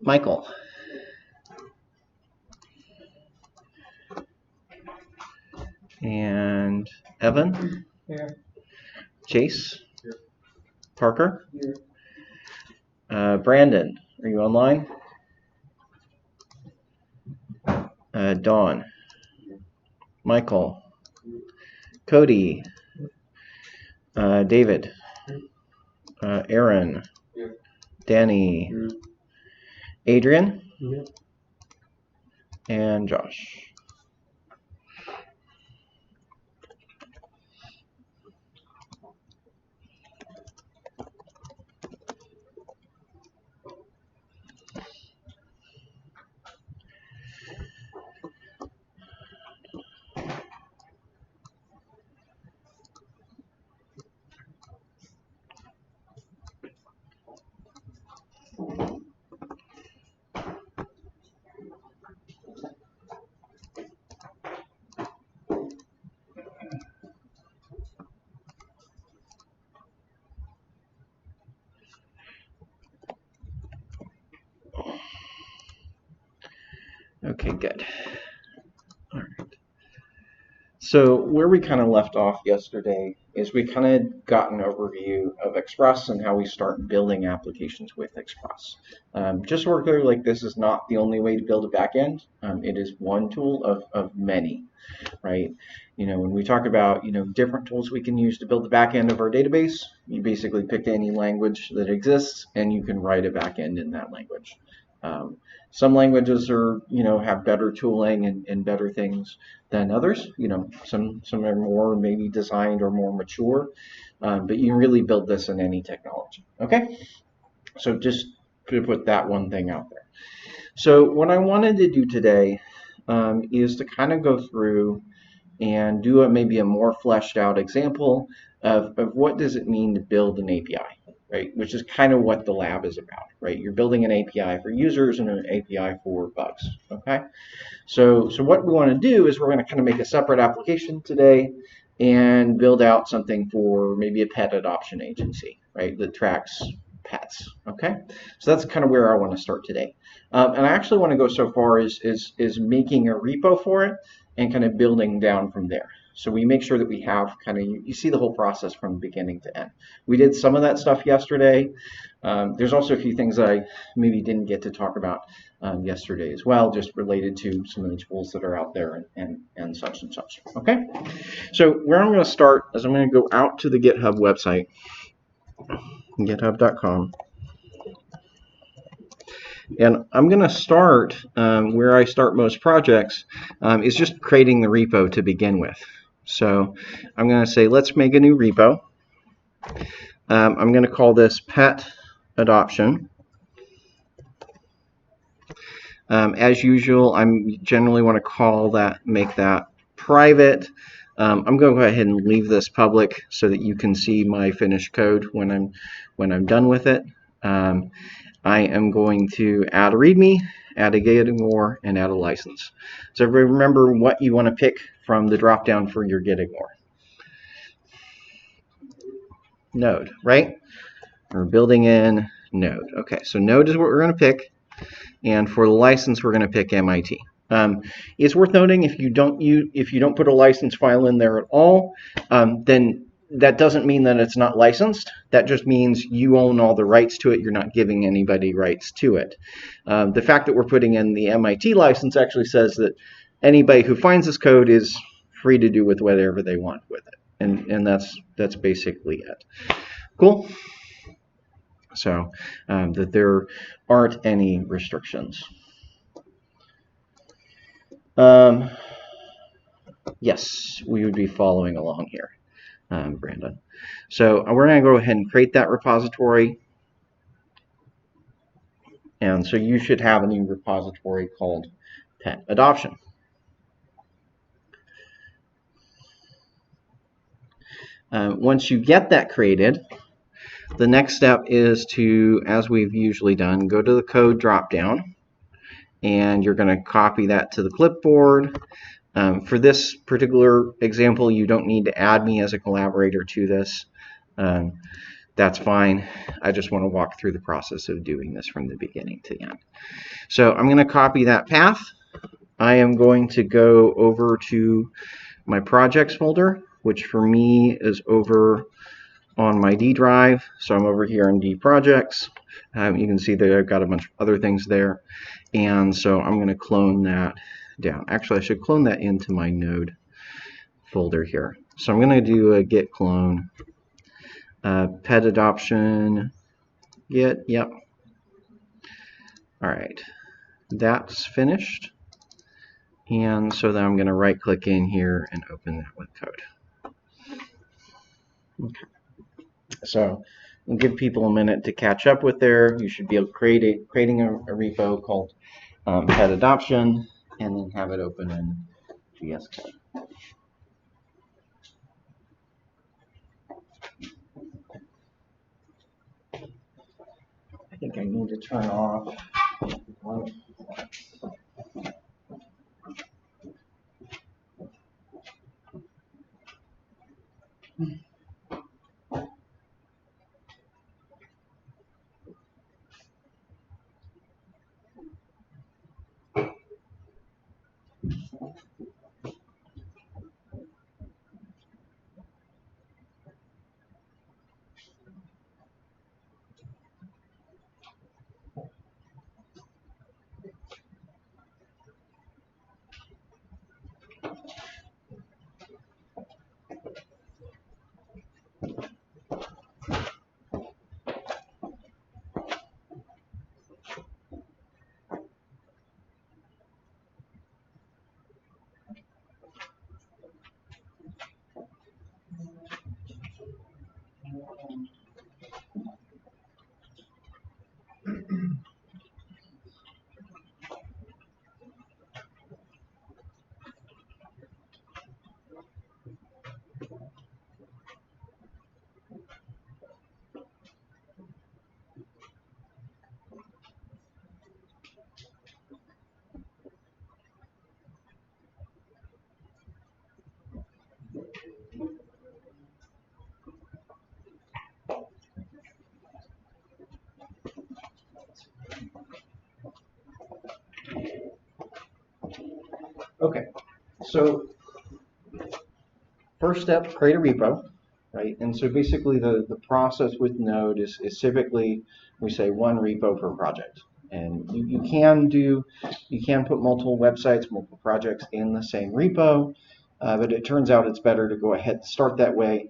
Michael. And Evan. Here. Chase. Here. Parker. Here. Brandon, are you online? Dawn. Michael. Cody. David. Aaron. Here. Danny. Here. Adrian. Here. And Josh. Okay, good. All right. So where we kind of left off yesterday is we kind of got an overview of Express and how we start building applications with Express. Just so we're clear, like this is not the only way to build a backend. It is one tool of many, right? You know, when we talk about, you know, different tools we can use to build the backend of our database, you basically pick any language that exists and you can write a backend in that language. Some languages are, you know, have better tooling and better things than others. You know, some are more maybe designed or more mature, but you can really build this in any technology. Okay, so just to put that one thing out there. So what I wanted to do today is to kind of go through and do maybe a more fleshed out example of what does it mean to build an API. Right, which is kind of what the lab is about, right? You're building an API for users and an API for bugs, okay? So what we want to do is we're going to kind of make a separate application today and build out something for maybe a pet adoption agency, right, that tracks pets, okay? So that's kind of where I want to start today. And I actually want to go so far as making a repo for it and kind of building down from there. So we make sure that we have kind of, you see the whole process from beginning to end. We did some of that stuff yesterday. There's also a few things that I maybe didn't get to talk about yesterday as well, just related to some of the tools that are out there and such and such. Okay, so where I'm going to start is I'm going to go out to the GitHub website, github.com. And I'm going to start where I start most projects is just creating the repo to begin with. So I'm going to say, let's make a new repo. I'm going to call this pet adoption. As usual, I generally want to make that private. I'm going to go ahead and leave this public so that you can see my finished code when I'm done with it. I am going to add a README, add a getting more, and add a license. So remember what you want to pick from the drop-down for your getting more. Node, right? We're building in Node. Okay, so Node is what we're going to pick, and for the license, we're going to pick MIT. It's worth noting if you don't put a license file in there at all, then that doesn't mean that it's not licensed. That just means you own all the rights to it. You're not giving anybody rights to it. The fact that we're putting in the MIT license actually says that anybody who finds this code is free to do with whatever they want with it. And that's basically it. Cool? So that there aren't any restrictions. Yes, we would be following along here. Brandon. So we're going to go ahead and create that repository. And so you should have a new repository called pet adoption. Once you get that created, the next step is to, as we've usually done, go to the code dropdown, and you're going to copy that to the clipboard. For this particular example, you don't need to add me as a collaborator to this. that's fine. I just want to walk through the process of doing this from the beginning to the end. So I'm going to copy that path. I am going to go over to my projects folder, which for me is over on my D drive. So I'm over here in D projects. You can see that I've got a bunch of other things there. And so I'm going to clone that down. Actually, I should clone that into my node folder here. So I'm going to do a git clone, pet adoption, git, yep. All right, that's finished. And so then I'm going to right click in here and open that with code. Okay. So we'll give people a minute to catch up with there. You should be able to creating a repo called pet adoption and then have it open in VS Code. I think I need to turn off. Okay, so first step, create a repo, right? And so basically the process with Node is typically we say one repo per project. And you can put multiple websites, multiple projects in the same repo, but it turns out it's better to go ahead and start that way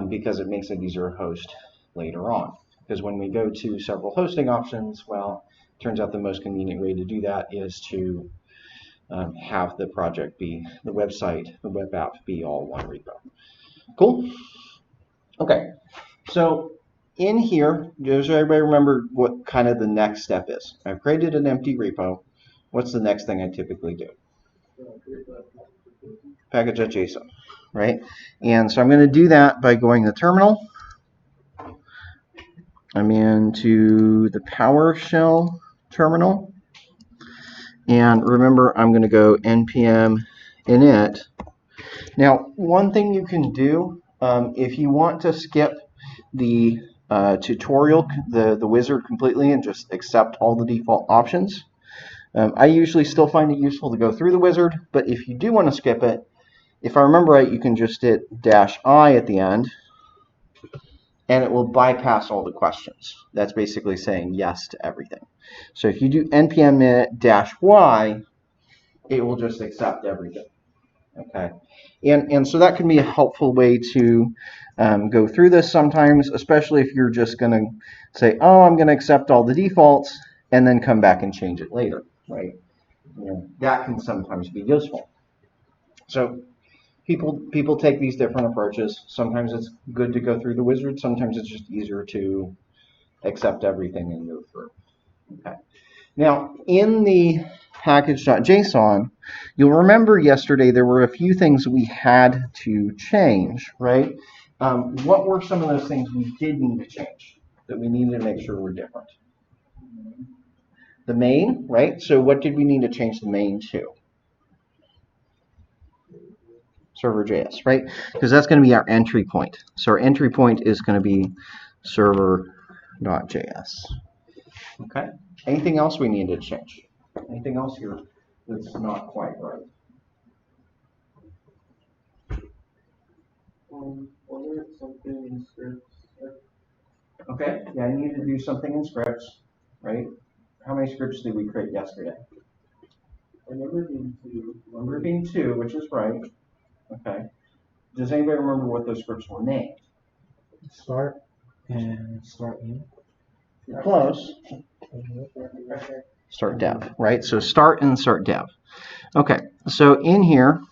because it makes it easier to host later on. Because when we go to several hosting options, well, it turns out the most convenient way to do that is to have the project be, the website, the web app be all one repo. Cool? Okay, so in here, does everybody remember what kind of the next step is? I've created an empty repo. What's the next thing I typically do? Package.json, right? And so I'm going to do that by going to terminal. I'm into the PowerShell terminal. And remember, I'm going to go npm init. Now, one thing you can do, if you want to skip the tutorial, the wizard completely and just accept all the default options, I usually still find it useful to go through the wizard, but if you do want to skip it, if I remember right, you can just hit -I at the end, and it will bypass all the questions. That's basically saying yes to everything. So if you do npm -y, it will just accept everything. Okay, and so that can be a helpful way to go through this sometimes, especially if you're just going to say, oh, I'm going to accept all the defaults, and then come back and change it later, right? You know, that can sometimes be useful. So people take these different approaches. Sometimes it's good to go through the wizard. Sometimes it's just easier to accept everything and go through. Okay. Now, in the package.json, you'll remember yesterday there were a few things we had to change, right? What were some of those things we did need to change that we needed to make sure were different? The main, right? So what did we need to change the main to? Server.js, right? Because that's going to be our entry point. So our entry point is going to be server.js. Okay. Anything else we need to change? Anything else here that's not quite right? Something in scripts. Okay. Yeah, I need to do something in scripts, right? How many scripts did we create yesterday? I remember being two. Remember being 2, which is right. Okay. Does anybody remember what those scripts were named? Start and start in. You're close. Start dev, right? So start and start dev. Okay, so in here,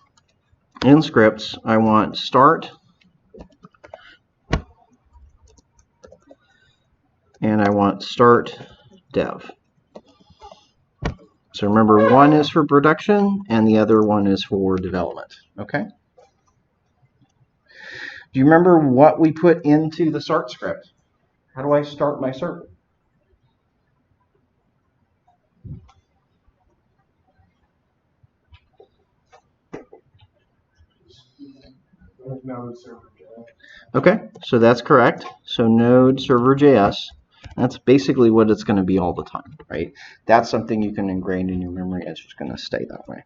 in scripts, I want start and I want start dev. So remember, one is for production and the other one is for development. Okay? Do you remember what we put into the start script? How do I start my server? Node server.js. Okay, so that's correct. So node server.js. That's basically what it's going to be all the time, right? That's something you can ingrain in your memory. It's just going to stay that way.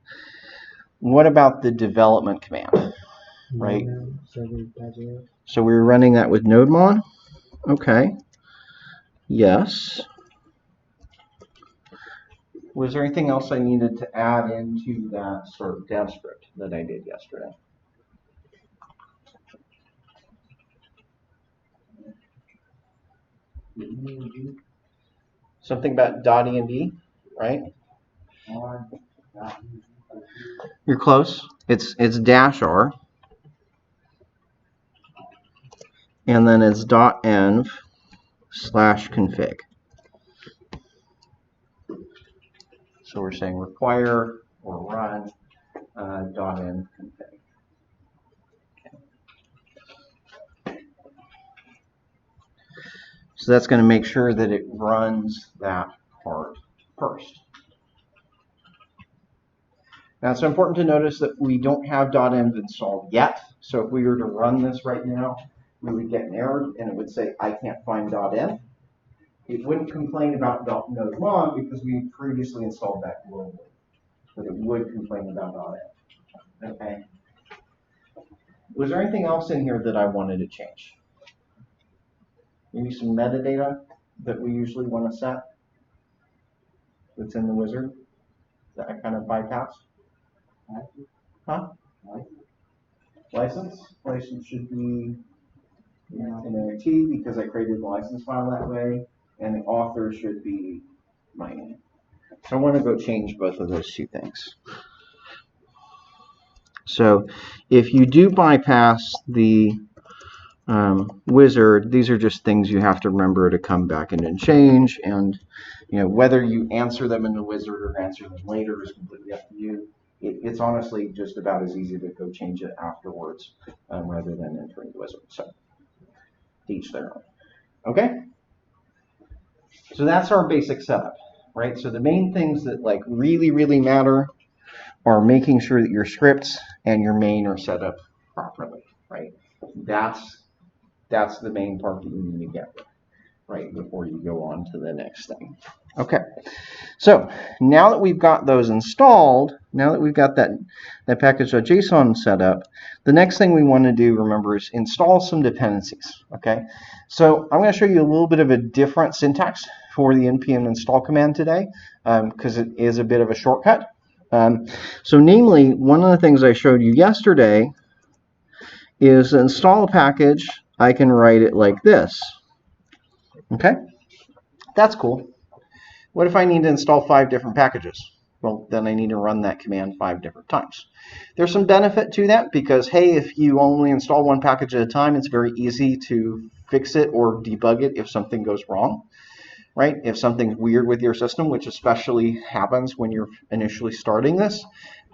What about the development command, right? Server.js. So we were running that with nodemon. Okay. Yes. Was there anything else I needed to add into that sort of dev script that I did yesterday? Something about .env, right? You're close. It's -r, and then it's .env/config. So we're saying require or run .env config. So that's going to make sure that it runs that part first. Now it's important to notice that we don't have .env installed yet. So if we were to run this right now, we would get an error and it would say, I can't find .env. It wouldn't complain about nodemon because we previously installed that globally. But it would complain about .env. Okay. Was there anything else in here that I wanted to change? Maybe some metadata that we usually want to set that's in the wizard that I kind of bypassed? Huh? License? License should be in OT because I created the license file that way, and the author should be my name. So I want to go change both of those two things. So if you do bypass the wizard, these are just things you have to remember to come back in and change, and whether you answer them in the wizard or answer them later is completely up to you. It's honestly just about as easy to go change it afterwards rather than entering the wizard. So each their own. Okay? So that's our basic setup, right? So the main things that really matter are making sure that your scripts and your main are set up properly, right? That's the main part that you need to get right before you go on to the next thing. Okay, so now that we've got those installed, now that we've got that package.json set up, the next thing we want to do, remember, is install some dependencies. Okay, so I'm going to show you a little bit of a different syntax for the npm install command today because it is a bit of a shortcut. So namely, one of the things I showed you yesterday is install a package. I can write it like this. Okay, that's cool. What if I need to install 5 different packages? Well, then I need to run that command 5 different times. There's some benefit to that because, hey, if you only install 1 package at a time, it's very easy to fix it or debug it if something goes wrong, right? If something's weird with your system, which especially happens when you're initially starting this,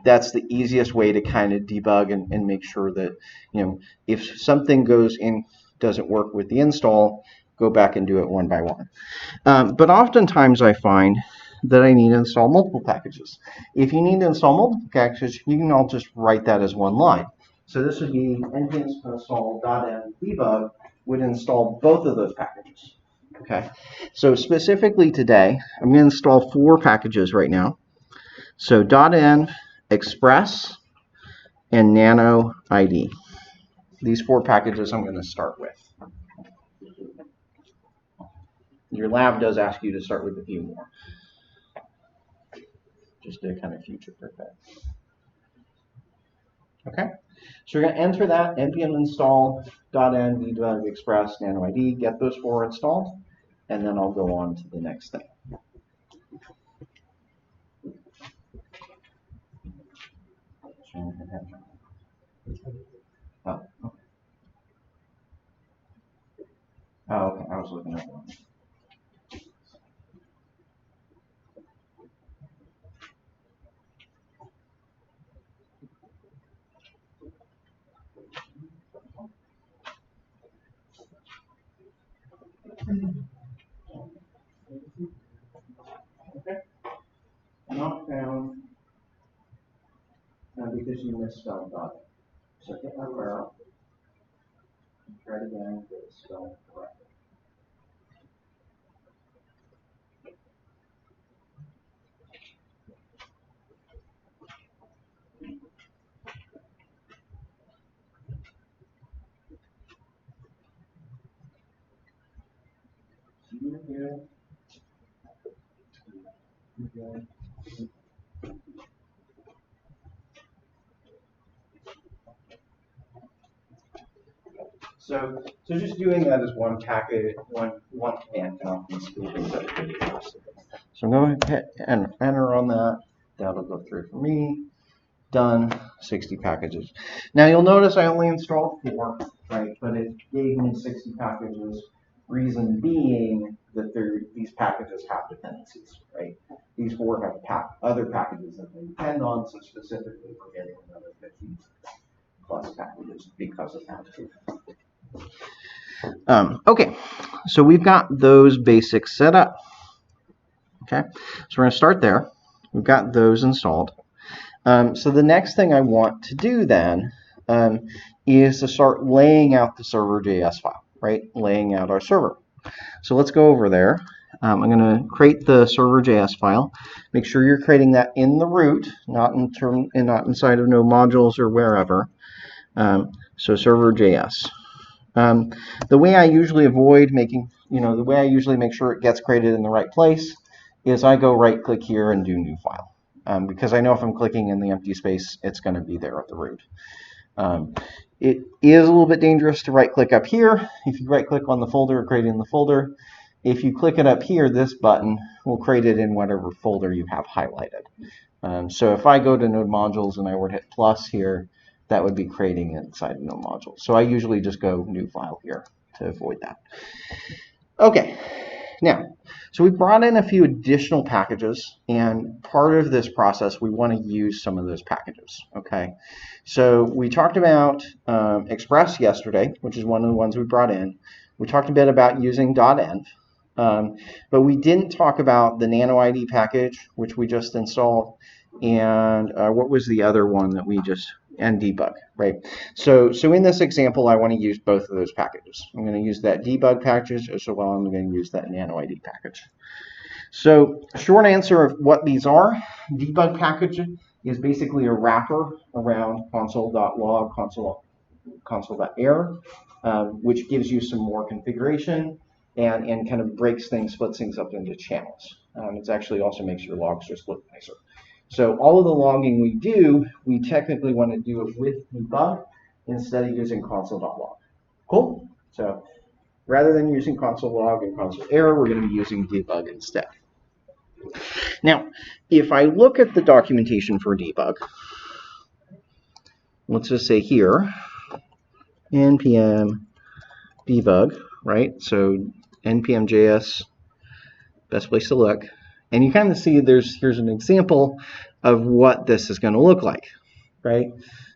that's the easiest way to kind of debug and make sure that, if something doesn't work with the install, go back and do it one by one. But oftentimes I find that I need to install multiple packages. If you need to install multiple packages, you can all just write that as one line. So this would be npm install.env debug would install both of those packages. Okay, so specifically today, I'm going to install 4 packages right now. So .env, Express, and Nano ID. These 4 packages I'm going to start with. Your lab does ask you to start with a few more, just to kind of future prepare. Okay, so we're going to enter that npm install .env, debug, Express, Nano ID, get those 4 installed, and then I'll go on to the next thing. Oh, okay. Oh, okay. I was looking at one. Okay. Not found because you misspelled dot. So hit my arrow. Try it again. Get it spelled correctly. So just doing that as one packet, one command can often speed things up pretty fast. So I'm going to hit enter on that. That'll go through for me. Done. 60 packages. Now you'll notice I only installed 4, right? But it gave me 60 packages. Reason being that these packages have dependencies, right? These 4 have other packages that they depend on, so specifically we're getting another 50 plus packages because of that too. Okay, so we've got those basics set up. Okay, so we're going to start there. We've got those installed. So the next thing I want to do then is to start laying out the server.js file, right? Laying out our server. So let's go over there. I'm going to create the server.js file. Make sure you're creating that in the root, not inside of no modules or wherever. So server.js. The way I usually the way I usually make sure it gets created in the right place is I go right click here and do new file. Because I know if I'm clicking in the empty space, it's going to be there at the root. It is a little bit dangerous to right click up here. If you right click on the folder, create it in the folder. If you click it up here, this button will create it in whatever folder you have highlighted. So if I go to node modules and I were to hit plus here, that would be creating it inside of node modules. So I usually just go new file here to avoid that. Okay, now, so we brought in a few additional packages, and part of this process, we want to use some of those packages, okay? So we talked about Express yesterday, which is one of the ones we brought in. We talked a bit about using .env, but we didn't talk about the Nano ID package, which we just installed, and what was the other one that we just, and debug, right? So in this example, I want to use both of those packages. I'm going to use that debug package as well. I'm going to use that Nano ID package. So short answer of what these are, debug package is basically a wrapper around console.log, console.error, which gives you some more configuration and kind of breaks things, splits things up into channels. It actually also makes your logs just look nicer. So all of the logging we do, we technically want to do it with debug instead of using console.log. Cool? So rather than using console log and console error, we're going to be using debug instead. Now, if I look at the documentation for debug, let's just say here, npm debug, right? So npm.js, best place to look. And you kind of see here's an example of what this is going to look like, right?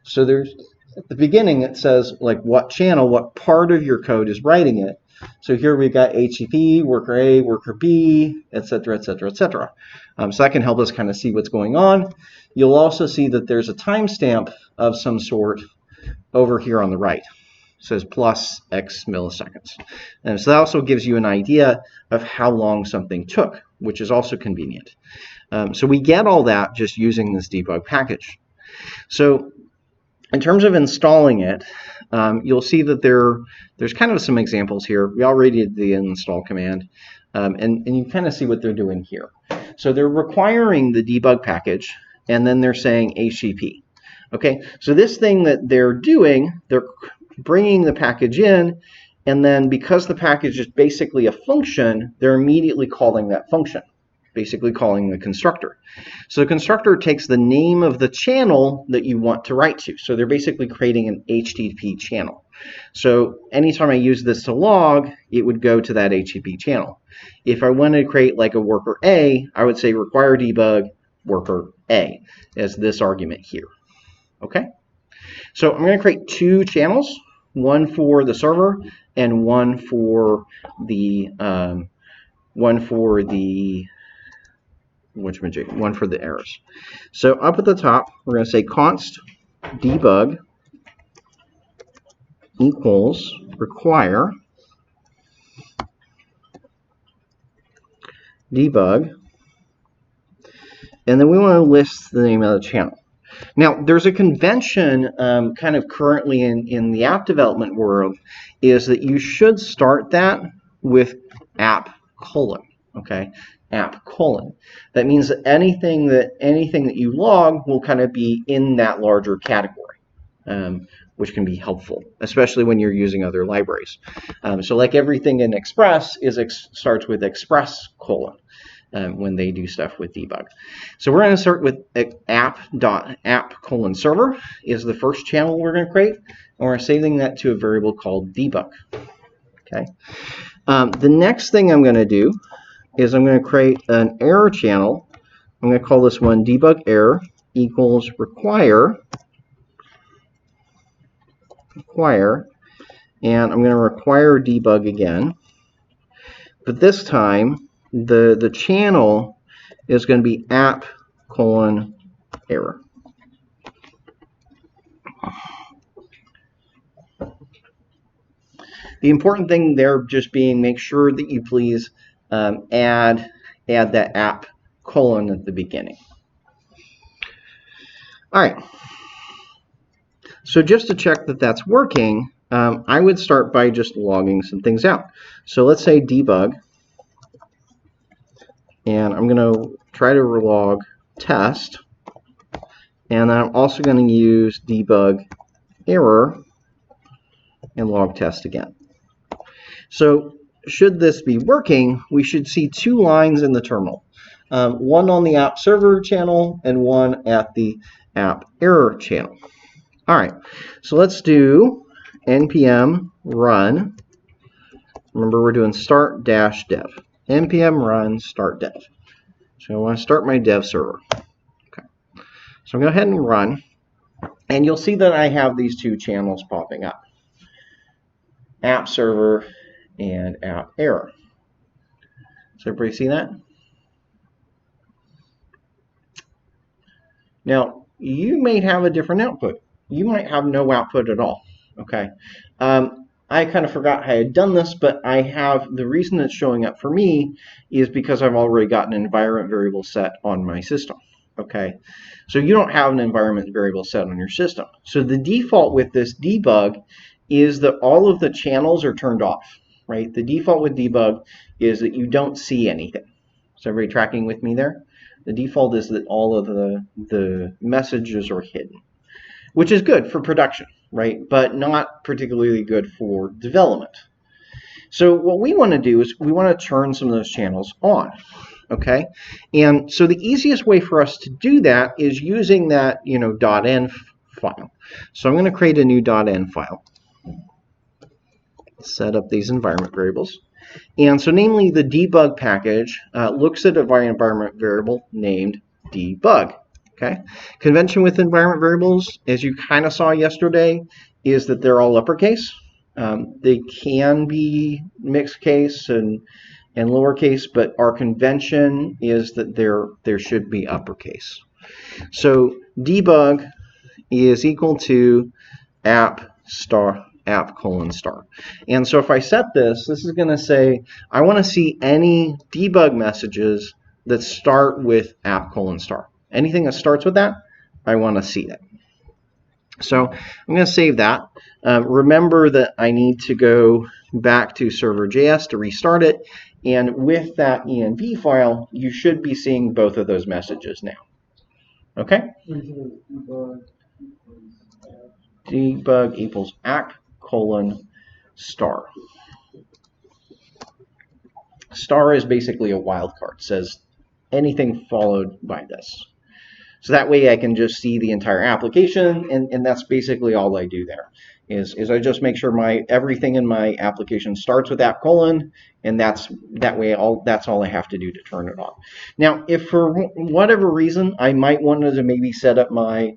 So there's at the beginning it says like what channel, what part of your code is writing it. So here we've got HTTP, worker A, worker B, etc., etc., etc. So that can help us kind of see what's going on. You'll also see that there's a timestamp of some sort over here on the right. says plus X milliseconds. And so that also gives you an idea of how long something took, which is also convenient. So we get all that just using this debug package. So in terms of installing it, you'll see that there's kind of some examples here. We already did the install command, and you kind of see what they're doing here. So they're requiring the debug package, and then they're saying HTTP. Okay, so this thing that they're doing, they're bringing the package in, and then because the package is basically a function, they're immediately calling that function, basically calling the constructor. So the constructor takes the name of the channel that you want to write to. So they're basically creating an HTTP channel. So anytime I use this to log, it would go to that HTTP channel. If I wanted to create like a worker A, I would say require debug worker A as this argument here. Okay, so I'm going to create two channels, one for the server and one for the errors. So up at the top, we're going to say const debug equals require debug, and then we want to list the name of the channel. Now, there's a convention kind of currently in the app development world is that you should start that with app colon, okay? App colon. That means that anything that you log will kind of be in that larger category, which can be helpful, especially when you're using other libraries. So like everything in Express starts with express colon. When they do stuff with debug. So we're going to start with app.app:/server is the first channel we're going to create, and we're saving that to a variable called debug. Okay. The next thing I'm going to do is I'm going to create an error channel. I'm going to call this one debug error equals require, and I'm going to require debug again, but this time the channel is going to be app:/error. The important thing there just being make sure that you please add that app colon at the beginning. All right. So just to check that that's working, I would start by just logging some things out. So let's say debug. And I'm going to try to log test, and then I'm also going to use debug error and log test again. So should this be working, we should see two lines in the terminal, one on the app server channel and one at the app error channel. All right, so let's do npm run. Remember, we're doing start-dev. npm run start dev. So I want to start my dev server. Okay. So I'm going to go ahead and run, and you'll see that I have these two channels popping up. App server and app error. So everybody see that? Now, you may have a different output. You might have no output at all. Okay. I kind of forgot I had done this, but I have, the reason it's showing up for me is because I've already got an environment variable set on my system. Okay, so you don't have an environment variable set on your system. So the default with this debug is that all of the channels are turned off, right? The default with debug is that you don't see anything. Is everybody tracking with me there? The default is that all of the messages are hidden, which is good for production, right? But not particularly good for development. So what we want to do is we want to turn some of those channels on, okay? And so the easiest way for us to do that is using that, .env file. So I'm going to create a new .env file. Set up these environment variables. And so namely the debug package looks at an environment variable named debug. Okay. Convention with environment variables, as you kind of saw yesterday, is that they're all uppercase. They can be mixed case and lowercase, but our convention is that there should be uppercase. So debug is equal to app app : star. And so if I set this is going to say I want to see any debug messages that start with app : star. Anything that starts with that, I want to see it. So I'm going to save that. Remember that I need to go back to server.js to restart it. And with that env file, you should be seeing both of those messages now. Okay? Debug equals app : star. Star is basically a wildcard. It says anything followed by this. So that way I can just see the entire application, and that's basically all I do there. Is I just make sure everything in my application starts with app : and that's all I have to do to turn it on. Now, if for whatever reason I might want to maybe set up my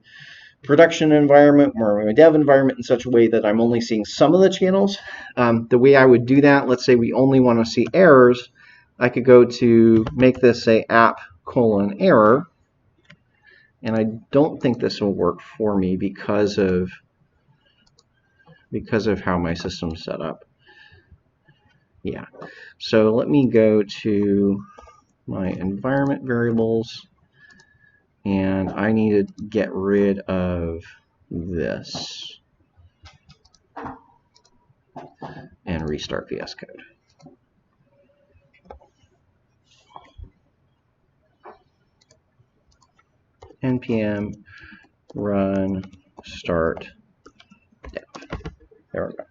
production environment or my dev environment in such a way that I'm only seeing some of the channels, the way I would do that, let's say we only want to see errors, I could go to make this say app : error. And I don't think this will work for me because of how my system's set up. Yeah. So let me go to my environment variables, and I need to get rid of this and restart VS Code. npm run start dev. There we go.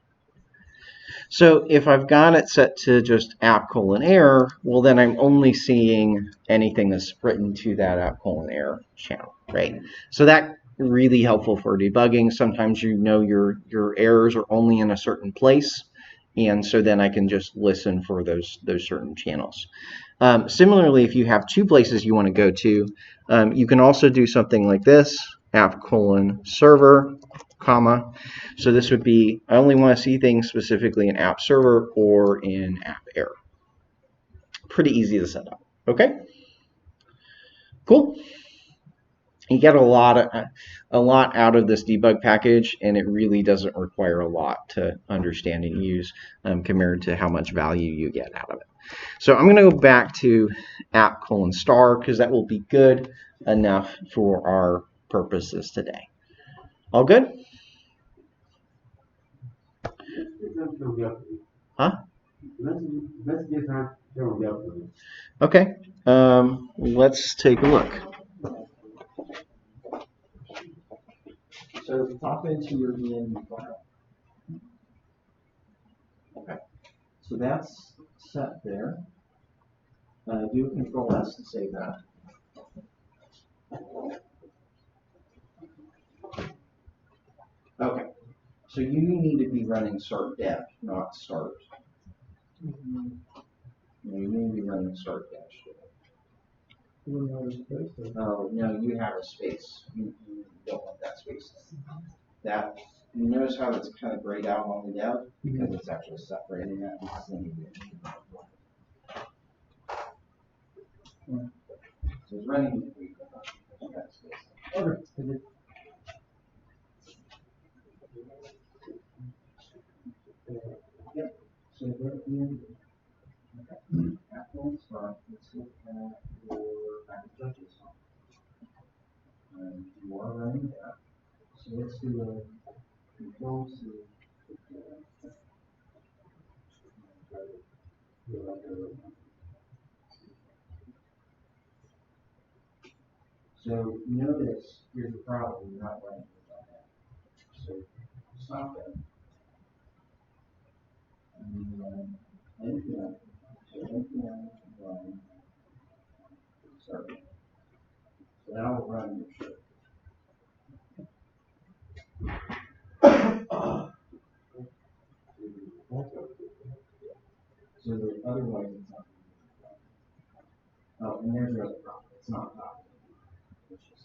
So if I've got it set to just app : error, well then I'm only seeing anything that's written to that app : error channel, right? So that's really helpful for debugging. Sometimes your errors are only in a certain place, and so then I can just listen for those certain channels. Similarly, if you have two places you want to go to, you can also do something like this: app : server, comma. So this would be, I only want to see things specifically in app server or in app error. Pretty easy to set up. Okay? Cool. You get a lot out of this debug package, and it really doesn't require a lot to understand and use compared to how much value you get out of it. So I'm going to go back to app : star because that will be good enough for our purposes today. All good? Huh? Okay. Let's take a look. So pop into your env file. Okay. So that's set there. Do Control S to save that. Okay. So you need to be running start dev, not start. You need to be running start dash. Oh, no, you have a space. You don't want that space. That, you notice how it's kind of grayed out on the dev? Because it's actually separating that. So it's running between that space. Okay. Yep. So go to the end. Okay. Apple start. Let's look at your package JSON. You are running that. So let's do a control C. So notice here's the problem, you're not running it on that. So stop that. And npm, so npm run start. So now we'll run your shirt. So the otherwise it's not. Oh, and there's your other problem. It's not top. It's just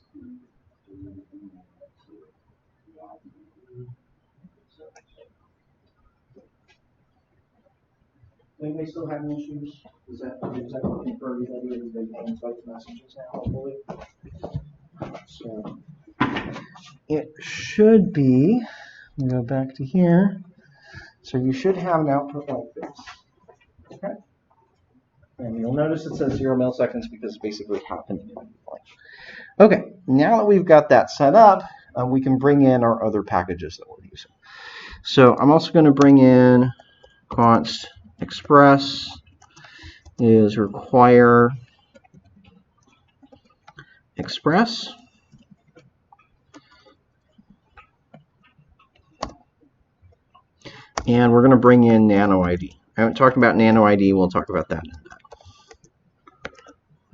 anybody still having issues? Is that working for everybody? Everybody can type messages now, hopefully. So it should be. Go back to here. So you should have an output like this. Okay? And you'll notice it says 0 milliseconds because it's basically happening immediately. Okay, now that we've got that set up, we can bring in our other packages that we're using. So I'm also going to bring in const express is require express. And we're going to bring in nano ID. I haven't talked about nano ID. We'll talk about that.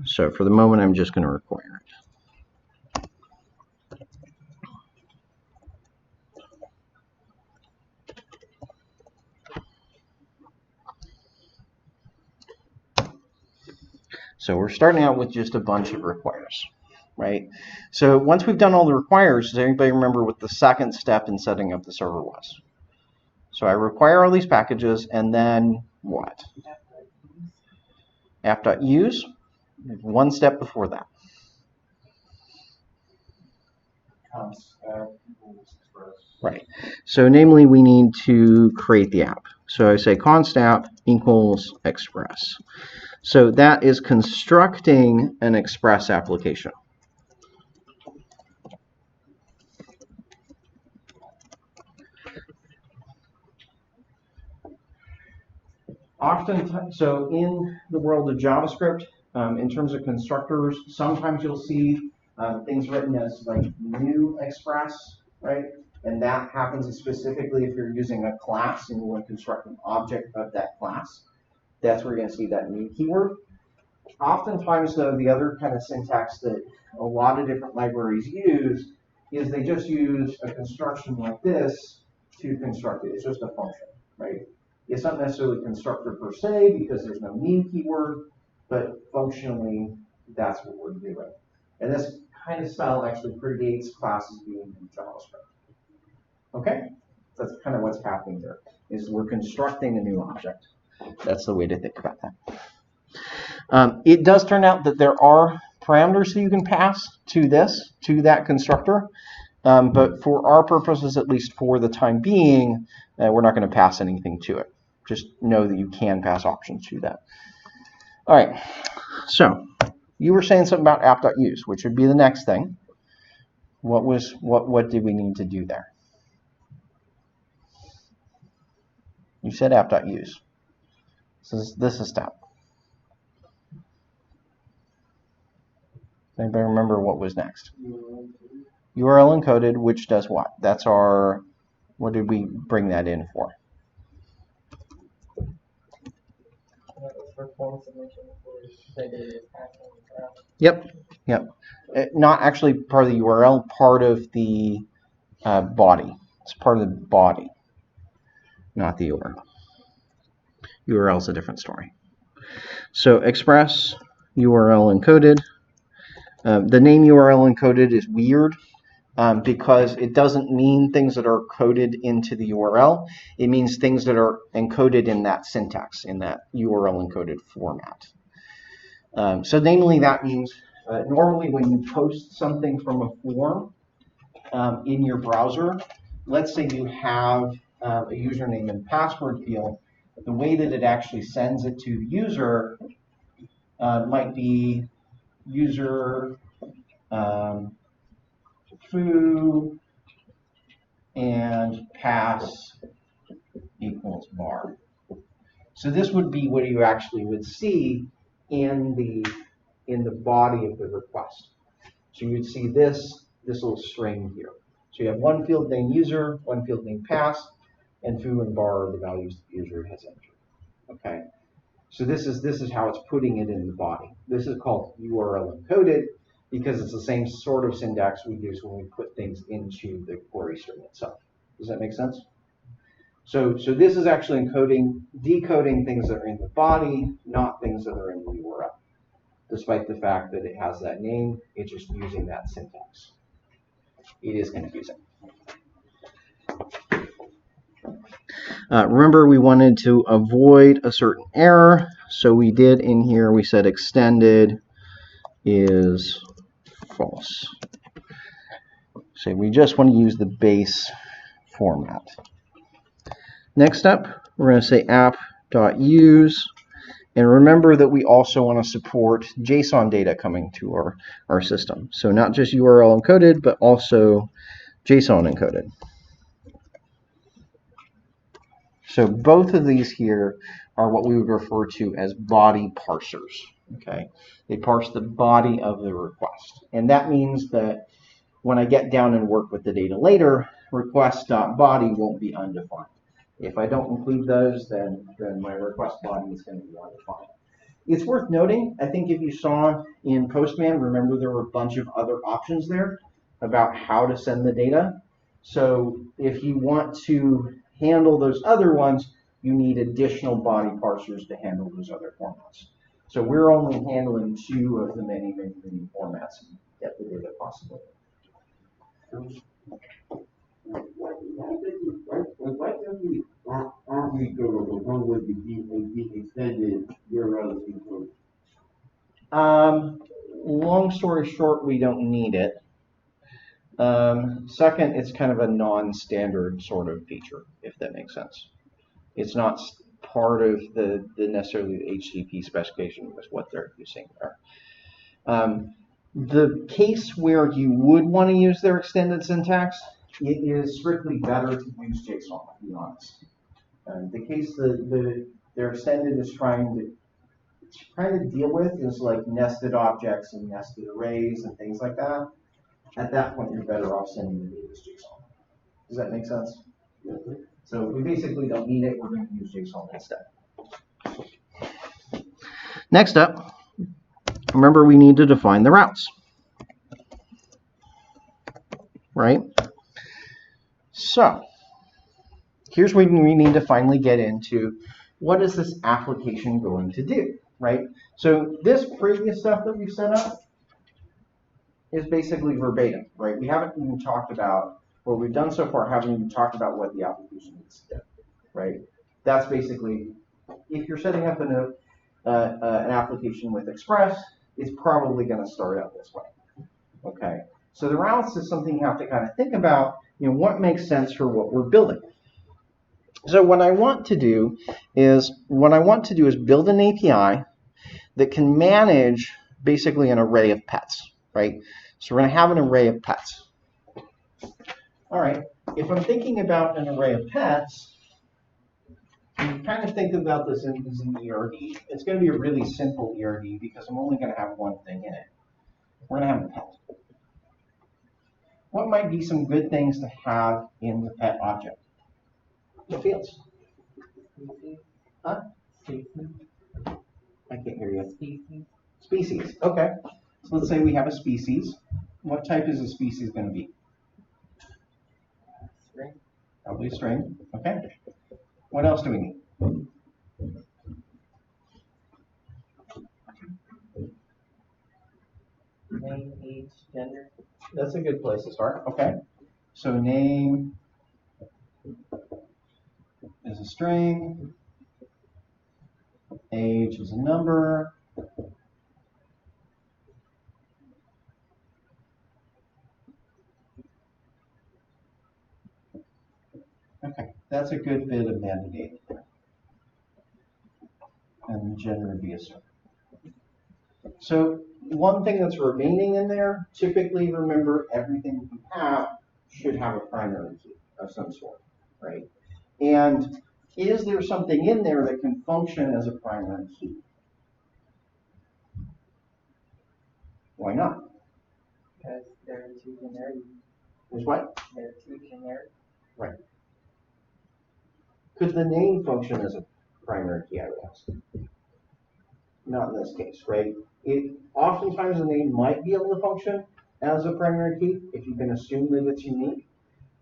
So for the moment, I'm just going to require it. So we're starting out with just a bunch of requires, right? So once we've done all the requires, does anybody remember what the second step in setting up the server was? So I require all these packages, and then what? app.use, one step before that. Right. So namely, we need to create the app. So I say const app equals express. So that is constructing an express application. Often, so in the world of JavaScript, in terms of constructors, sometimes you'll see things written as like new express, right? And that happens specifically if you're using a class and you want to construct an object of that class. That's where you're going to see that new keyword. Oftentimes, though, the other kind of syntax that a lot of different libraries use is they just use a construction like this to construct it. It's just a function, right? It's not necessarily a constructor per se because there's no mean keyword, but functionally, that's what we're doing. And this kind of style actually predates classes being in JavaScript. Okay? That's kind of what's happening there, is we're constructing a new object. That's the way to think about that. It does turn out that there are parameters that you can pass to that constructor. But for our purposes, at least for the time being, we're not going to pass anything to it. Just know that you can pass options to that. All right. So you were saying something about app.use, which would be the next thing. What did we need to do there? You said app.use. This is step. Anybody remember what was next? URL encoded, which does what? That's our, what did we bring that in for? Yep. Not actually part of the URL, part of the body. It's part of the body, not the URL. URL is a different story. So express URL encoded. The name URL encoded is weird because it doesn't mean things that are coded into the URL. It means things that are encoded in that syntax, in that URL encoded format. So namely, that means normally when you post something from a form in your browser, let's say you have a username and password field, the way that it actually sends it to the user might be user foo and pass equals bar. So this would be what you actually would see in the body of the request. So you would see this little string here. So you have one field named user, one field named pass, and foo and bar are the values the user has entered. Okay. So this is how it's putting it in the body. This is called URL encoded because it's the same sort of syntax we use when we put things into the query string itself. Does that make sense? So this is actually decoding things that are in the body, not things that are in the URL. Despite the fact that it has that name, it's just using that syntax. It is confusing. Remember, we wanted to avoid a certain error, so we did in here, we said extended is false. So we just want to use the base format. Next up, we're going to say app.use. And remember that we also want to support JSON data coming to our system. So not just URL encoded, but also JSON encoded. So both of these here are what we would refer to as body parsers. Okay, they parse the body of the request. And that means that when I get down and work with the data later, request.body won't be undefined. If I don't include those, then my request body is going to be undefined. It's worth noting, I think if you saw in Postman, remember there were a bunch of other options there about how to send the data. So if you want to handle those other ones, you need additional body parsers to handle those other formats. So we're only handling 2 of the many formats and get the data possible. Why aren't we going to go with the extended URL include? Long story short, we don't need it. Second, it's kind of a non-standard sort of feature, if that makes sense. It's not part of the necessarily the HTTP specification was what they're using there. The case where you would want to use their extended syntax, it is strictly better to use JSON, to be honest. The case that their extended is trying to deal with is like nested objects and nested arrays and things like that. At that point, you're better off sending the data as JSON. Does that make sense? So we basically don't need it. We're going to use JSON instead. Next up, remember we need to define the routes, right? So here's where we need to finally get into what is this application going to do, right? So this previous stuff that we've set up is basically verbatim, right? We haven't even talked about what we've done so far, haven't even talked about what the application needs to do, right? That's basically, if you're setting up an application with Express, it's probably going to start out this way, okay? So the routes is something you have to kind of think about, what makes sense for what we're building. So what I want to do is build an API that can manage basically an array of pets, right? So we're going to have an array of pets. All right, if I'm thinking about an array of pets, you kind of think about this as an ERD. It's going to be a really simple ERD because I'm only going to have one thing in it. We're going to have a pet. What might be some good things to have in the pet object? The fields. Huh? I can't hear you. Species. Okay. So let's say we have a species. What type is a species going to be? String. Probably a string. Okay. What else do we need? Name, age, gender. That's a good place to start. Okay. So name is a string. Age is a number. Okay, that's a good bit of metadata. And gender would be a string. So one thing that's remaining in there, typically remember everything you have should have a primary key of some sort, right? And is there something in there that can function as a primary key? Why not? Because they're too generic. There's what? They're too generic. Right. Could the name function as a primary key, I would ask? Not in this case, right? Oftentimes the name might be able to function as a primary key if you can assume that it's unique.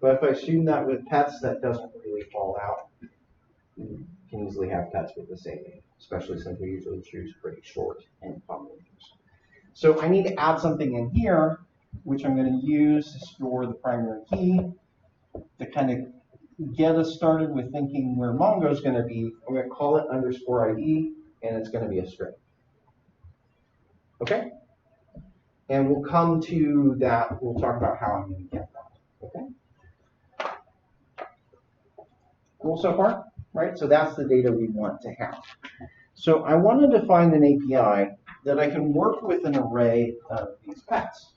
But if I assume that with pets, that doesn't really fall out. You can easily have pets with the same name, especially since we usually choose pretty short and common names. So I need to add something in here, which I'm going to use to store the primary key to kind of get us started with thinking where Mongo is going to be. I'm going to call it _ID, and it's going to be a string. Okay? And we'll come to that. We'll talk about how I'm going to get that. Okay? Cool so far? Right? So that's the data we want to have. So I want to define an API that I can work with an array of these pets.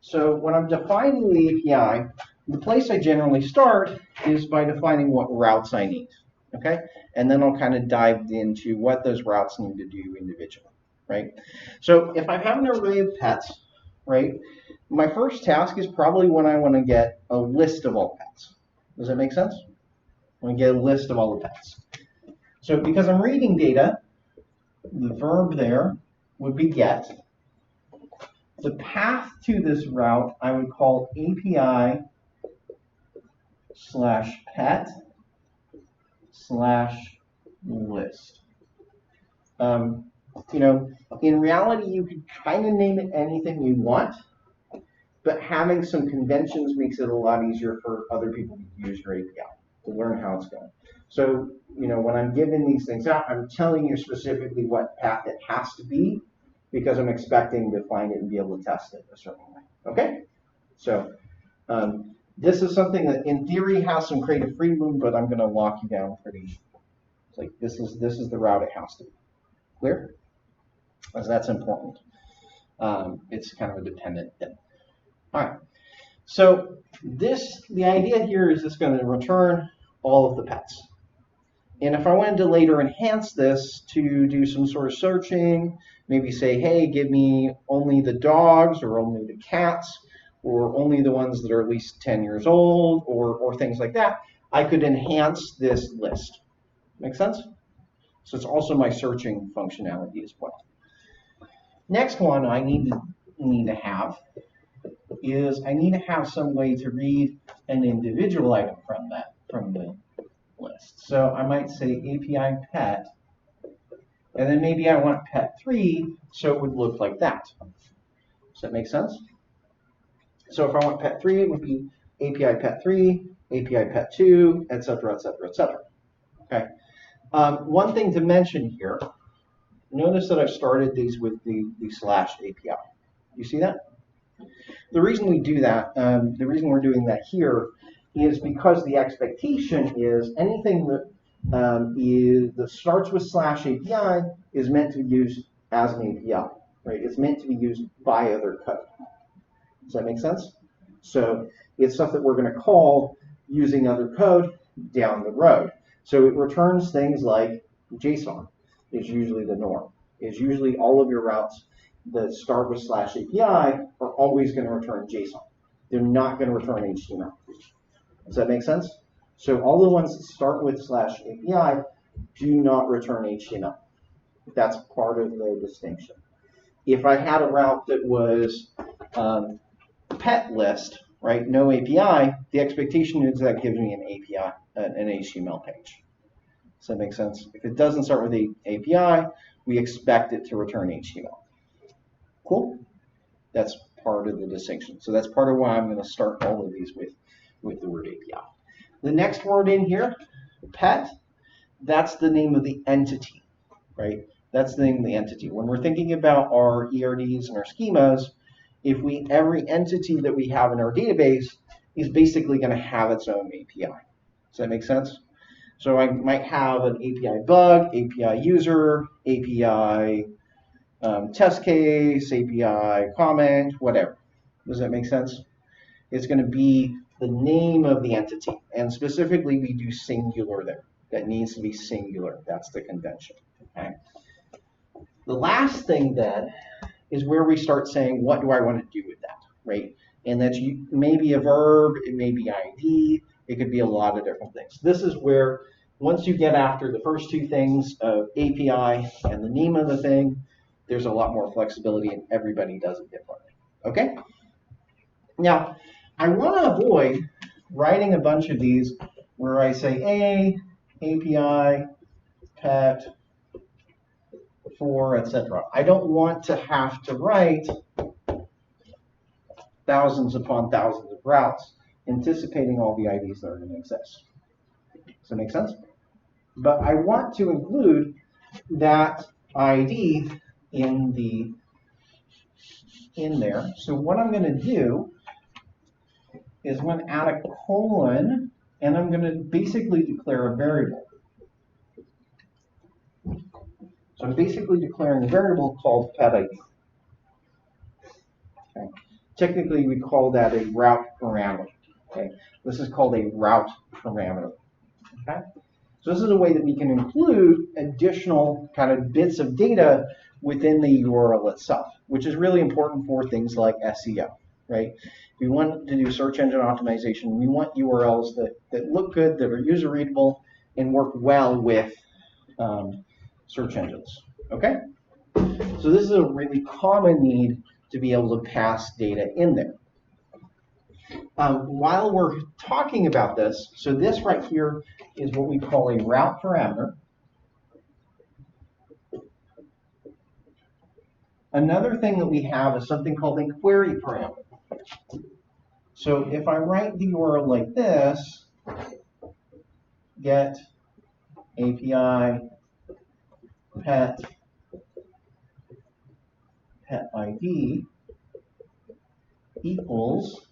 So when I'm defining the API, the place I generally start is by defining what routes I need, okay? And then I'll kind of dive into what those routes need to do individually, right? So if I have an array of pets, right, my first task is probably when I want to get a list of all pets. Does that make sense? I want to get a list of all the pets. So because I'm reading data, the verb there would be get. The path to this route I would call API /pet /list. You know, in reality, you could kind of name it anything you want, but having some conventions makes it a lot easier for other people to use your API, to learn how it's going. So, you know, when I'm giving these things out, I'm telling you specifically what path it has to be, because I'm expecting to find it and be able to test it a certain way. Okay? So this is something that in theory has some creative freedom, but I'm going to lock you down pretty. It's like this is the route it has to be. Clear? Because that's important. It's kind of a dependent thing. All right. So the idea here is it's going to return all of the pets. And if I wanted to later enhance this to do some sort of searching, maybe say, hey, give me only the dogs or only the cats or only the ones that are at least 10 years old or things like that, I could enhance this list. Make sense? So it's also my searching functionality as well. Next one I need to have is I need to have some way to read an individual item from the list. So I might say API pet, and then maybe I want pet 3, so it would look like that. Does that make sense? So if I want pet 3, it would be API pet 3, API pet 2, etc., etc., etc. Okay. One thing to mention here, notice that I've started these with the /API. You see that? The reason we do that, the reason we're doing that here is because the expectation is anything that that starts with /API is meant to be used as an API, right? It's meant to be used by other code. Does that make sense? So it's stuff that we're going to call using other code down the road. So it returns things like JSON is usually the norm. Is usually all of your routes that start with /API are always going to return JSON. They're not going to return HTML. Does that make sense? So all the ones that start with /API do not return HTML. That's part of the distinction. If I had a route that was pet list, right, no API, the expectation is that gives me an API, an HTML page. Does that make sense? If it doesn't start with an API, we expect it to return HTML. Cool? That's part of the distinction. So that's part of why I'm going to start all of these with the word API. The next word in here, pet, that's the name of the entity, right? That's the name of the entity. When we're thinking about our ERDs and our schemas, if every entity that we have in our database is basically going to have its own API. Does that make sense? So I might have an API bug, API user, API test case, API comment, whatever. Does that make sense? It's going to be the name of the entity. And specifically, we do singular there. That needs to be singular. That's the convention. Okay. The last thing then is where we start saying, what do I want to do with that, right? And that's maybe a verb, it may be ID, it could be a lot of different things. This is where once you get after the first two things of API and the name of the thing, there's a lot more flexibility and everybody does it differently. Okay? Now, I want to avoid writing a bunch of these where I say API, pet, for, etc. I don't want to have to write thousands upon thousands of routes anticipating all the IDs that are going to exist. Does that make sense? But I want to include that ID in there. So what I'm going to do is I'm going to add a colon, and I'm going to basically declare a variable. So I'm basically declaring a variable called pet ID. Okay. Technically, we call that a route parameter. Okay. This is called a route parameter. Okay. So this is a way that we can include additional kind of bits of data within the URL itself, which is really important for things like SEO, right? If we want to do search engine optimization, we want URLs that look good, that are user readable, and work well with search engines, okay? So this is a really common need to be able to pass data in there. While we're talking about this, so this right here is what we call a route parameter. Another thing that we have is something called a query parameter. So if I write the URL like this, get API pet ID equals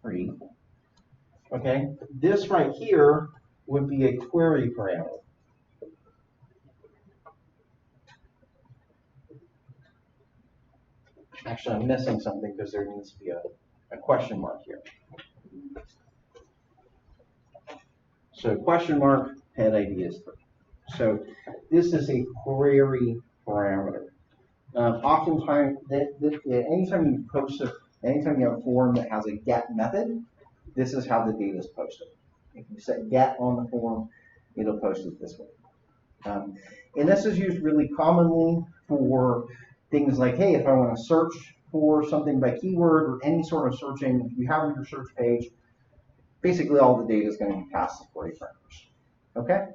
free. Okay, this right here would be a query parameter. Actually, I'm missing something because there needs to be a question mark here. So question mark, pet ID is 3. So this is a query parameter. Oftentimes, anytime you post anytime you have a form that has a get method, this is how the data is posted. If you set get on the form, it'll post it this way. And this is used really commonly for things like, hey, if I want to search for something by keyword or any sort of searching, if you have your search page, basically all the data is going to be passed to query parameters. Okay?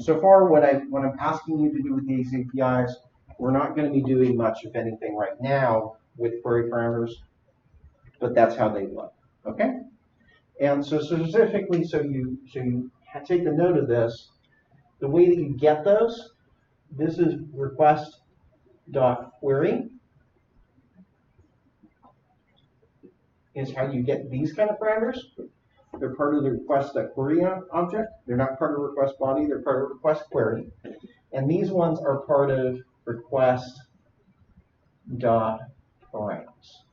So far, what I'm asking you to do with these APIs, we're not going to be doing much, if anything, right now with query parameters, but that's how they look. Okay? And so specifically, so you take the note of this. The way that you get those, this is request.query is how you get these kind of parameters. They're part of the request.query object. They're not part of request body. They're part of request query. And these ones are part of request.params.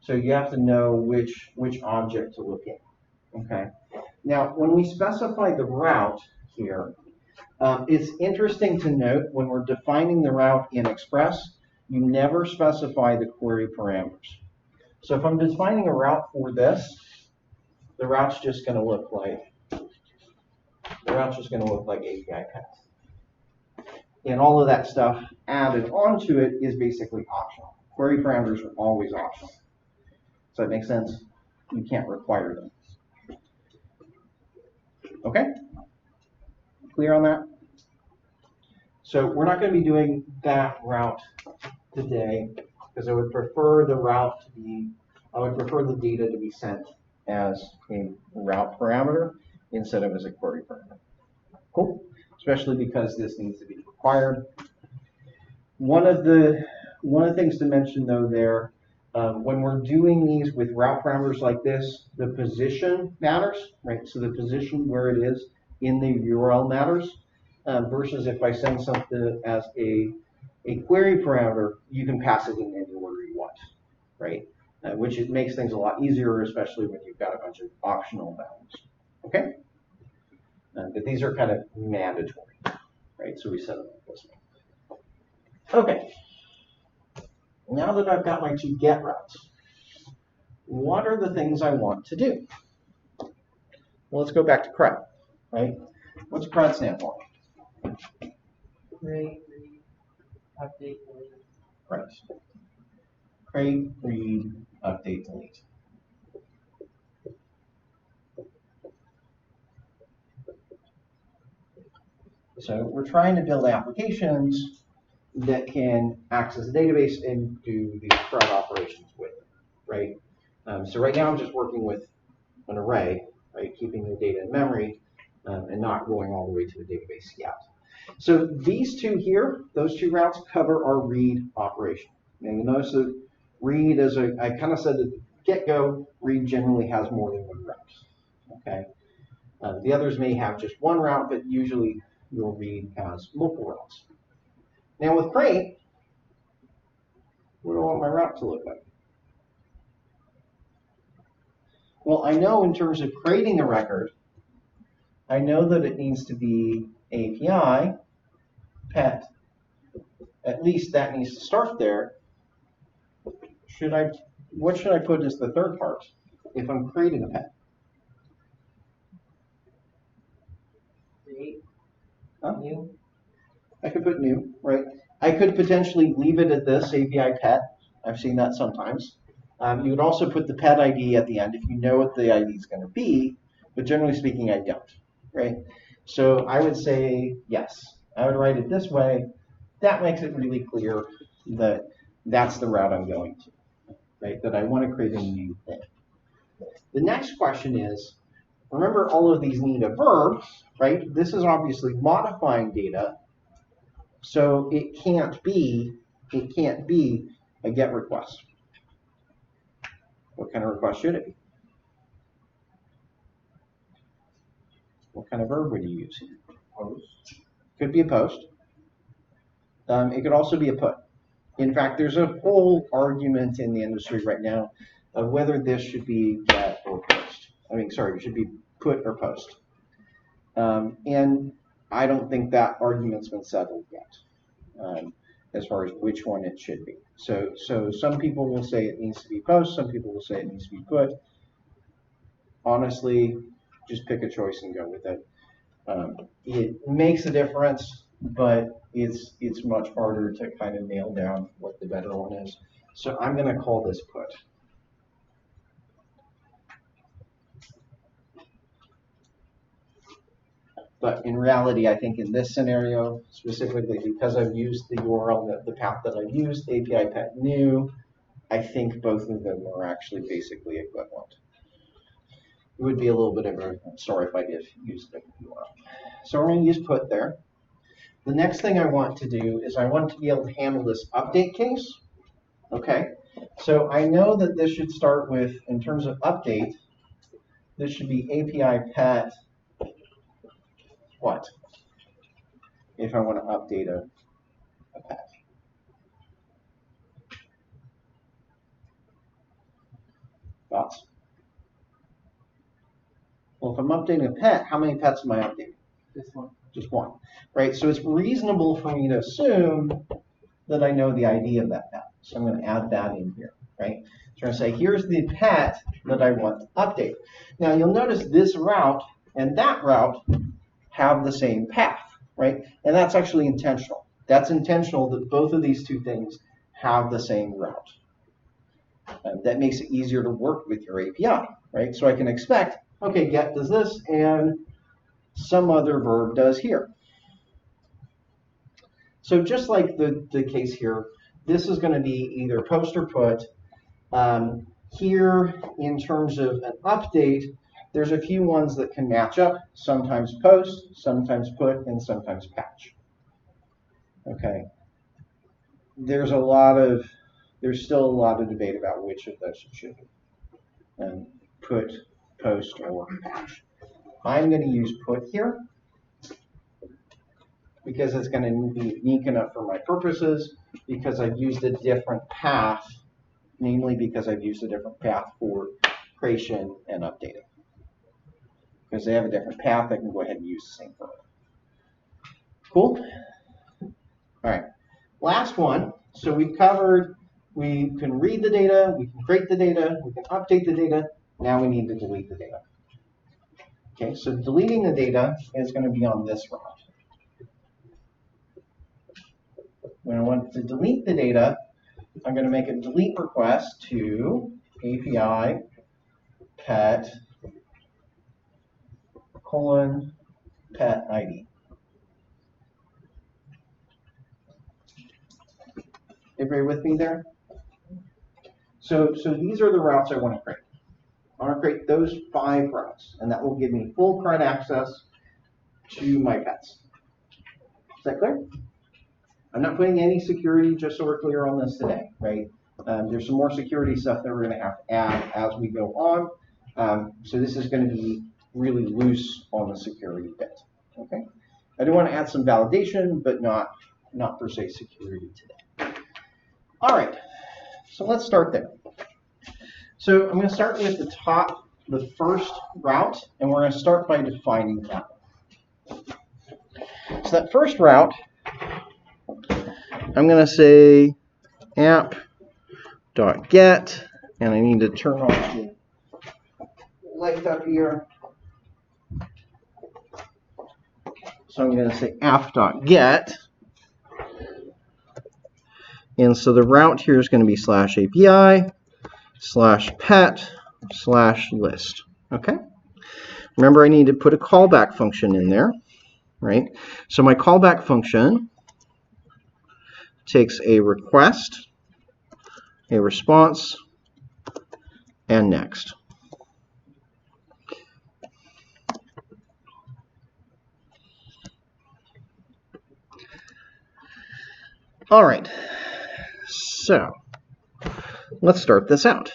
So you have to know which object to look at. Okay. Now, when we specify the route here, it's interesting to note when we're defining the route in Express, you never specify the query parameters. So if I'm defining a route for this, the route's just going to look like API path. And all of that stuff added onto it is basically optional. Query parameters are always optional. Does that make sense? You can't require them. Okay? Clear on that? So we're not going to be doing that route today because I would prefer the data to be sent as a route parameter instead of as a query parameter. Cool? Especially because this needs to be required. One of the things to mention though there, when we're doing these with route parameters like this, the position matters, right? So the position where it is in the URL matters, versus if I send something as a query parameter, you can pass it in any order you want, right? Which it makes things a lot easier, especially when you've got a bunch of optional values. Okay? But these are kind of mandatory, right? So we set them up this way. Okay. Now that I've got my 2 get routes, what are the things I want to do? Well, let's go back to CRUD, right? What's CRUD stand for? Create, read, update, delete. Right. Create, read, update, delete. So we're trying to build applications that can access the database and do the CRUD operations with it, right? So right now I'm just working with an array, right, keeping the data in memory and not going all the way to the database yet. So these two here, those two routes cover our read operation. And you notice that read is I kind of said at the get-go, read generally has more than one route. Okay. The others may have just one route, but usually your read has multiple routes. Now with create, what do I want my route to look like? Well, I know in terms of creating a record, I know that it needs to be API, pet. At least that needs to start there. What should I put as the third part if I'm creating a pet? Create. Huh? New. I could put new, right? I could potentially leave it at this API pet. I've seen that sometimes. You would also put the pet ID at the end if you know what the ID is going to be, but generally speaking, I don't, right? So I would say yes. I would write it this way. That makes it really clear that that's the route I'm going to, right? That I want to create a new thing. The next question is, remember all of these need a verb, right? This is obviously modifying data, so it can't be a get request. What kind of request should it be? What kind of verb would you use? Post. Could be a post. It could also be a put. In fact, there's a whole argument in the industry right now of whether this should be get or post. It should be put or post. And I don't think that argument's been settled yet, as far as which one it should be. So some people will say it needs to be post, some people will say it needs to be put. Honestly, just pick a choice and go with it. It makes a difference, but it's much harder to kind of nail down what the better one is. So I'm going to call this put. But in reality, I think in this scenario, specifically because I've used the URL, the path that I've used, API pet new, I think both of them are actually basically equivalent. It would be a little bit of a story if I did use the URL. So we're going to use put there. The next thing I want to do is I want to be able to handle this update case. Okay, so I know that this should start with, in terms of update, this should be API pet what? If I want to update a pet. Thoughts? Well, if I'm updating a pet, how many pets am I updating? This one. Just one, right? So it's reasonable for me to assume that I know the ID of that pet. So I'm going to add that in here, right? So I'm going to say, here's the pet that I want to update. Now you'll notice this route and that route have the same path, right? And that's actually intentional. That's intentional that both of these two things have the same route. That makes it easier to work with your API, right? So I can expect, okay, get does this and some other verb does here. So just like the case here, this is going to be either post or put. Here, in terms of an update, there's a few ones that can match up. Sometimes post, sometimes put, and sometimes patch. Okay. There's still a lot of debate about which of those it should be. Put, post, or patch. I'm going to use put here because it's going to be unique enough for my purposes, because I've used a different path, namely because I've used a different path for creation and updating. Because they have a different path, I can go ahead and use the same verb. Cool? All right. Last one. So we've covered, we can read the data, we can create the data, we can update the data. Now we need to delete the data. Okay, so deleting the data is going to be on this route. When I want to delete the data, I'm going to make a delete request to API pet pet ID. Everybody with me there? So these are the routes I want to create. I want to create those 5 routes, and that will give me full CRUD access to my pets. that clear? I'm not putting any security, just so we're clear on this today, right? There's some more security stuff that we're going to have to add as we go on. So this is going to be really loose on the security bit, okay? I do want to add some validation, but not per se security today. All right, so let's start there. So I'm going to start with the first route, and we're going to start by defining that. So that first route, I'm going to say app.get, and I need to turn off the light up here. So I'm going to say app.get. And so the route here is going to be /API/pet/list. Okay? Remember, I need to put a callback function in there, right? So my callback function takes a request, a response, and next. All right, so let's start this out.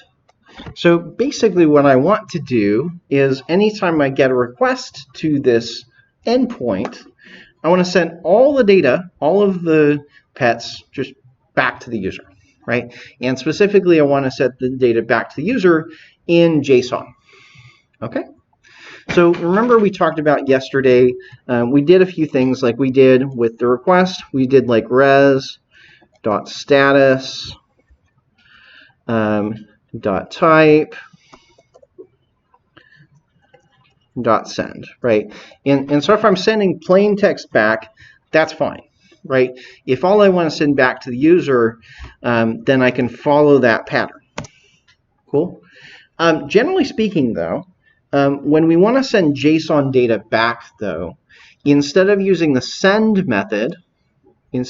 So basically what I want to do is anytime I get a request to this endpoint, I want to send all the data, all of the pets, just back to the user, right? And specifically, I want to set the data back to the user in JSON, okay? So remember we talked about yesterday, we did a few things like we did with the request. We did like res.status, .type, .send, right? And so if I'm sending plain text back, that's fine, right? If all I want to send back to the user, then I can follow that pattern. Cool? Generally speaking, though, when we want to send JSON data back, though, instead of using the send method, and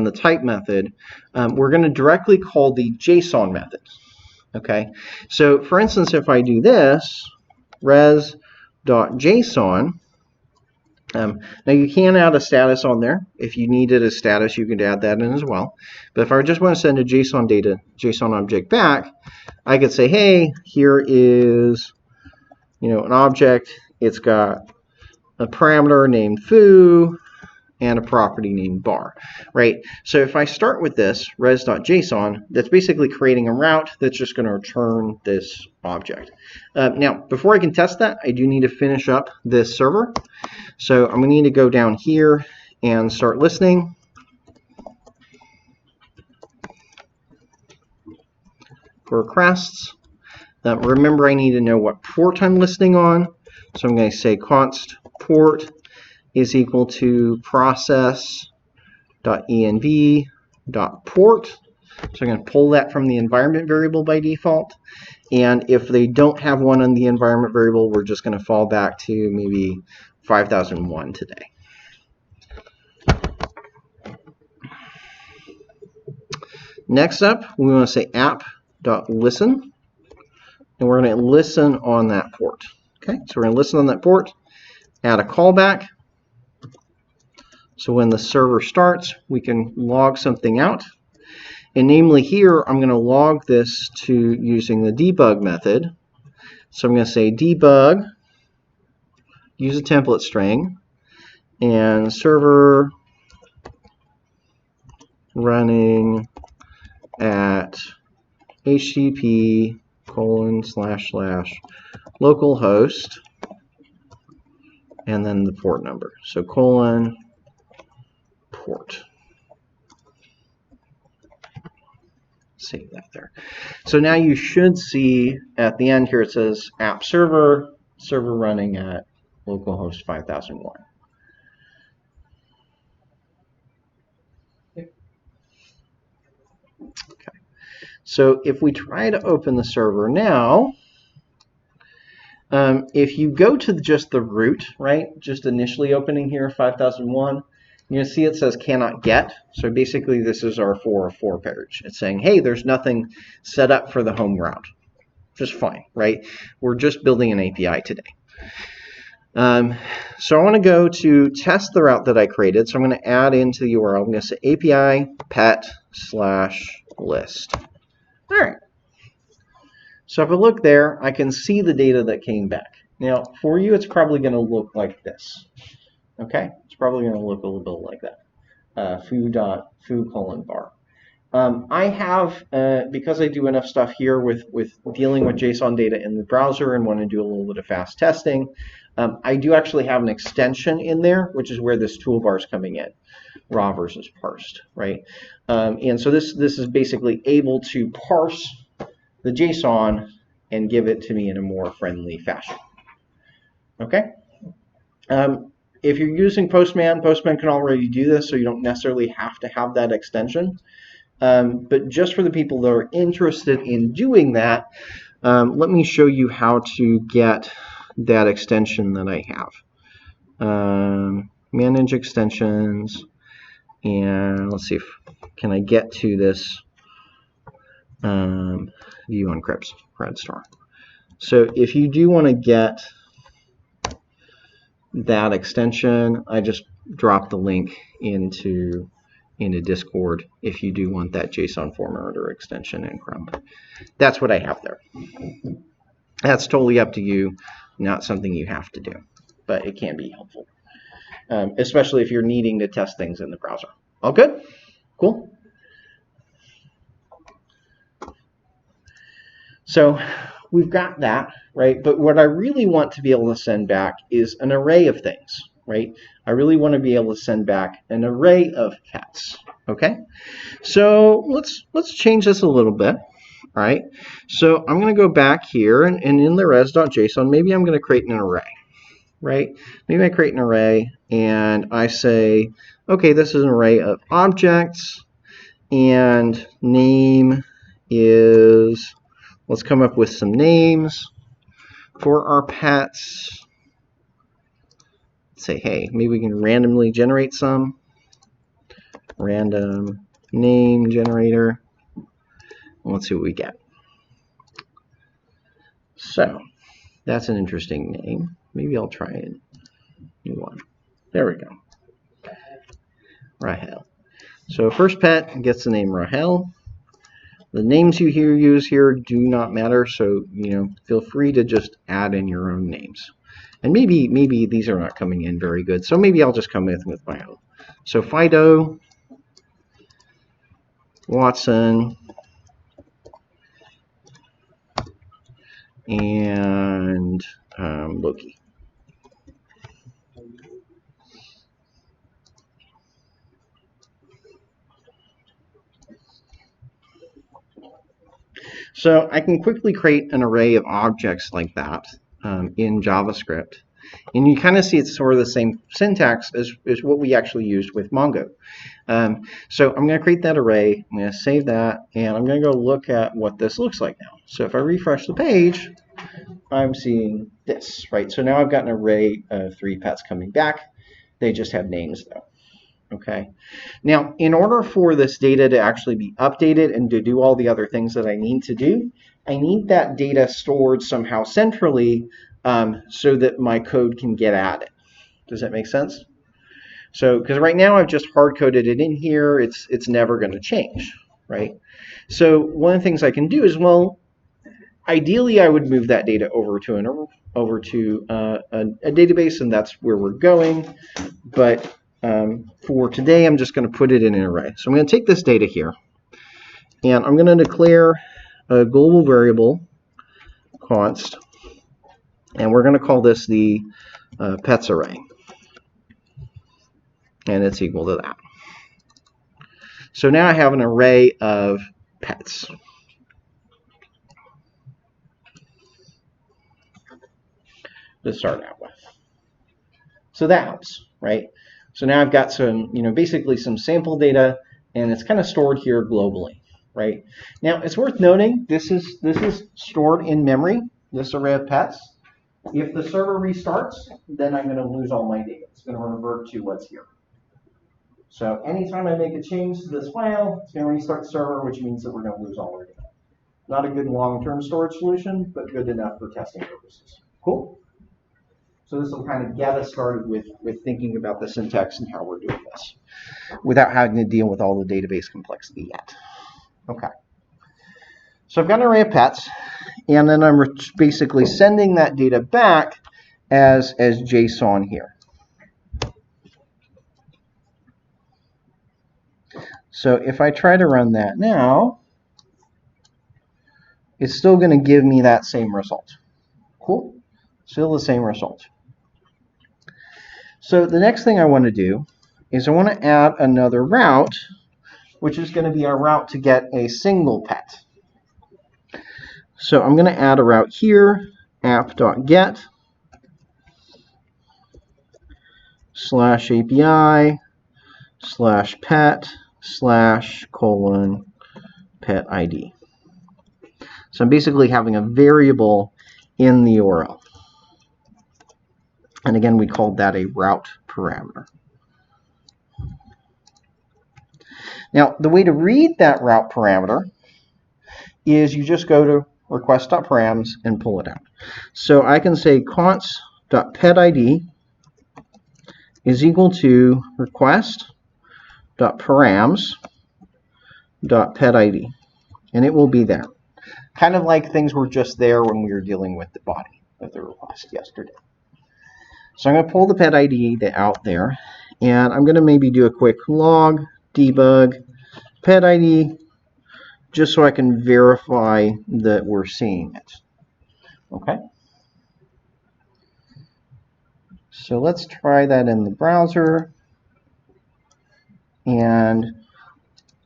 the type method, we're going to directly call the JSON method. Okay, so for instance, if I do this, res.json, now you can add a status on there. If you needed a status, you could add that in as well. But if I just want to send a JSON object back, I could say, hey, here is, an object. It's got a parameter named foo and a property named bar, right? So if I start with this res.json, that's basically creating a route that's just going to return this object. Now, before I can test that, I do need to finish up this server. So I'm going to need to go down here and start listening. For requests, remember I need to know what port I'm listening on. So I'm going to say const port is equal to process.env.port. So I'm going to pull that from the environment variable by default. And if they don't have one in the environment variable, we're just going to fall back to maybe 5001 today. Next up, we want to say app.listen. And we're going to listen on that port. Okay, so we're going to listen on that port, add a callback. So when the server starts, we can log something out. And namely here, I'm going to log this to using the debug method. So I'm going to say debug, use a template string, and server running at http://localhost, and then the port number. So :port. Save that there. So now you should see at the end here it says app server running at localhost 5001. Okay. So if we try to open the server now, if you go to just the root, right, just initially opening here 5001, you're going to see it says cannot get. So basically this is our 404 page. It's saying, hey, there's nothing set up for the home route. Just fine, right? We're just building an API today. So I want to go to test the route that I created. So I'm going to add into the URL. I'm going to say API pet/list. All right. So if I look there, I can see the data that came back. Now, for you, it's probably going to look like this. Okay? It's probably going to look a little bit like that. foo.foo::bar. I have, because I do enough stuff here with dealing with JSON data in the browser and want to do a little bit of fast testing, I do actually have an extension in there, which is where this toolbar is coming in, raw versus parsed, right? And so this is basically able to parse the JSON and give it to me in a more friendly fashion. Okay? If you're using Postman, Postman can already do this, so you don't necessarily have to have that extension. But just for the people that are interested in doing that, let me show you how to get that extension that I have. Manage extensions, and let's see if can I get to this view on Cribs Red Star. So if you do want to get that extension, I just drop the link into Discord if you do want that JSON formatter extension in Chrome. That's what I have there. That's totally up to you, not something you have to do, but it can be helpful, especially if you're needing to test things in the browser. All good? Cool. So we've got that, right? But what I really want to be able to send back is an array of things, right? I really want to be able to send back an array of pets, okay? So let's change this a little bit, all right? So I'm going to go back here, and in the res.json, maybe I'm going to create an array, right? Maybe I create an array, and I say, okay, this is an array of objects, and name is, let's come up with some names for our pets. Say, hey, maybe we can randomly generate some. Random name generator. Let's see what we get. So that's an interesting name. Maybe I'll try a new one. There we go. Rahel. So first pet gets the name Rahel. The names you use here do not matter, so feel free to just add in your own names. And maybe these are not coming in very good, so maybe I'll just come in with my own. So Fido, Watson, and Loki. So I can quickly create an array of objects like that in JavaScript. And you kind of see it's sort of the same syntax as what we actually used with Mongo. So I'm going to create that array, I'm going to save that, and I'm going to go look at what this looks like now. So if I refresh the page, I'm seeing this, right? So now I've got an array of 3 pets coming back. They just have names though. Okay. Now, in order for this data to actually be updated and to do all the other things that I need to do, I need that data stored somehow centrally so that my code can get at it. Does that make sense? So, because right now I've just hard-coded it in here, it's never going to change, right? So one of the things I can do is, well, ideally I would move that data over to a database, and that's where we're going. But for today, I'm just going to put it in an array. So I'm going to take this data here, and I'm going to declare a global variable const, and we're going to call this the pets array, and it's equal to that. So now I have an array of pets. To start out with. So that helps, right? So now I've got some, basically some sample data, and it's kind of stored here globally, right? Now it's worth noting this is stored in memory, this array of pets. If the server restarts, then I'm going to lose all my data. It's going to revert to what's here. So anytime I make a change to this file, it's going to restart the server, which means that we're going to lose all our data. Not a good long-term storage solution, but good enough for testing purposes. Cool? So this will kind of get us started with thinking about the syntax and how we're doing this without having to deal with all the database complexity yet. Okay. So I've got an array of pets, and then I'm basically sending that data back as JSON here. So if I try to run that now, it's still going to give me that same result. Cool. Still the same result. So the next thing I want to do is I want to add another route, which is going to be our route to get a single pet. So I'm going to add a route here, app.get /API /pet /pet ID. So I'm basically having a variable in the URL. And again, we called that a route parameter. Now, the way to read that route parameter is you just go to request.params and pull it out. So I can say const.petid is equal to request.params.petid, and it will be there. Kind of like things were just there when we were dealing with the body of the request yesterday. So I'm going to pull the pet ID out there, and I'm going to maybe do a quick log debug pet ID just so I can verify that we're seeing it. Okay. So let's try that in the browser. And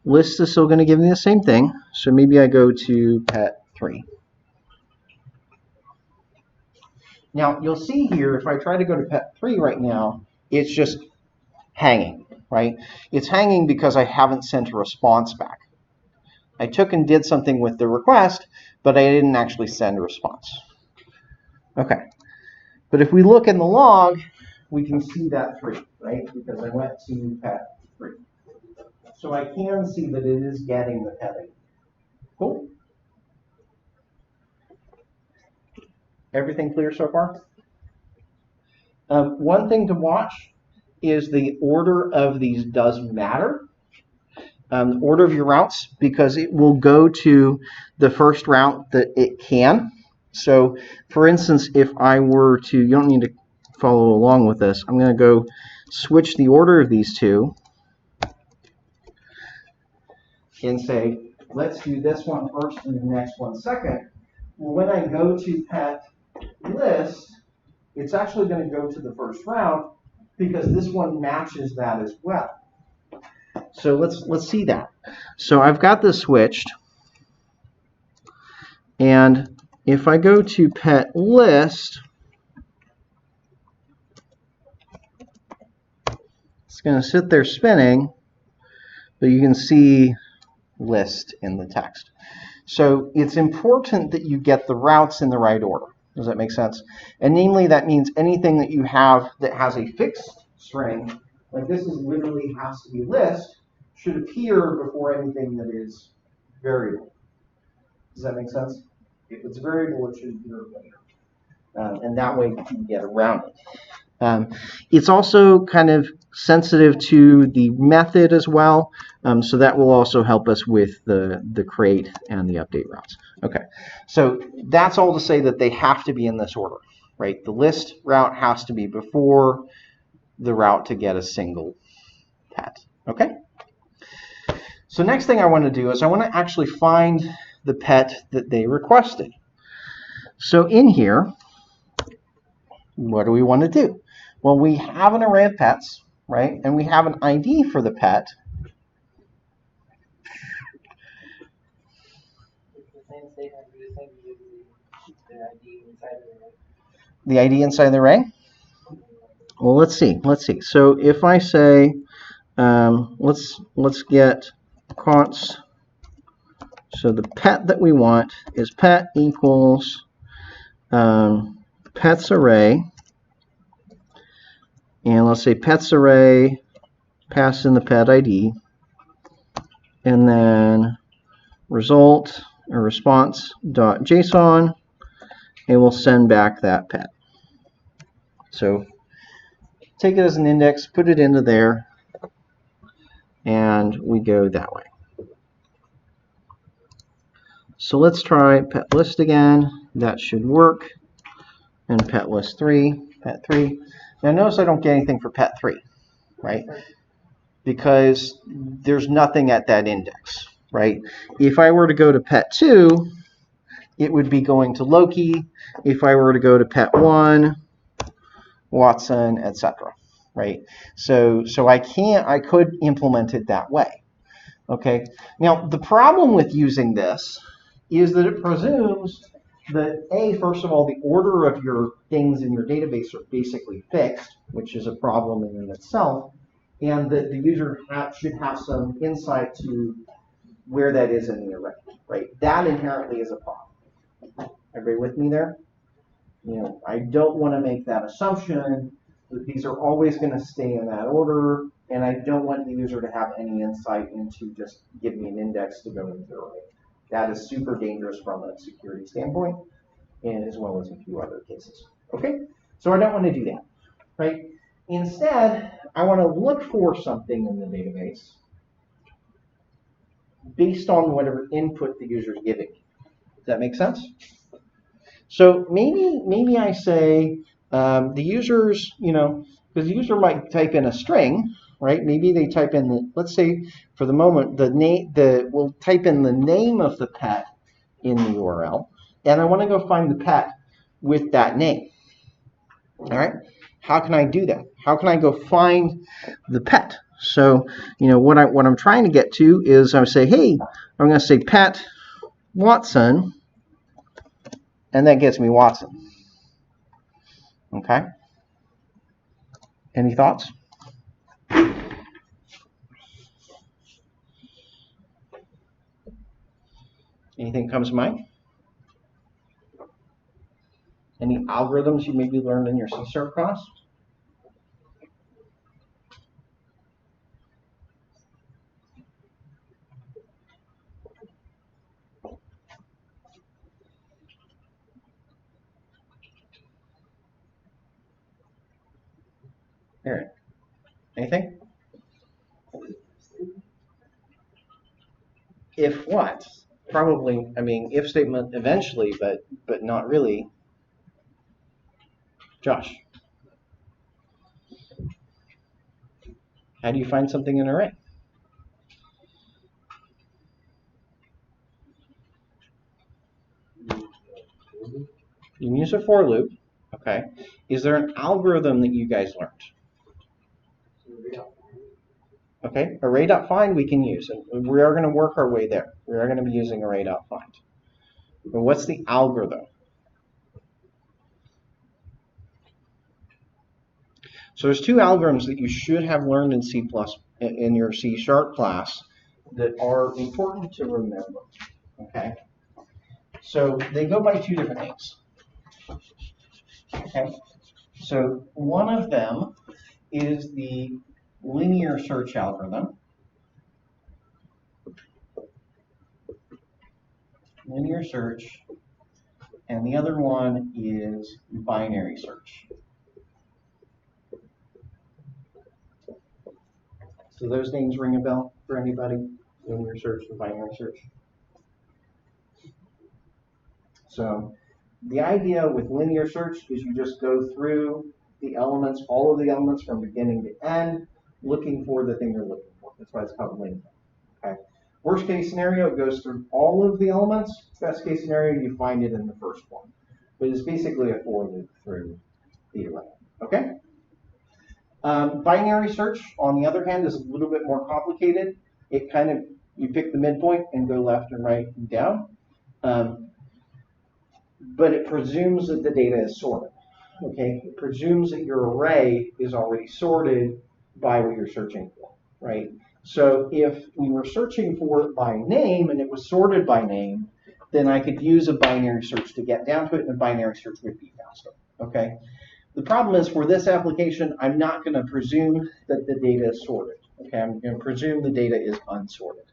list is still going to give me the same thing. So maybe I go to pet3. Now you'll see here, if I try to go to pet3 right now, it's just hanging, right? It's hanging because I haven't sent a response back. I took and did something with the request, but I didn't actually send a response. Okay. But if we look in the log, we can see that 3, right? Because I went to pet3. So I can see that it is getting the pet ID. Cool. Everything clear so far? One thing to watch is the order of these does matter. The order of your routes, because it will go to the first route that it can. So, for instance, if I were to, you don't need to follow along with this, I'm going to go switch the order of these two and say, let's do this one first and the next one second. Well, when I go to pet list, it's actually going to go to the first route because this one matches that as well. So let's see that. So I've got this switched, and if I go to pet list, it's going to sit there spinning, but you can see list in the text. So it's important that you get the routes in the right order. Does that make sense? And namely, that means anything that you have that has a fixed string, like this is literally has to be list, should appear before anything that is variable. Does that make sense? If it's variable, it should appear later. And that way you can get around it. It's also kind of sensitive to the method as well, so that will also help us with the create and the update routes. Okay, so that's all to say that they have to be in this order, right? The list route has to be before the route to get a single pet. Okay? So next thing I want to do is I want to actually find the pet that they requested. So in here, what do we want to do? Well, we have an array of pets, right? And we have an ID for the pet. The ID inside the array? Well, let's see. So if I say, let's get const. So the pet that we want is pet equals pets array. And let's say pets array, pass in the pet ID. And then result or response.json, and we'll send back that pet. So take it as an index, put it into there, and we go that way. So let's try pet list again. That should work. And pet list 3, pet 3. Now notice I don't get anything for pet 3, right? Because there's nothing at that index, right? If I were to go to pet 2, it would be going to Loki. If I were to go to pet 1, Watson, etc., right? So I could implement it that way. Okay. Now the problem with using this is that it presumes that first of all, the order of your things in your database are basically fixed, which is a problem in and itself, and that the user should have some insight to where that is in the array, right? That inherently is a problem. Everybody with me there? I don't want to make that assumption that these are always going to stay in that order, and I don't want the user to have any insight into just give me an index to go into the array. That is super dangerous from a security standpoint, and as well as a few other cases. Okay, so I don't want to do that, right? Instead, I want to look for something in the database based on whatever input the user is giving. Does that make sense? So maybe I say the users, because the user might type in a string, right? Maybe they type in let's say for the moment, we'll type in the name of the pet in the URL, and I want to go find the pet with that name. All right, how can I do that? How can I go find the pet? So what I'm trying to get to is I say, hey, I'm going to say pet Watson, and that gets me Watson. Okay. Any thoughts? Anything comes to mind? Any algorithms you maybe learned in your C# class? Eric, anything? If what? Probably, if statement eventually, but not really. Josh, how do you find something in an array? You can use a for loop. Okay. Is there an algorithm that you guys learned? Okay, array.find we can use, and we are going to work our way there. We are going to be using array.find. But what's the algorithm? So there's two algorithms that you should have learned in C++ in your C# class that are important to remember. Okay, so they go by two different names. Okay, so one of them is the linear search algorithm. Linear search, and the other one is binary search. Do those names ring a bell for anybody? Linear search and binary search. So the idea with linear search is you just go through the elements, all of the elements from beginning to end, looking for the thing you're looking for. That's why it's called linear. Okay. Worst case scenario, it goes through all of the elements. Best case scenario, you find it in the first one. But it's basically a for loop through the array. Okay? Binary search, on the other hand, is a little bit more complicated. It kind of, you pick the midpoint and go left and right and down. But it presumes that the data is sorted. Okay? It presumes that your array is already sorted by what you're searching for, right? So if we were searching for it by name and it was sorted by name, then I could use a binary search to get down to it, and a binary search would be faster. Okay? The problem is for this application, I'm not going to presume that the data is sorted. Okay, I'm going to presume the data is unsorted.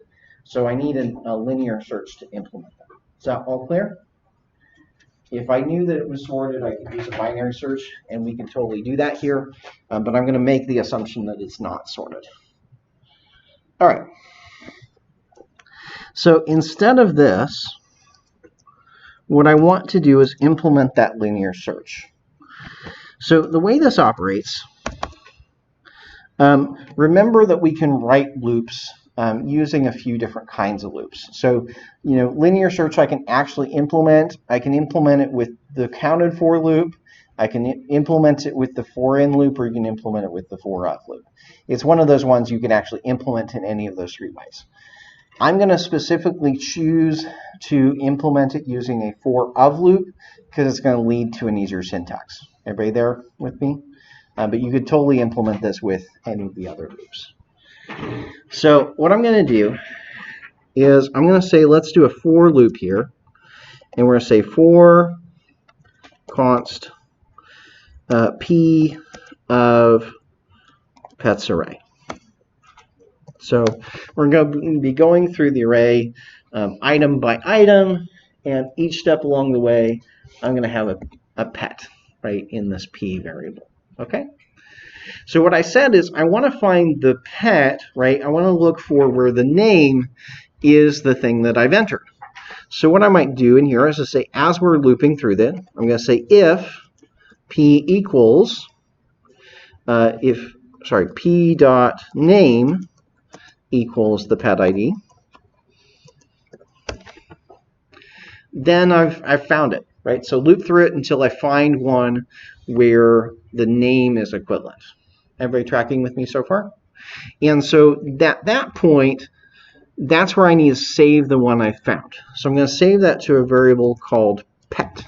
So I need a linear search to implement that. Is that all clear? If I knew that it was sorted, I could use a binary search, and we can totally do that here. But I'm going to make the assumption that it's not sorted. All right. So instead of this, what I want to do is implement that linear search. So the way this operates, remember that we can write loops using a few different kinds of loops. So, linear search I can actually implement. I can implement it with the counted for loop. I can implement it with the for in loop, or you can implement it with the for of loop. It's one of those ones you can actually implement in any of those three ways. I'm going to specifically choose to implement it using a for of loop because it's going to lead to an easier syntax. Everybody there with me? But you could totally implement this with any of the other loops. So what I'm going to do is I'm going to say, let's do a for loop here. And we're going to say for const p of pets array. So we're going to be going through the array item by item, and each step along the way, I'm going to have a pet, right, in this p variable. Okay? So what I said is I want to find the pet, right? I want to look for where the name is the thing that I've entered. So what I might do in here is to say, as we're looping through that, I'm going to say if p equals, p dot name equals the pet ID, then I've found it, right? So loop through it until I find one where the name is equivalent. Everybody tracking with me so far? And so at that point, that's where I need to save the one I found. So I'm going to save that to a variable called pet.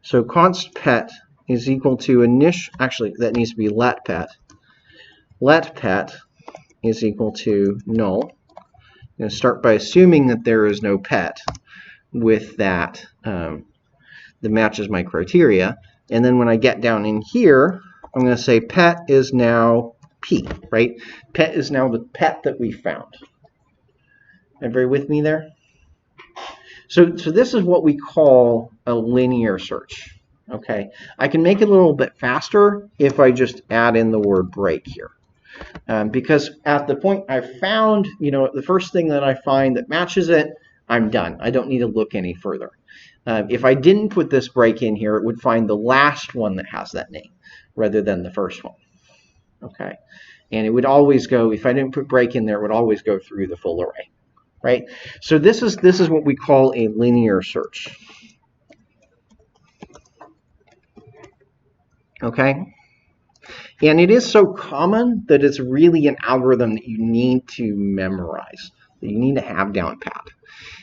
So const pet is equal to initial, actually that needs to be let pet. Let pet is equal to null. I'm going to start by assuming that there is no pet with that that matches my criteria. And then when I get down in here, I'm going to say pet is now p, right? Pet is now the pet that we found. Everybody with me there? So this is what we call a linear search. Okay, I can make it a little bit faster if I just add in the word break here. Because at the point I found, the first thing that I find that matches it, I'm done. I don't need to look any further. If I didn't put this break in here, it would find the last one that has that name rather than the first one. Okay, and it would always go, if I didn't put break in there, it would always go through the full array, right? So this is what we call a linear search. Okay, and it is so common that it's really an algorithm that you need to memorize, that you need to have down pat.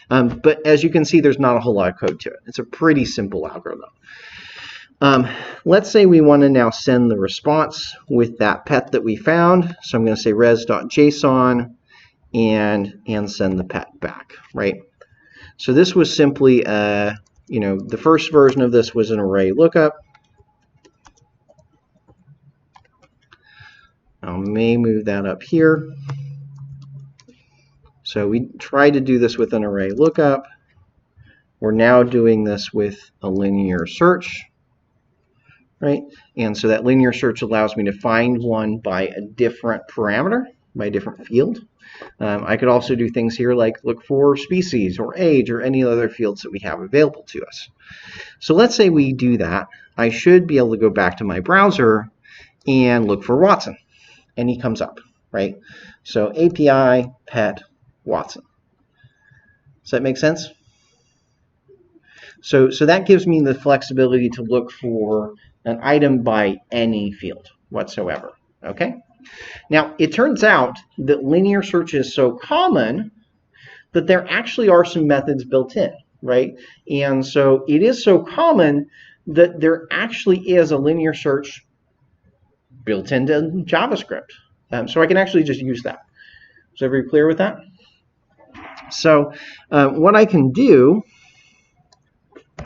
But as you can see, there's not a whole lot of code to it. It's a pretty simple algorithm. Let's say we want to now send the response with that pet that we found. So I'm going to say res.json and send the pet back, right? So this was simply, the first version of this was an array lookup. I may move that up here. So we tried to do this with an array lookup. We're now doing this with a linear search, right? And so that linear search allows me to find one by a different parameter, by a different field. I could also do things here like look for species or age or any other fields that we have available to us. So let's say we do that. I should be able to go back to my browser and look for Watson. And he comes up, right? So API pet Watson. Does that make sense? So that gives me the flexibility to look for an item by any field whatsoever. Okay? Now, it turns out that linear search is so common that there actually are some methods built in, right? And so it is so common that there actually is a linear search built into JavaScript. So I can actually just use that. Is everybody clear with that? So what I can do,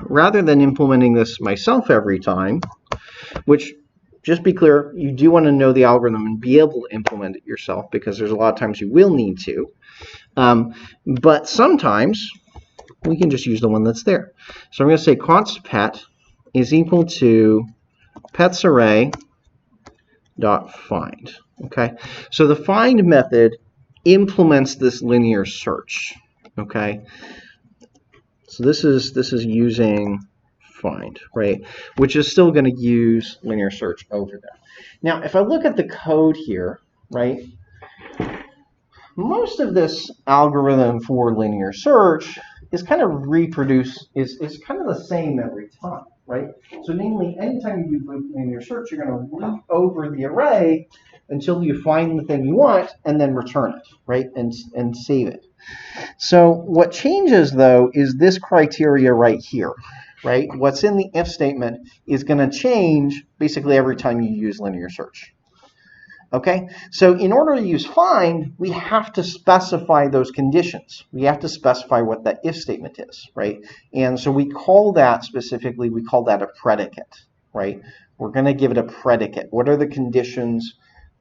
rather than implementing this myself every time, which, just be clear, you do want to know the algorithm and be able to implement it yourself because there's a lot of times you will need to. But sometimes we can just use the one that's there. So I'm going to say const pet is equal to pets array dot find. Okay, so the find method implements this linear search. Okay, so this is using find, right, which is still going to use linear search over there. Now, if I look at the code here, right, most of this algorithm for linear search is kind of is kind of the same every time, right? So namely, anytime you do linear search, you're going to loop over the array until you find the thing you want and then return it, right, and save it. So what changes, though, is this criteria right here, right? What's in the if statement is going to change basically every time you use linear search. Okay, so in order to use find, we have to specify those conditions. We have to specify what that if statement is, right? And so we call that specifically, we call that a predicate, right? We're going to give it a predicate. What are the conditions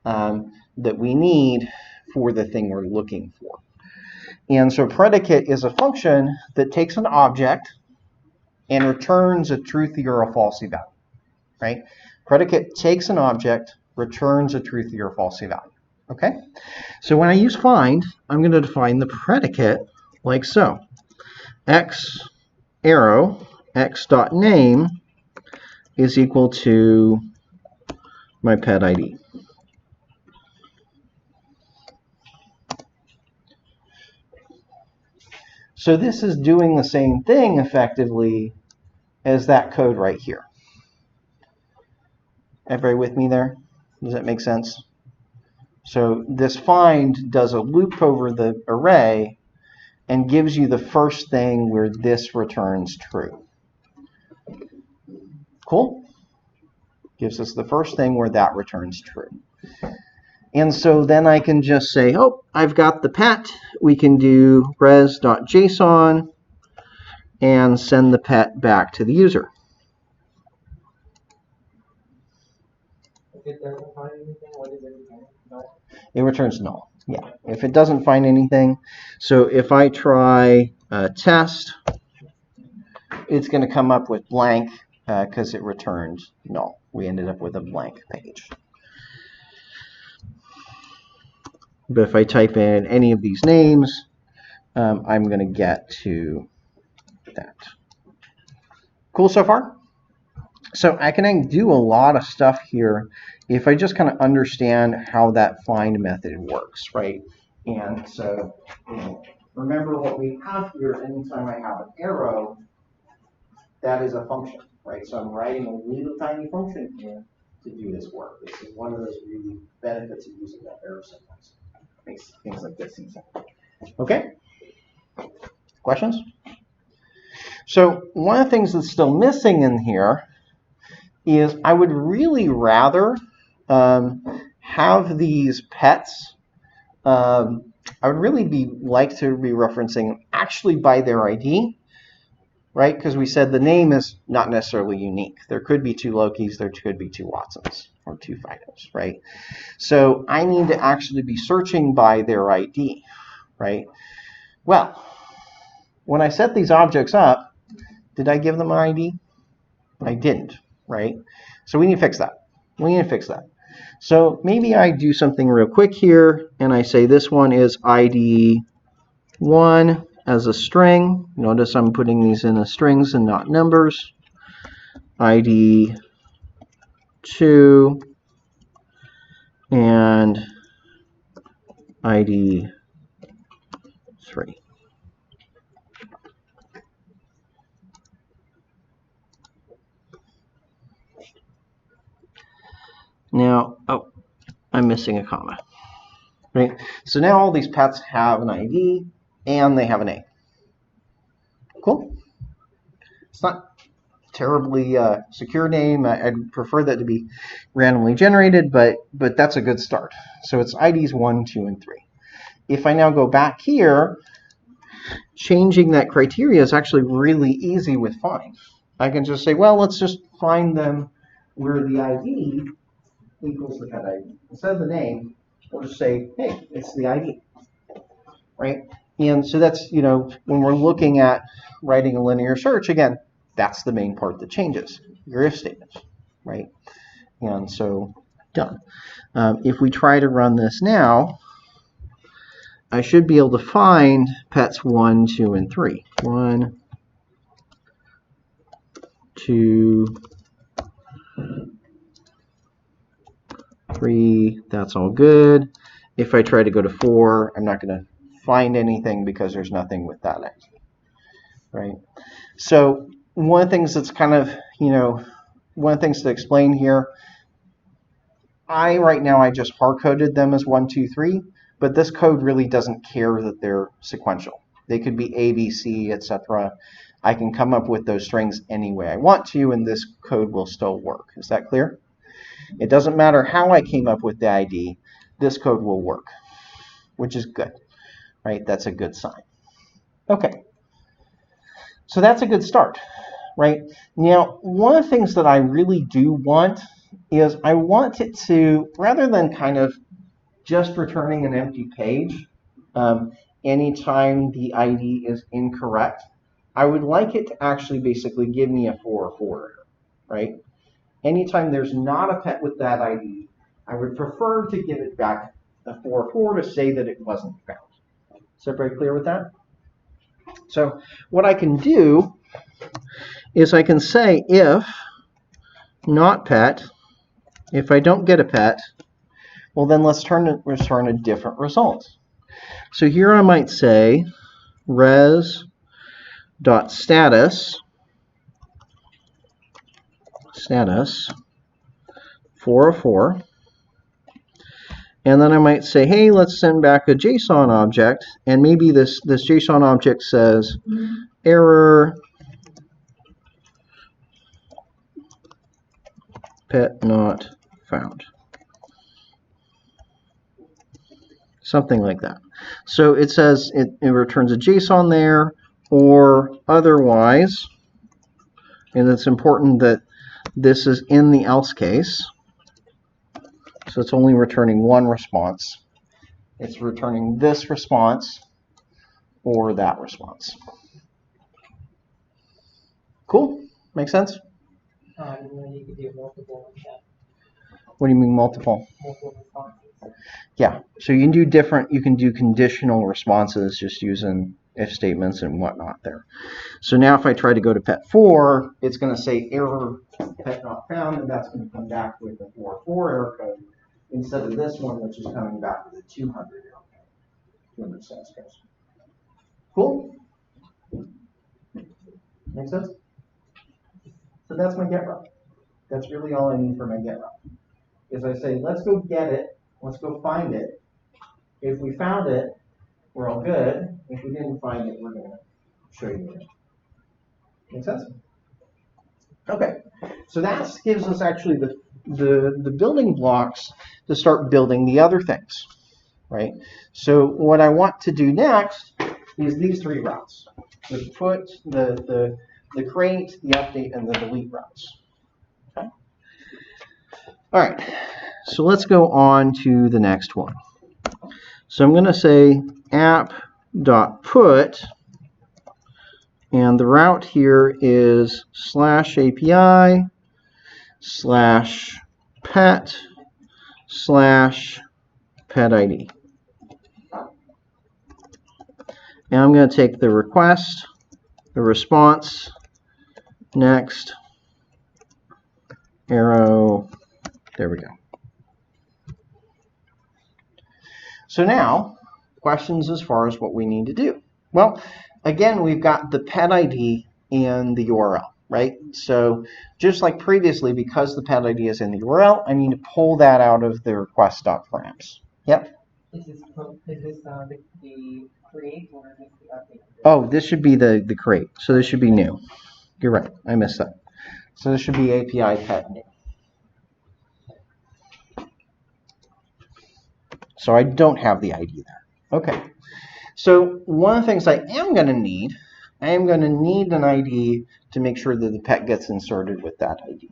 that we need for the thing we're looking for? And so predicate is a function that takes an object and returns a truthy or a falsy value, right? Predicate takes an object, returns a truthy or falsy value. Okay? So when I use find, I'm going to define the predicate like so. X arrow, x dot name is equal to my pet ID. So this is doing the same thing effectively as that code right here. Everybody with me there? Does that make sense? So this find does a loop over the array and gives you the first thing where this returns true. Cool? Gives us the first thing where that returns true. And so then I can just say, oh, I've got the pet. We can do res.json and send the pet back to the user. If it doesn't find anything, what does it return? No. It returns null. Yeah, if it doesn't find anything. So if I try test, it's going to come up with blank because it returned null. We ended up with a blank page. But if I type in any of these names, I'm going to get to that. Cool so far? So I can do a lot of stuff here if I just kind of understand how that find method works, right? And so, remember what we have here, anytime I have an arrow, that is a function, right? So I'm writing a little tiny function here to do this work. This is one of those really benefits of using that arrow syntax. Makes things like this easy. Okay? Questions? So one of the things that's still missing in here is I would really rather have these pets. I would really like to be referencing actually by their ID, right? Because we said the name is not necessarily unique. There could be two Lokis, there could be two Watsons or two Fidos, right? So I need to actually be searching by their ID, right? Well, when I set these objects up, did I give them an ID? I didn't, right? So we need to fix that. So maybe I do something real quick here, and I say this one is ID 1 as a string. Notice I'm putting these in as strings and not numbers. ID 2 and ID 3. Now, oh, I'm missing a comma. Right? So now all these pets have an ID and they have a name. Cool? It's not terribly secure name. I'd prefer that to be randomly generated, but that's a good start. So it's IDs 1, 2, and 3. If I now go back here, changing that criteria is actually really easy with find. I can just say, well, let's just find them where the ID equals the pet ID. Instead of the name, we'll just say, hey, it's the ID, right? And so that's, when we're looking at writing a linear search, again, that's the main part that changes, your if statements, right? And so, done. If we try to run this now, I should be able to find pets 1, 2, and 3. 1, 2, 3, that's all good. If I try to go to 4, I'm not going to find anything because there's nothing with that ID, right? So one of the things that's kind of, one of the things to explain here, right now I just hard-coded them as 1, 2, 3, but this code really doesn't care that they're sequential. They could be A, B, C, etc. I can come up with those strings any way I want to, and this code will still work. Is that clear? It doesn't matter how I came up with the ID, this code will work, which is good, right? That's a good sign. Okay, so that's a good start, right? Now, one of the things that I really do want is I want it to, rather than kind of just returning an empty page anytime the ID is incorrect, I would like it to actually basically give me a 404 error, right? Anytime there's not a pet with that ID, I would prefer to give it back a 404 to say that it wasn't found. Is everybody clear with that? So what I can do is I can say if not pet, if I don't get a pet, well then let's return a different result. So here I might say res.status status 404, and then I might say, hey, let's send back a JSON object, and maybe this JSON object says error pet not found, something like that. So it says it returns a JSON there, or otherwise, and it's important that this is in the else case, so it's only returning one response. It's returning this response or that response. Cool? Make sense? You could do multiple like that. What do you mean multiple? Multiple responses. Yeah, so you can do conditional responses just using if statements and whatnot there. So now if I try to go to pet 4, it's going to say error pet not found, and that's going to come back with a 404 error code instead of this one, which is coming back with a 200 error code. 200 sense, guys. Cool? Make sense? So that's my get route. That's really all I need for my get route. Is I say, let's go get it. Let's go find it. If we found it, we're all good. If we didn't find it, we're going to show you it. Make sense? Okay. So that gives us actually the building blocks to start building the other things, right? So what I want to do next is these 3 routes: the put, the create, the update, and the delete routes. Okay. All right. So let's go on to the next one. So I'm going to say app.put, and the route here is /API /pet /pet ID. And I'm going to take the request, the response, next, arrow, there we go. So now, questions as far as what we need to do. Well, again, we've got the pet ID and the URL, right? So just like previously, because the pet ID is in the URL, I need to pull that out of the request.params. Yep? Is this the create or is this the update? Oh, this should be the create. So this should be new. You're right. I missed that. So this should be API pet new. So I don't have the ID there. Okay. So one of the things I am going to need an ID to make sure that the pet gets inserted with that ID.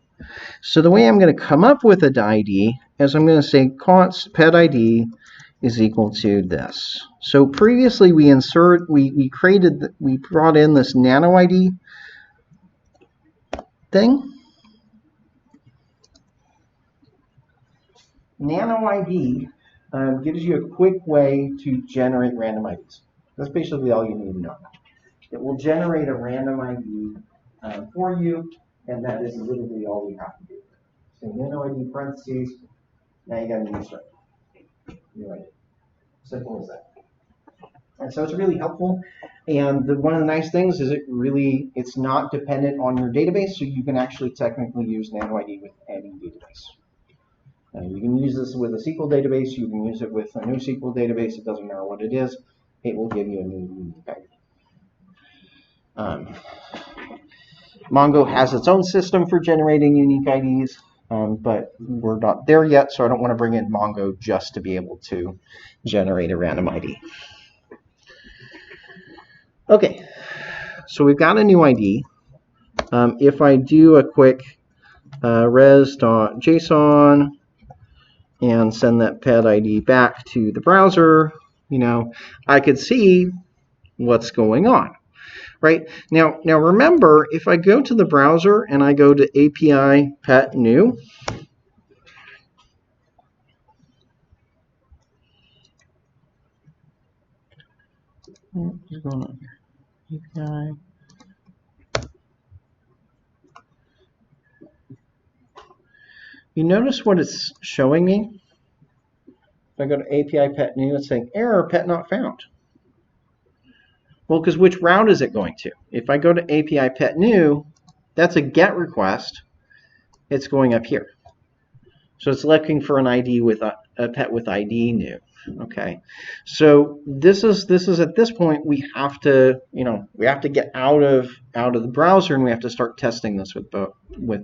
So the way I'm going to come up with an ID is I'm going to say const pet ID is equal to this. So previously we brought in this nano ID thing. Nano ID gives you a quick way to generate random IDs. That's basically all you need to know. It will generate a random ID for you, and that is literally all we have to do. So nano ID parentheses, now you got a new string. New ID. Simple as that. And so it's really helpful. And one of the nice things is it's not dependent on your database, so you can actually technically use nano ID with any database. You can use this with a SQL database, you can use it with a NoSQL database, it doesn't matter what it is, it will give you a new unique ID. Mongo has its own system for generating unique IDs, but we're not there yet, so I don't want to bring in Mongo just to be able to generate a random ID. Okay, so we've got a new ID. If I do a quick res.json and send that pet ID back to the browser, I could see what's going on. Right? Now remember, if I go to the browser and I go to API pet new, what's going on here? API. You notice what it's showing me? If I go to API pet new, it's saying error pet not found. Well, because which route is it going to? If I go to API pet new, that's a GET request. It's going up here. So it's looking for an ID with a pet with ID new. Okay. So this is at this point we have to get out of the browser and we have to start testing this with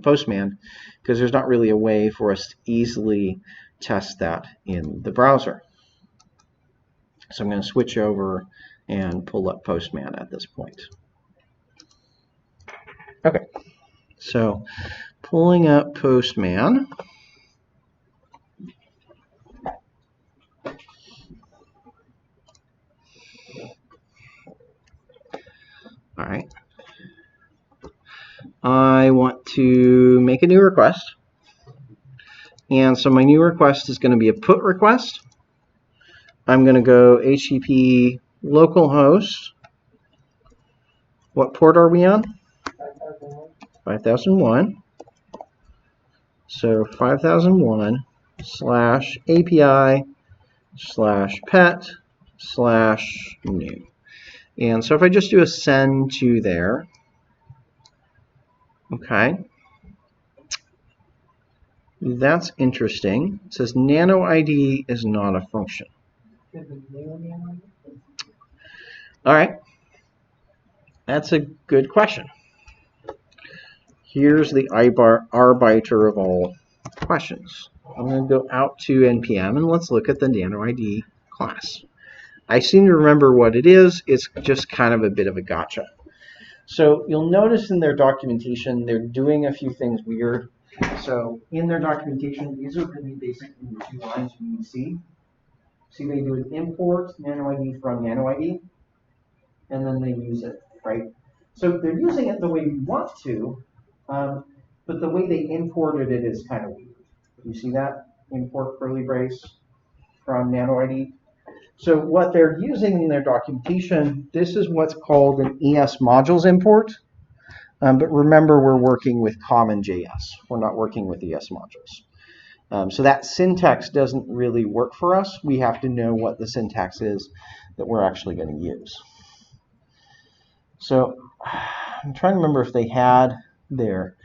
Postman, because there's not really a way for us to easily test that in the browser. So I'm going to switch over and pull up Postman at this point. Okay, so pulling up Postman. All right. I want to make a new request. And so my new request is going to be a put request. I'm going to go HTTP localhost. What port are we on? 5001. So 5001/API/pet/new. And so if I just do a send to there, okay, that's interesting. It says nano ID is not a function. All right, that's a good question. Here's the arbiter of all questions. I'm going to go out to NPM and let's look at the nano ID class. I seem to remember what it is. It's just kind of a bit of a gotcha. So you'll notice in their documentation, they're doing a few things weird. So in their documentation, these are going to be basically the 2 lines you need to see. See, they do an import nano ID from nano ID, and then they use it, right? So they're using it the way we want to, but the way they imported it is kind of weird. You see that? Import curly brace from nano ID. So what they're using in their documentation, this is what's called an ES modules import. But remember, we're working with CommonJS. We're not working with ES modules. So that syntax doesn't really work for us. We have to know what the syntax is that we're actually going to use. So I'm trying to remember if they had there.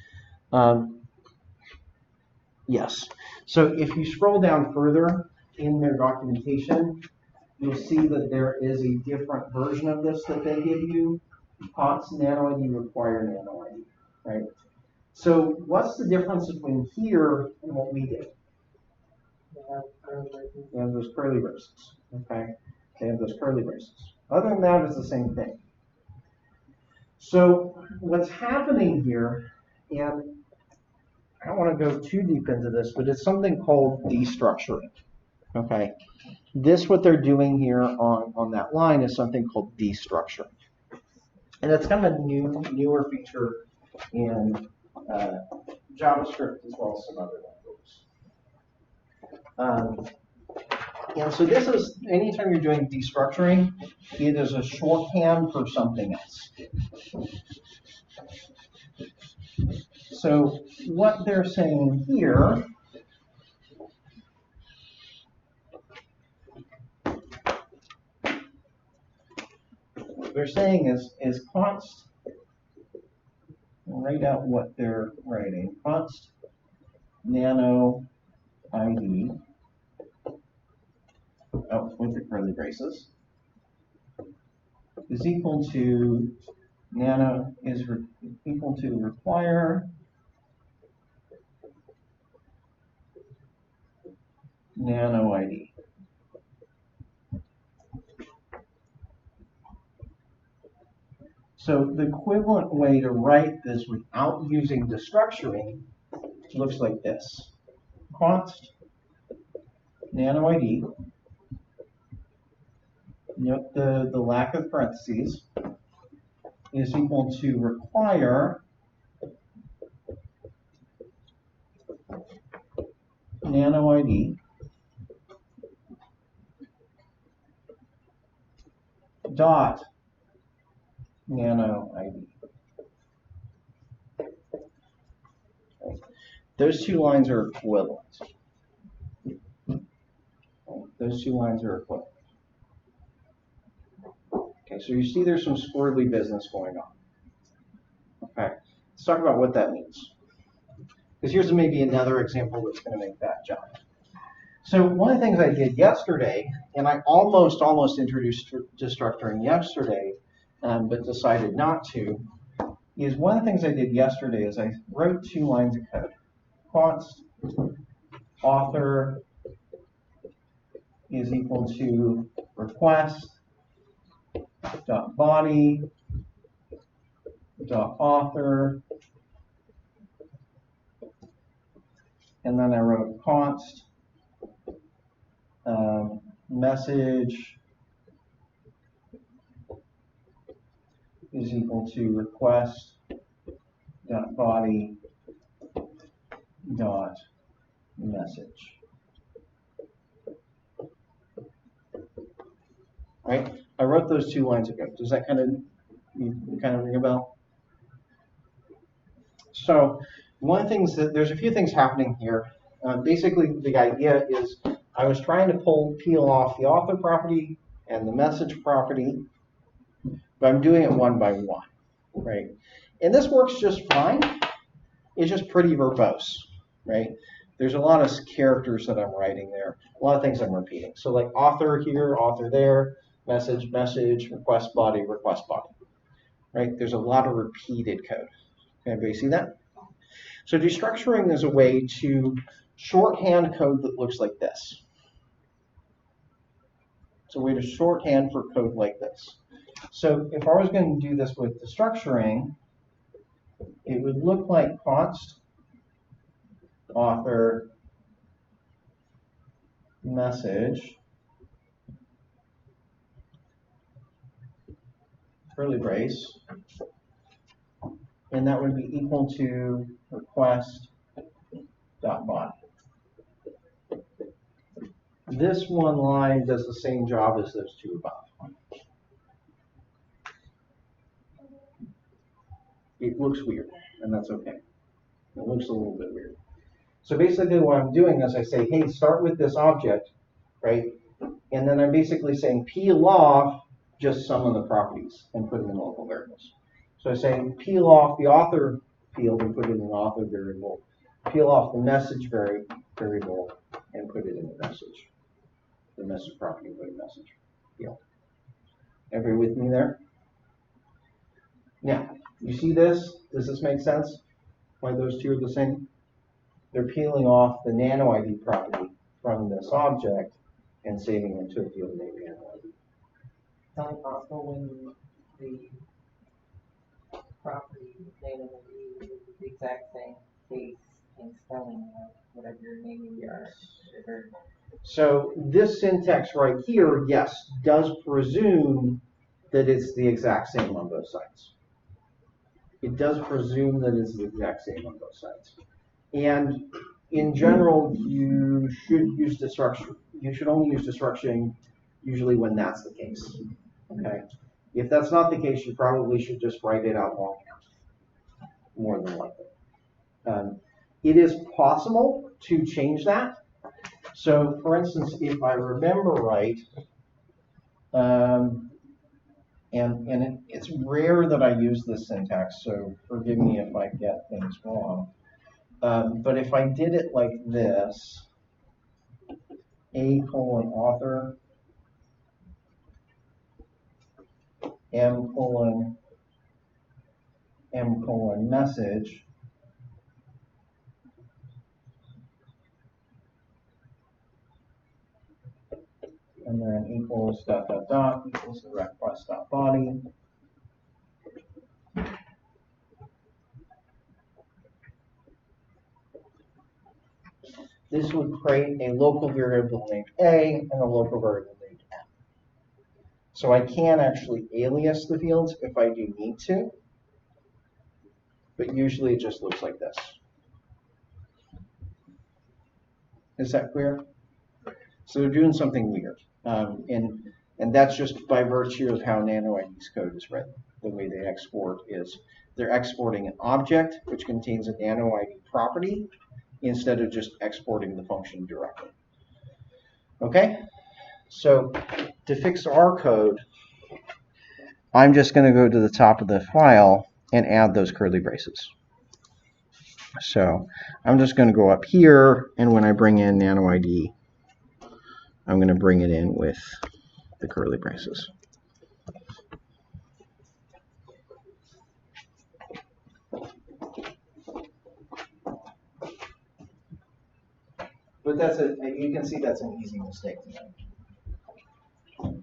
Yes. So if you scroll down further in their documentation, you'll see that there is a different version of this that they give you. POTS nano ID require nano ID, right? So what's the difference between here and what we did? They have those curly braces, okay? They have those curly braces. Other than that, it's the same thing. So what's happening here, and I don't want to go too deep into this, but it's something called destructuring, okay? This, what they're doing here on that line, is something called destructuring. And it's kind of a newer feature in JavaScript as well as some other languages. And so this is, anytime you're doing destructuring, it is a shorthand for something else. So what they're saying here is const, write out what they're writing, const nano ID, with the curly braces, is equal to nano, is equal to require nano ID. So the equivalent way to write this without using destructuring looks like this. Const nano ID, note the lack of parentheses, is equal to require nano ID dot nano ID. Those two lines are equivalent. Those two lines are equivalent. Okay, so you see there's some squirrely business going on. Okay, let's talk about what that means. Because here's maybe another example that's going to make that jump. So one of the things I did yesterday, and I almost introduced destructuring yesterday, but decided not to, is one of the things I did yesterday is I wrote two lines of code. Const author is equal to request dot body dot author, and then I wrote const message is equal to request dot body dot message. Right? I wrote those two lines of code. Does that kind of ring a bell? So one of the things that there's a few things happening here. Basically, the idea is I was trying to peel off the author property and the message property, but I'm doing it one by one, right? And this works just fine. It's just pretty verbose, right? There's a lot of characters that I'm writing there, a lot of things I'm repeating. So like author here, author there, message, request body, right? There's a lot of repeated code. Can everybody see that? So destructuring is a way to shorthand code that looks like this. It's a way to shorthand for code like this. So if I was going to do this with destructuring, it would look like const author message curly brace, and that would be equal to request dot body. This one line does the same job as those two above. It looks weird, and that's okay. It looks a little bit weird. So basically what I'm doing is I say, hey, start with this object, right? And then I'm basically saying peel off just some of the properties and put them in local variables. So I'm saying peel off the author field and put it in the author variable. Peel off the message variable and put it in the message. The message property and put it in message field. Everybody with me there? Now, you see this? Does this make sense? Why those two are the same? They're peeling off the nano ID property from this object and saving it to a field named nano ID. It's only possible when the property name of the the exact same case and spelling of whatever you're naming your variable. So this syntax right here, yes, does presume that it's the exact same on both sides. It does presume that it's the exact same on both sides. And in general, you should use destruction. You should only use destruction usually when that's the case. Okay. If that's not the case, you probably should just write it out longhand, more than likely. It is possible to change that. So, for instance, if I remember right, it's rare that I use this syntax, so forgive me if I get things wrong. But if I did it like this, A:author, M:\message, and then equals ... equals the request.body. This would create a local variable named A and a local variable named M. So I can actually alias the fields if I do need to, but usually it just looks like this. Is that clear? So they're doing something weird. And that's just by virtue of how NanoID's code is written. The way they export is they're exporting an object which contains a NanoID property instead of just exporting the function directly. Okay? So to fix our code, I'm just going to go to the top of the file and add those curly braces. So I'm just going to go up here, and when I bring in NanoID, I'm going to bring it in with the curly braces. But you can see that's an easy mistake to make.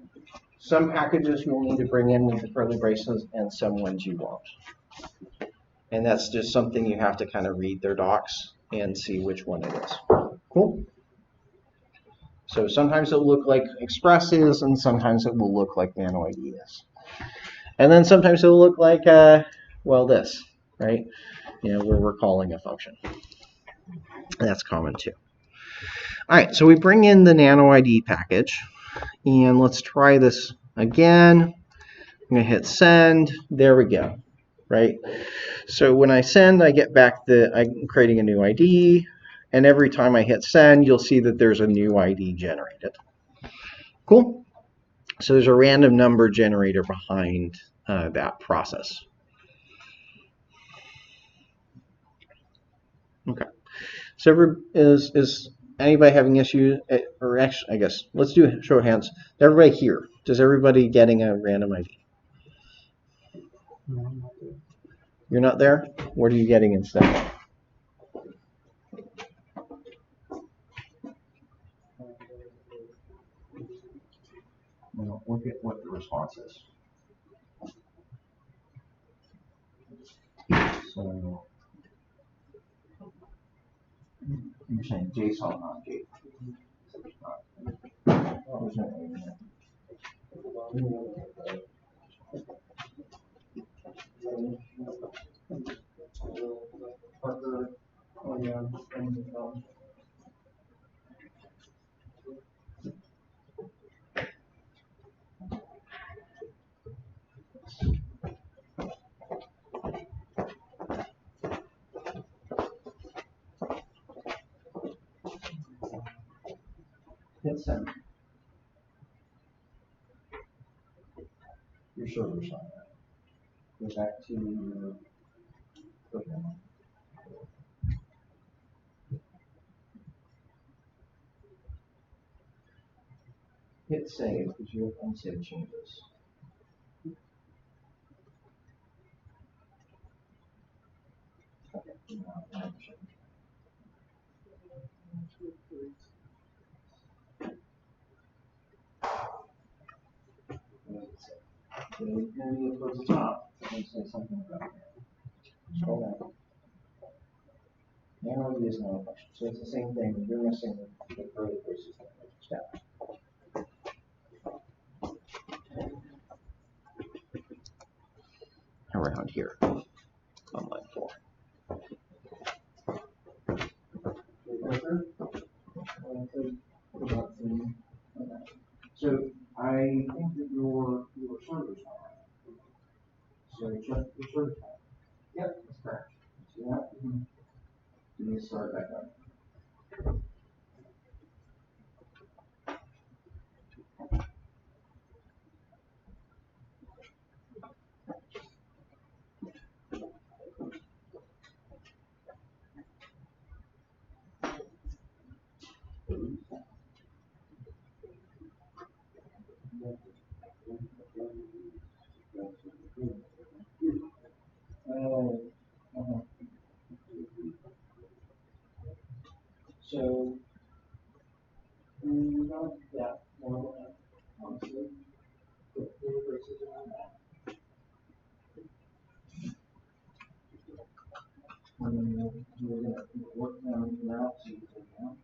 Some packages you'll need to bring in with the curly braces, and some ones you won't. And that's just something you have to kind of read their docs and see which one it is. Cool? So sometimes it'll look like Express is, and sometimes it will look like NanoID is. And then sometimes it'll look like, well, this, right? Where we're calling a function. That's common too. All right, so we bring in the NanoID package, and let's try this again. I'm going to hit send. There we go, right? So when I send, I get back I'm creating a new ID, and every time I hit send, you'll see that there's a new ID generated. Cool? So there's a random number generator behind that process. Okay. So is anybody having issues? Or actually, I guess let's do a show of hands. Everybody here. Does everybody getting a random ID? You're not there? What are you getting instead? Well, look at what the response is. So you're saying JSON, not J. Hit send. Your server's on that. Go back to your program. Hit save because you have unsaved changes. Okay. So you're going to go towards the top. I'm going to say something about that. Scroll down. NanoID is not a function. So it's the same thing. You're missing the curly braces. step. Around here on line 4. So I think that your server's not right. So check your server time. Yep, that's correct. See that? Give me a start back up. So, not that normal, honestly. Put 4 braces around that. And then we're going to work down the route so you go down.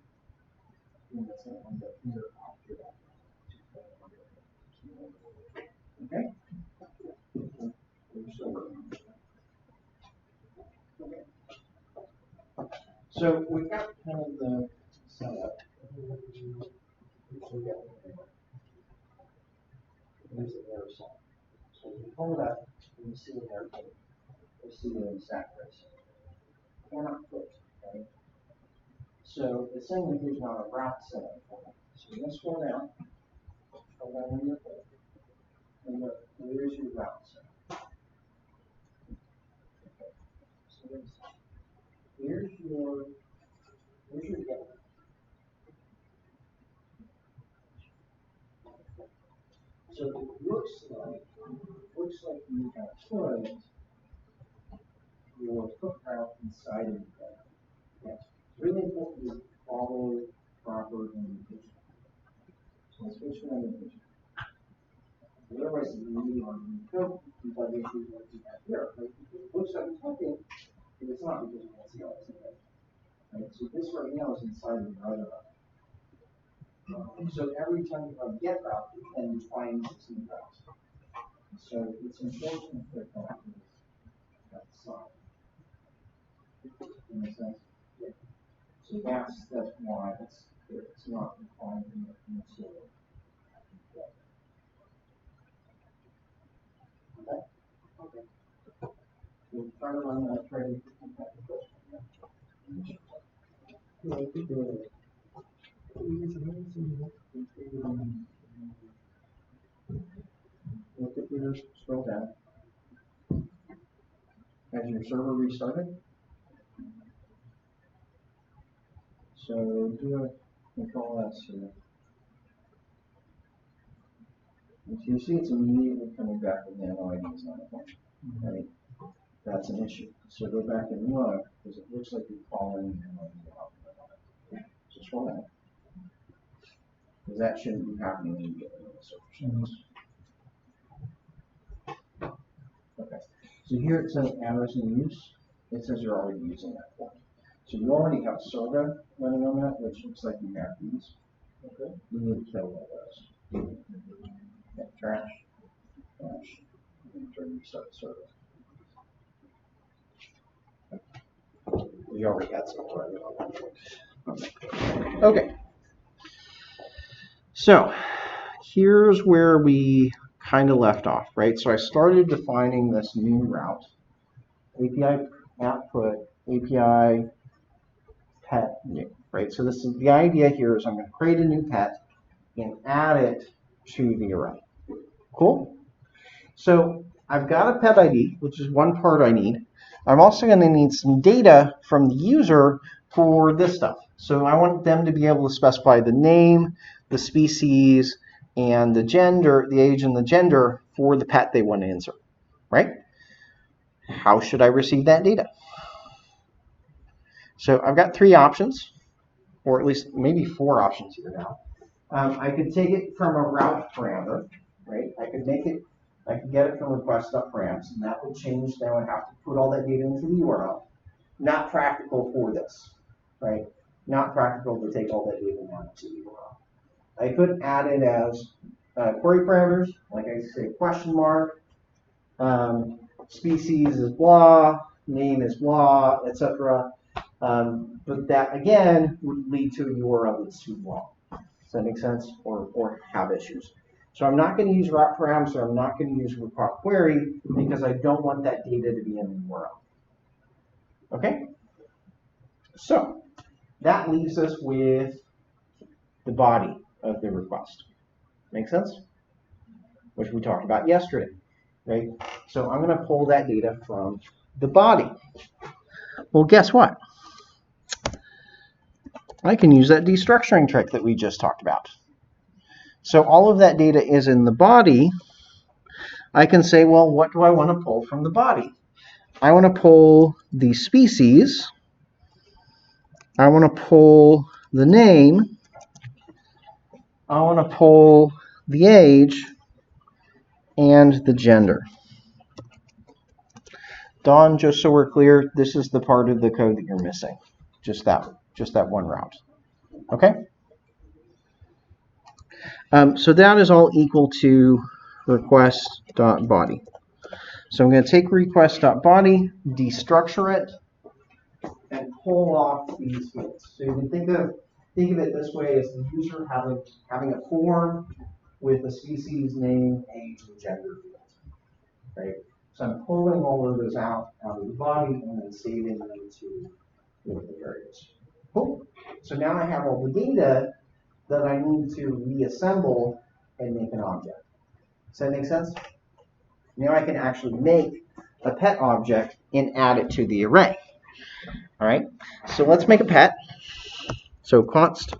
And that's going to end up here after that. Okay? We're still working on this. Okay. So we've got kind of the setup. There's the aerosol. So if you pull it up, and you see an airplane, you see the stack race. Cannot put, okay? So the saying here's not a route setup for it. So you're going to scroll down in your foot, and look, here's your route setup. Okay. So here's your get. So it looks like you have put your foot route inside of the bed. Okay. It's really important to follow proper indentation. So let's switch to indentation. Otherwise, it's really hard to cope with the issues like you have here. Right? It looks like it's okay, but it's not because you can't see all this information. Right? So this right now is inside of your other route. So every time you have get route, you can find 16 routes. So it's important that that side. In a sense. Yeah. So that's why it's not defined in the soil. Okay. Okay. We'll try to run that trade. Yeah, I think look at your scroll down. Has your server restarted? So do a control S here. If you see it's immediately coming back with nano IDs on it, right? That's an issue. So go back and look, because it looks like you're calling nano ID out. So scroll down. Because that shouldn't be happening immediately in the server service. Okay. So here it says address in use. It says you're already using that form. So you already have Serga running on that, which looks like you have these. Okay. You need to kill all those. Okay, trash. And try to restart the server. We already had some running on that. Okay. So here's where we kind of left off, right? So I started defining this new route. API output, API pet new, right? So this is the idea here is I'm going to create a new pet and add it to the array. Cool? So I've got a pet ID, which is one part I need. I'm also going to need some data from the user for this stuff. So I want them to be able to specify the name, the species, and the gender, the age and the gender for the pet they want to insert, right? How should I receive that data? So I've got 3 options, or at least maybe 4 options here now. I could take it from a route parameter, right? I could get it from request.params, and that would change. Then I would have to put all that data into the URL. Not practical for this, right? Not practical to take all that data down to the URL. I could add it as query parameters, like I say question mark, species is blah, name is blah, etc. But that again would lead to a URL that's too long. Does that make sense? Or have issues. So I'm not going to use route params, or I'm not going to use route query because I don't want that data to be in the URL. Okay? So that leaves us with the body of the request. Make sense? Which we talked about yesterday, right? So I'm going to pull that data from the body. Well, guess what? I can use that destructuring trick that we just talked about. So all of that data is in the body. I can say, well, what do I want to pull from the body? I want to pull the species. I want to pull the name. I want to pull the age and the gender. Don, just so we're clear, this is the part of the code that you're missing. Just that one route. Okay? So that is all equal to request.body. So I'm going to take request.body, destructure it, and pull off these fields. So you can think of it this way: as the user having a form with a species, name, age, and gender field. Right? So I'm pulling all of those out of the body and then saving them to the variables. Cool. So now I have all the data that I need to reassemble and make an object. Does that make sense? Now I can actually make a pet object and add it to the array. All right, so let's make a pet. So const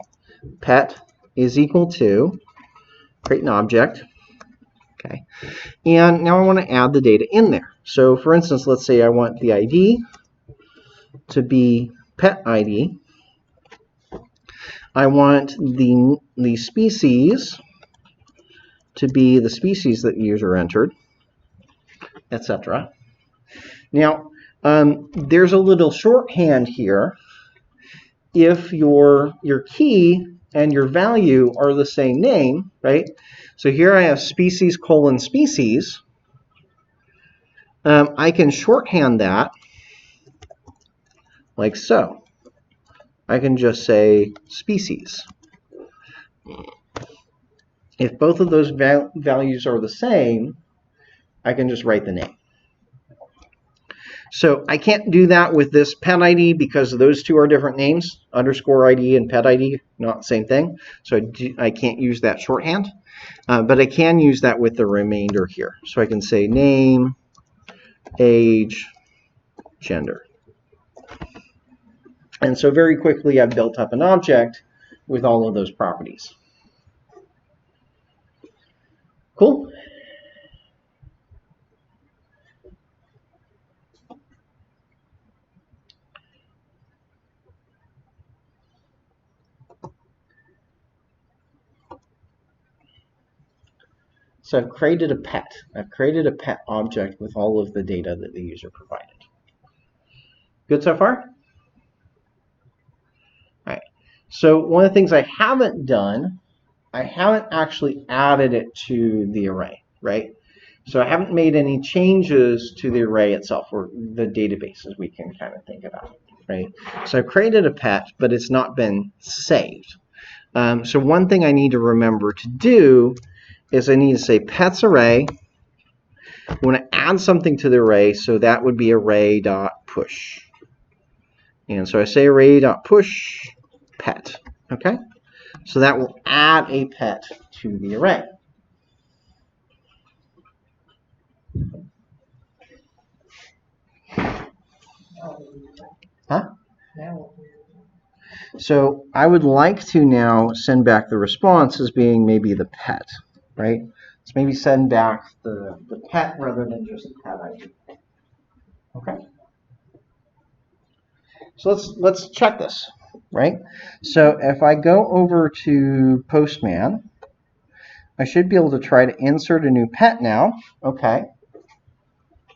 pet is equal to create an object. Okay, and now I want to add the data in there. So for instance, let's say I want the ID to be pet ID. I want the species to be the species that the user entered, etc. Now, there's a little shorthand here. If your key and your value are the same name, right? So here I have species colon species. I can shorthand that like so. I can just say species. If both of those values are the same, I can just write the name. So I can't do that with this pet ID because those two are different names. Underscore ID and pet ID, not the same thing. So I can't use that shorthand. But I can use that with the remainder here. So I can say name, age, gender. And so very quickly I've built up an object with all of those properties. Cool? So I've created a pet. I've created a pet object with all of the data that the user provided. Good so far? All right. So one of the things I haven't done, I haven't actually added it to the array, right? So I haven't made any changes to the array itself, or the database as we can kind of think about it, right? So I've created a pet, but it's not been saved. So one thing I need to remember to do is I need to say pets array. I want to add something to the array, so that would be array.push. And so I say array.push pet. Okay? So that will add a pet to the array. Huh? So I would like to now send back the response as being maybe the pet, right? Let's maybe send back the pet rather than just the pet ID. Okay? So let's check this, right? So if I go over to Postman, I should be able to try to insert a new pet now. Okay.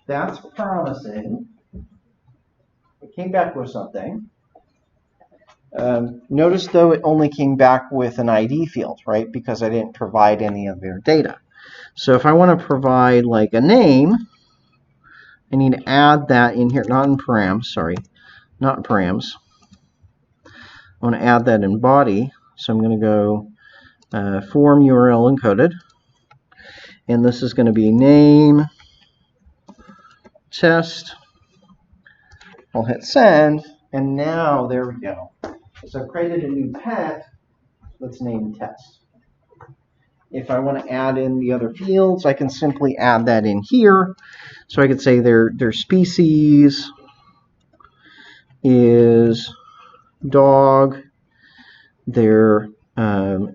That's promising. It came back with something. Notice though it only came back with an ID field, right? Because I didn't provide any of their data. So if I want to provide like a name, I need to add that in here, not in params, sorry, not in params. I want to add that in body. So I'm going to go form URL encoded. And this is going to be name test. I'll hit send. And now there we go. So I've created a new pet that's named test. If I want to add in the other fields, I can simply add that in here. So I could say their species is dog, their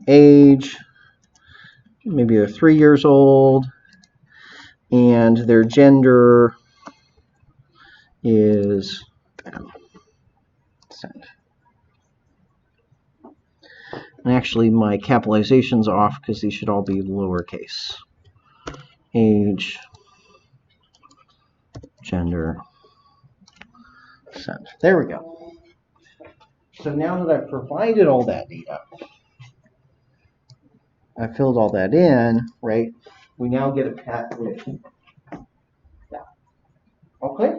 age, maybe they're 3 years old, and their gender is send. And actually my capitalization's off because these should all be lowercase. Age, gender, send. There we go. So now that I've provided all that data, I filled all that in, right? We now get a pet with that. Okay?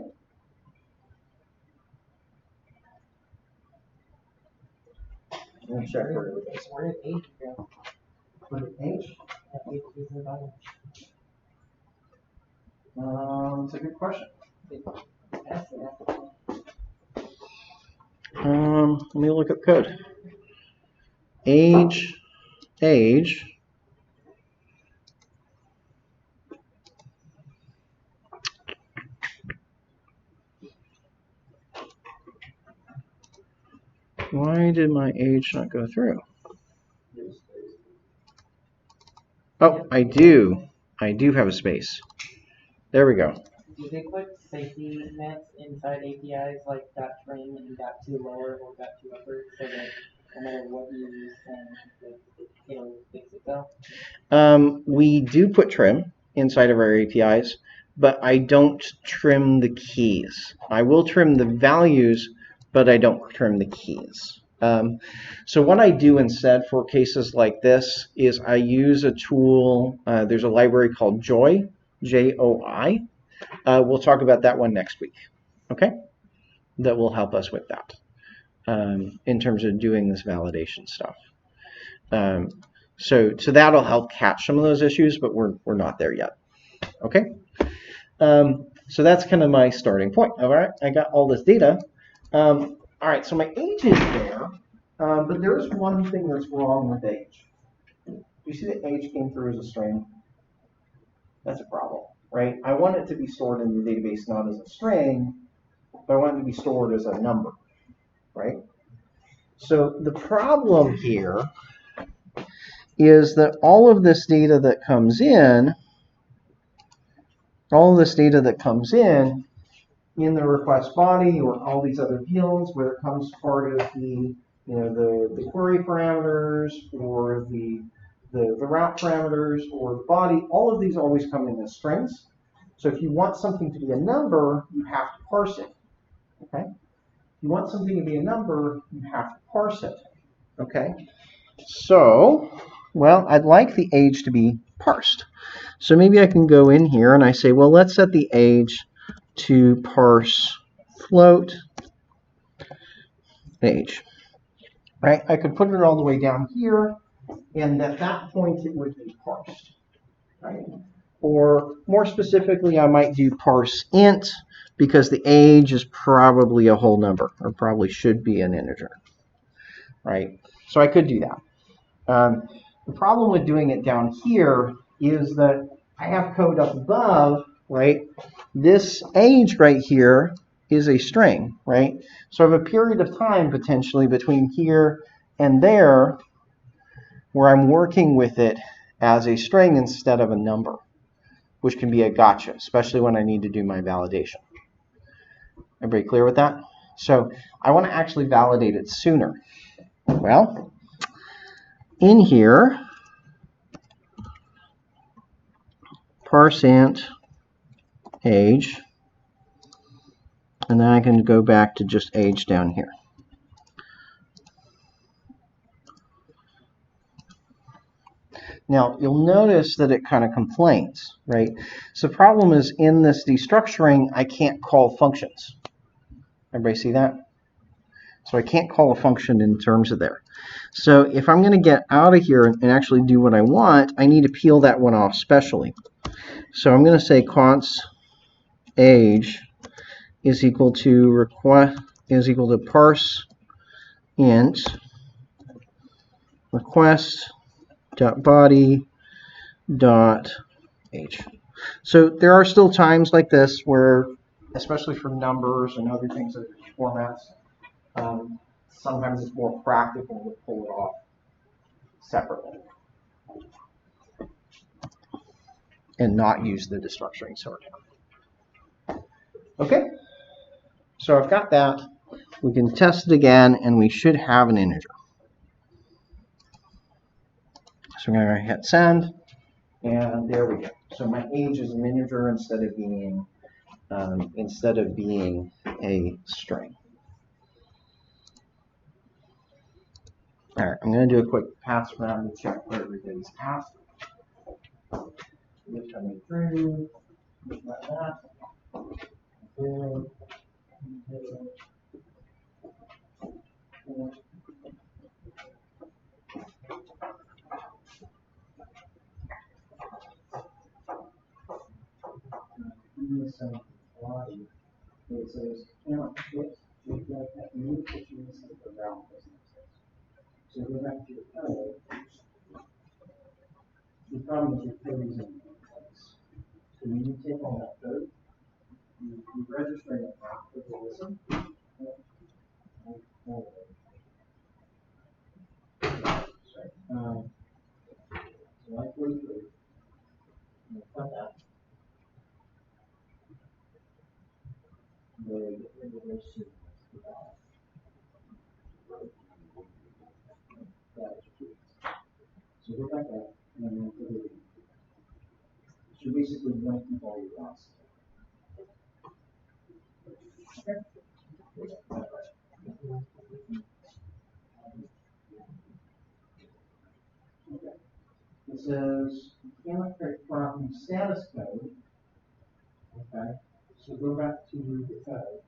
I'm going to check where it is. Where did age go? Where did age? That age is in body. That's a good question. That's it. Let me look at code. Age. Why did my age not go through? Oh, I do. I do have a space. There we go. Do they put safety nets inside APIs like .trim and .to lower or .to upper so that no matter what you use, it'll fix itself? We do put trim inside of our APIs, but I don't trim the keys. I will trim the values, but I don't trim the keys. So what I do instead for cases like this is I use a tool. There's a library called Joi, J-O-I. We'll talk about that one next week, okay? That will help us with that in terms of doing this validation stuff. So that'll help catch some of those issues, but we're not there yet, okay? So that's kind of my starting point. All right, I got all this data. All right, so my age is there, but there's one thing that's wrong with age. You see that age came through as a string? That's a problem, right? I want it to be stored in the database not as a string, but I want it to be stored as a number, right? So the problem here is that all of this data that comes in, in the request body or all these other fields, whether it comes part of the the query parameters or the route parameters or the body, all of these always come in as strings. So if you want something to be a number, you have to parse it. Okay? If you want something to be a number, you have to parse it. Okay? So, well, I'd like the age to be parsed. So maybe I can go in here and I say, well, let's set the age to parse float age. Right? I could put it all the way down here, and at that point it would be parsed. Right? Or more specifically, I might do parse int because the age is probably a whole number, or probably should be an integer. Right? So I could do that. The problem with doing it down here is that I have code up above, right? This age right here is a string, right? So I have a period of time potentially between here and there where I'm working with it as a string instead of a number, which can be a gotcha, especially when I need to do my validation. Everybody clear with that? So I want to actually validate it sooner. Well, in here, parse int age, and then I can go back to just age down here. Now, you'll notice that it kind of complains, right? So the problem is in this destructuring, I can't call functions. Everybody see that? So I can't call a function in terms of there. So if I'm going to get out of here and actually do what I want, I need to peel that one off specially. So I'm going to say const age is equal to parse int request dot body dot age. So there are still times like this where, especially for numbers and other things that formats, sometimes it's more practical to pull it off separately and not use the destructuring sort. Okay, so I've got that. We can test it again, and we should have an integer. So I'm going to hit send, and there we go. So my age is an integer instead of being a string. All right, I'm going to do a quick pass around to check where everybody's at. We're coming through, like that. Good. Some body. It says cannot fit with that new picture of the round business. So go back to your code. The problem is your code is in place. So when you take on that code, you register it after the listen. So like 43. Cut that. Get rid of those two. That is true. So go back up and then put it in. So basically, you want to keep all your routes. Okay. Okay. It says you cannot create property status code. Okay. So go back to the code.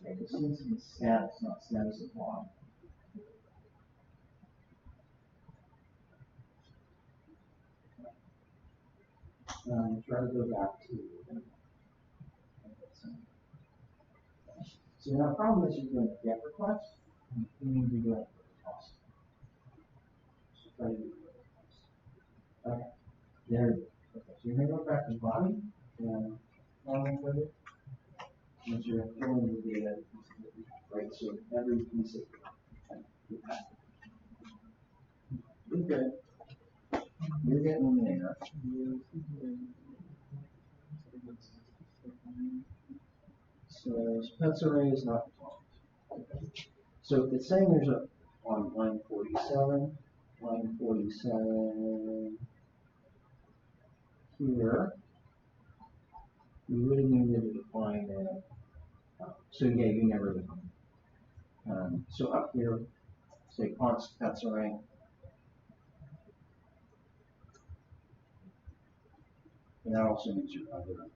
It seems to be status, not status applied. Try to go back to. So now the problem is you're doing a get request. You need to do a request. So try to do a request. Okay. There you go. Okay. So you're going to go back to body and log with it. Once you're filling the data, right? So every piece of you're good. You're getting there. So Spencer Ray is not defined. So it's saying there's a on line 47 here. You really needed to define it. So yeah, you never define. So up here, say const Spencer Ray. And that also means your other.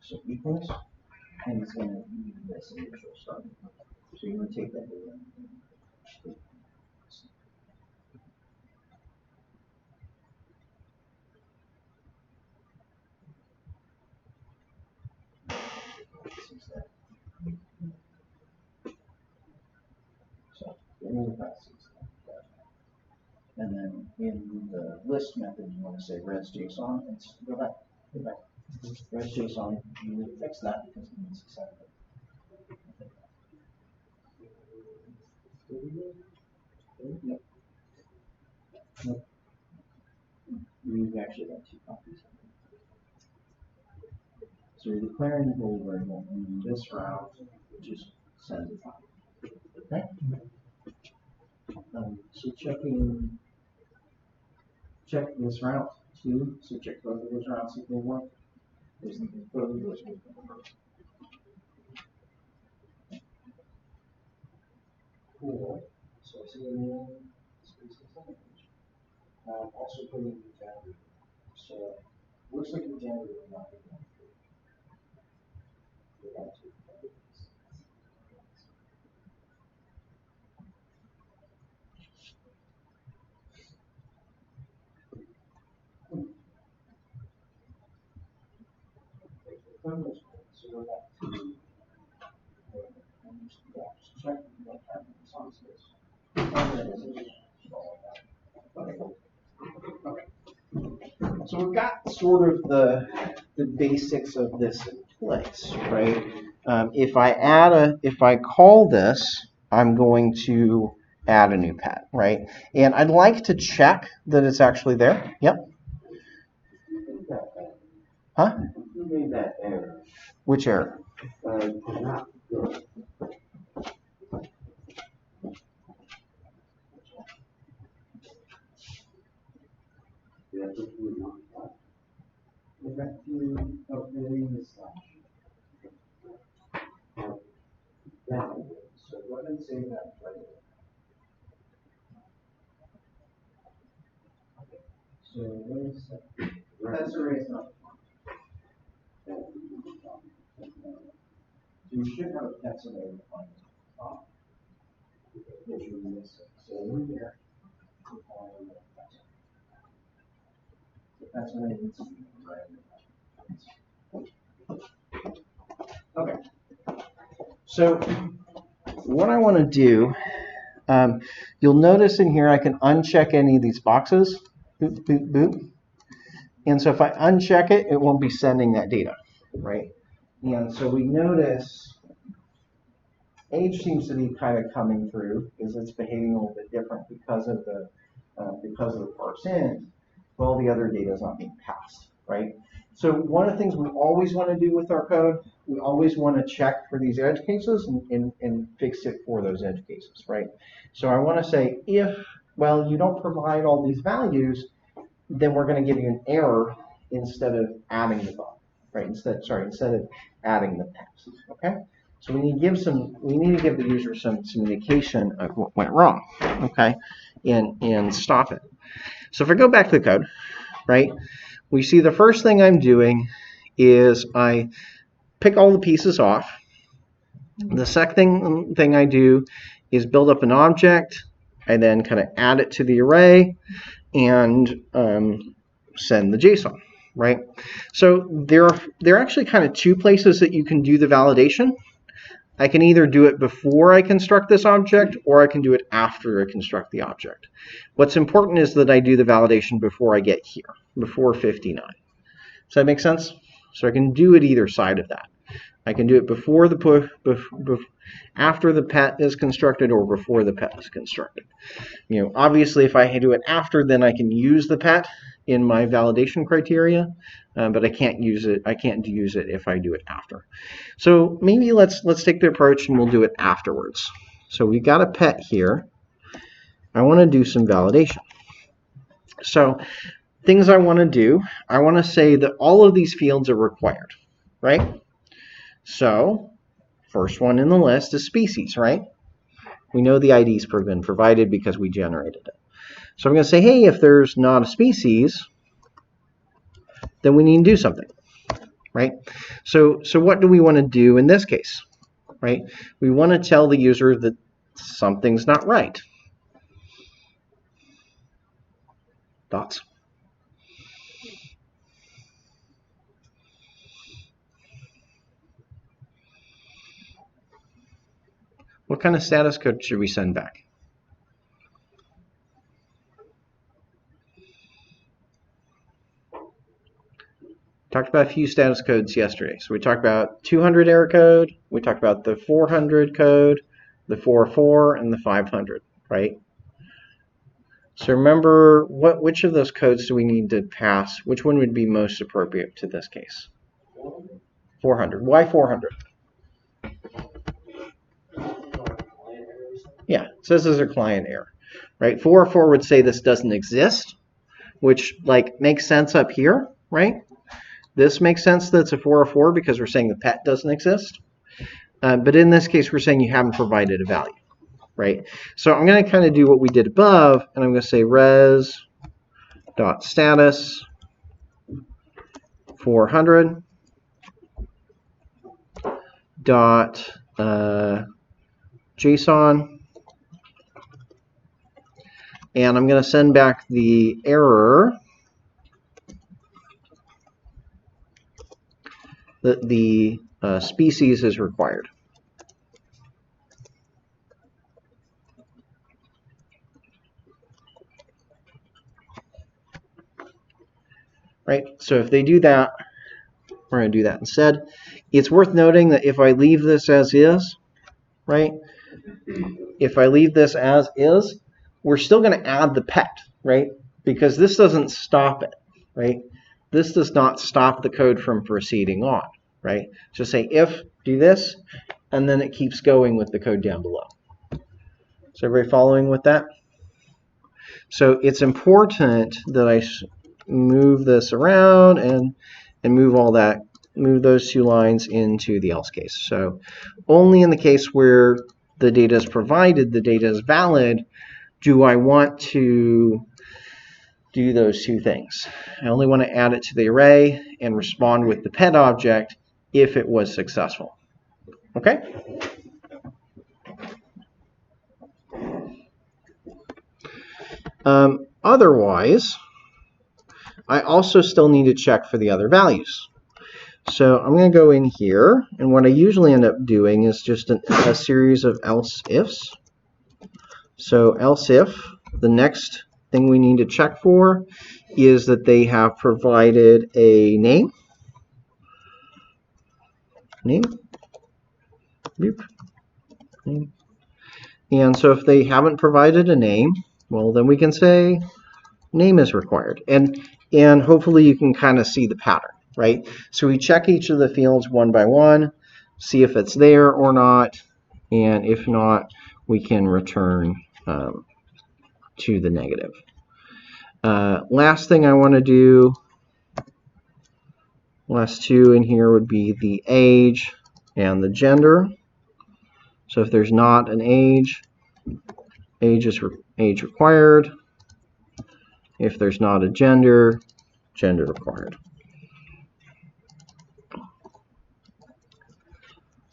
So equals, and it's going to need this initial starting point. So you're going to take that data. So and then in the list method, you want to say res JSON. And go back. Res JSON, you need to fix that because it needs to set it. Nope. Nope. We've actually got two copies. So you're declaring the whole variable in this route, which is send a copy. Okay? So check this route too. So check both of those routes if they work. There's both of those work. Cool. So to rename species image. Also putting the gender. So looks like the gender will not be going through. Without two. So we're back to just check what happened in some space. Okay. So we've got sort of the basics of this in place, right? If I call this, I'm going to add a new pet, right? And I'd like to check that it's actually there. Yep. Huh? Who made that error? Which error? Not good. Yeah, this was not that. We're back to updating the slash. That So go ahead and save that right there. Okay. So what is that? That's array is not defined. You should have a pets array defined at the top. Which you're missing. So in there, define the pets array. The pets array needs to be right. Okay. So what I want to do, you'll notice in here I can uncheck any of these boxes. Boop, boop, boop. And so if I uncheck it, it won't be sending that data, right? And so we notice age seems to be kind of coming through because it's behaving a little bit different because of the parse int, but all the other data is not being passed, right? So one of the things we always want to do with our code, we always want to check for these edge cases and fix it for those edge cases, right? So I want to say if, well, you don't provide all these values, then we're going to give you an error instead of adding the bug, right? Instead of adding the text, okay? So we need to give the user some indication of what went wrong, okay? And stop it. So if I go back to the code, right? We see the first thing I'm doing is I pick all the pieces off. The second thing I do is build up an object. I then kind of add it to the array and send the JSON, right? So there are actually kind of two places that you can do the validation. I can either do it before I construct this object, or I can do it after I construct the object. What's important is that I do the validation before I get here, before 59. Does that make sense? So I can do it either side of that. I can do it before after the pet is constructed or before the pet is constructed. You know, obviously, if I do it after, then I can use the pet in my validation criteria, but I can't use it. I can't use it if I do it after. So maybe let's take the approach and we'll do it afterwards. So we got a pet here. I want to do some validation. So things I want to do, I want to say that all of these fields are required, right? So first one in the list is species, right? We know the ID's been provided because we generated it. So I'm going to say, hey, if there's not a species, then we need to do something, right? So what do we want to do in this case, right? We want to tell the user that something's not right. Thoughts? What kind of status code should we send back? Talked about a few status codes yesterday. So we talked about 200 error code, we talked about the 400 code, the 404, and the 500, right? So remember, which of those codes do we need to pass? Which one would be most appropriate to this case? 400. Why 400? Yeah, it says there's a client error, right? 404 would say this doesn't exist, which like makes sense up here, right? This makes sense that it's a 404 because we're saying the pet doesn't exist. But in this case, we're saying you haven't provided a value. right? So I'm going to kind of do what we did above, and I'm going to say res.status 400 dot JSON, and I'm going to send back the error that the species is required. Right, so if they do that, we're going to do that instead. It's worth noting that if I leave this as is, right, if I leave this as is, we're still going to add the pet, right, because this doesn't stop it, right? This does not stop the code from proceeding on, right? Just say if, do this, and then it keeps going with the code down below. Is everybody following with that? So it's important that I move this around and move all that, move those two lines into the else case. So only in the case where the data is provided, the data is valid, do I want to do those two things. I only want to add it to the array and respond with the pet object if it was successful. Okay? Otherwise, I also still need to check for the other values. So I'm going to go in here, and what I usually end up doing is just a series of else ifs. So else if, the next thing we need to check for is that they have provided a name. Name. And so if they haven't provided a name, well, then we can say name is required. And hopefully you can kind of see the pattern, right? So we check each of the fields one by one, see if it's there or not, and if not, we can return to the negative. Last thing I want to do, last two in here would be the age and the gender. So if there's not an age, age is age required. If there's not a gender, gender required.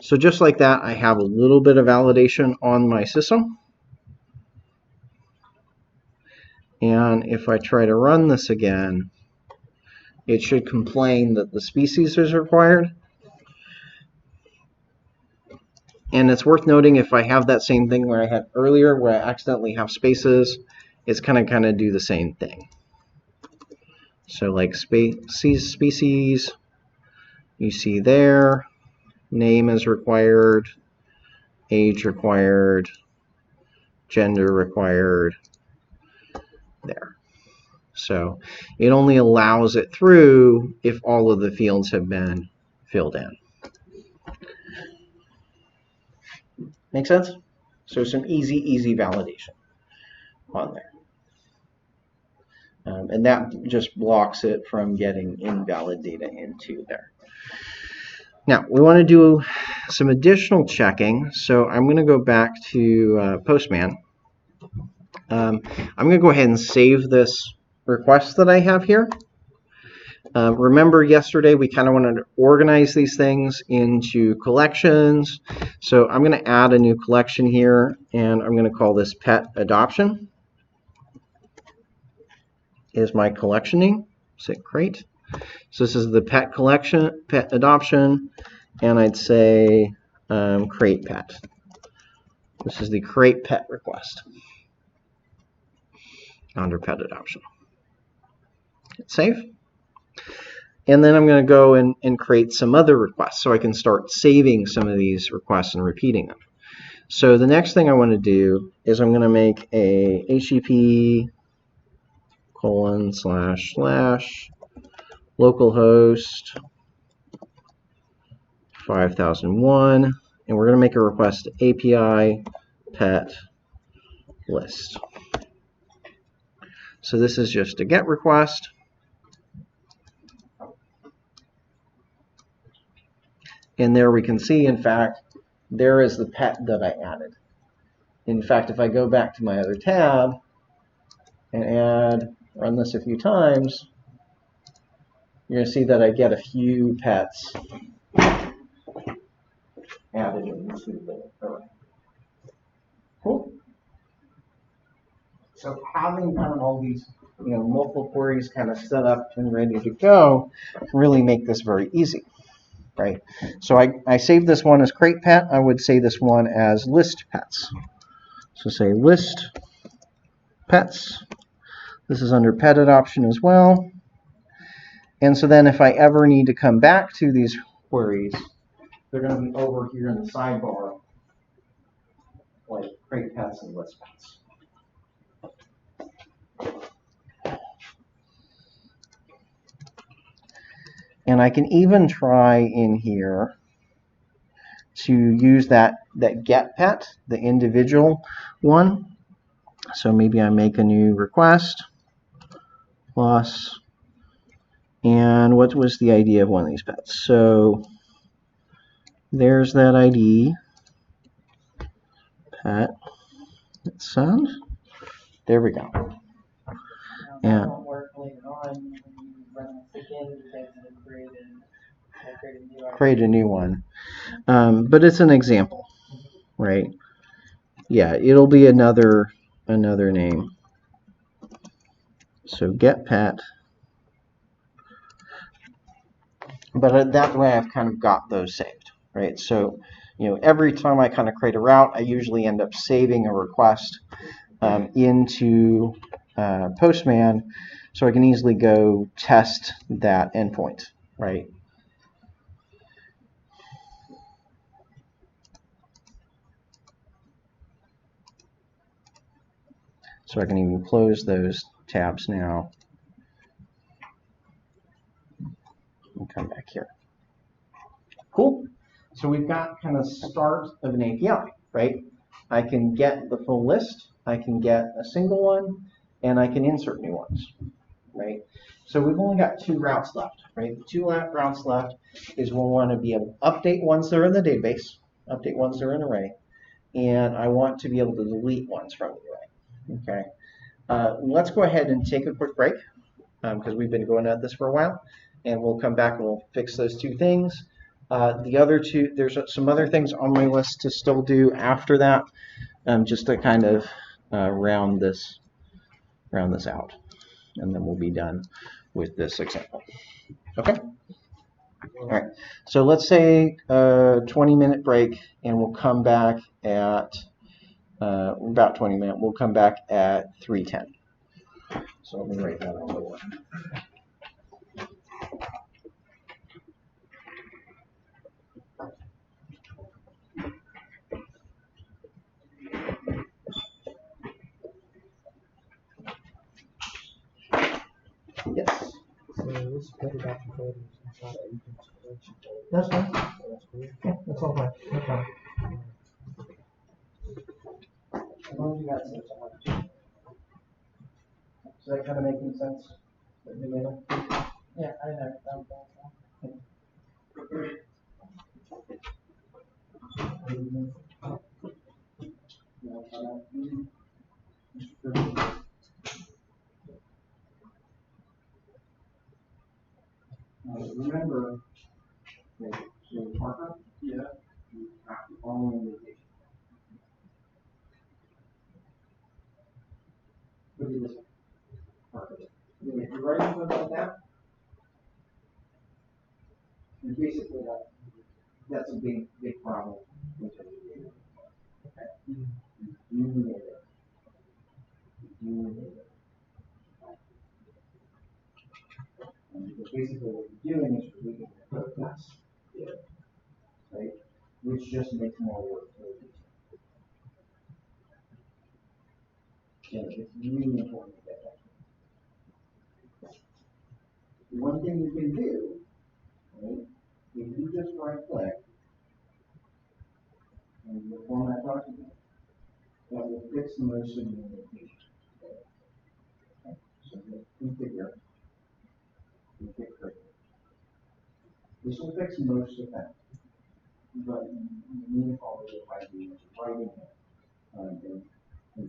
So just like that, I have a little bit of validation on my system. And if I try to run this again, it should complain that the species is required. And it's worth noting, if I have that same thing where I had earlier, where I accidentally have spaces, it's kind of do the same thing. So like species, you see there, name is required, age required, gender required, there. So it only allows it through if all of the fields have been filled in. Make sense? So some easy validation on there. And that just blocks it from getting invalid data into there. Now, we want to do some additional checking. So I'm going to go back to Postman. I'm going to go ahead and save this request that I have here. Remember yesterday we kind of wanted to organize these things into collections. So I'm going to add a new collection here, and I'm going to call this pet adoption. Is my collection name. Say crate. So this is the pet collection, pet adoption, and I'd say crate pet. This is the crate pet request under pet adoption. Hit save. And then I'm going to go and create some other requests so I can start saving some of these requests and repeating them. So the next thing I want to do is I'm going to make a HTTP / localhost 5001, and we're going to make a request to API pet list. So this is just a GET request. And there we can see, in fact, there is the pet that I added In fact, if I go back to my other tab and run this a few times, you're going to see that I get a few pets added into the array. Cool. So having kind of all these, multiple queries kind of set up and ready to go can really make this very easy, right? So I saved this one as crate pet. I would say this one as list pets. So say list pets. This is under pet adoption as well. And so then if I ever need to come back to these queries, they're going to be over here in the sidebar, like crate pets and list pets. And I can even try in here to use that get pet, the individual one. So maybe I make a new request plus, and what was the ID of one of these pets? So there's that ID, pet, sound. There we go. That Yeah. won't work later on when you run this again because it'll create a new one. But it's an example, right? Yeah, it'll be another name. So get pet. But that way I've kind of got those saved, right? So, every time I kind of create a route, I usually end up saving a request into Postman, so I can easily go test that endpoint, right? So I can even close those tabs now and come back here. Cool. So we've got kind of start of an API, right? I can get the full list, I can get a single one, and I can insert new ones, right? So we've only got 2 routes left, right? The 2 routes left is we'll want to be able to update ones that are in the database, update ones that are in an array, and I want to be able to delete ones from the array, okay? Let's go ahead and take a quick break because we've been going at this for a while, and we'll come back and we'll fix those 2 things. The other 2, there's some other things on my list to still do after that, just to kind of round this out, and then we'll be done with this example. Okay. All right. So let's say a 20-minute break, and we'll come back at about 20 minutes. We'll come back at 3:10. So let me write that on the board. Yes. So this pet adoption code is inside of agent's collection code. That's fine. So that's cool. Yeah, that's all fine. No problem. As long as you got some time. Is that kind of making sense? Yeah, I know. That was awesome. Remember, so Parker? Yeah. You have to follow the invitation. Look at this one. Parker. If you're writing something like that, and basically that's a big problem in terms of data. Okay. You need it. You need it. Because basically what you're doing is you're leaving the code class, right? Which just makes more work for the user. And it's really important to get that. One thing you can do, right, if you just right click and the format document, that will fix most of the indentation. Okay. So configure. This will fix most of that. But you need to follow the idea of writing it and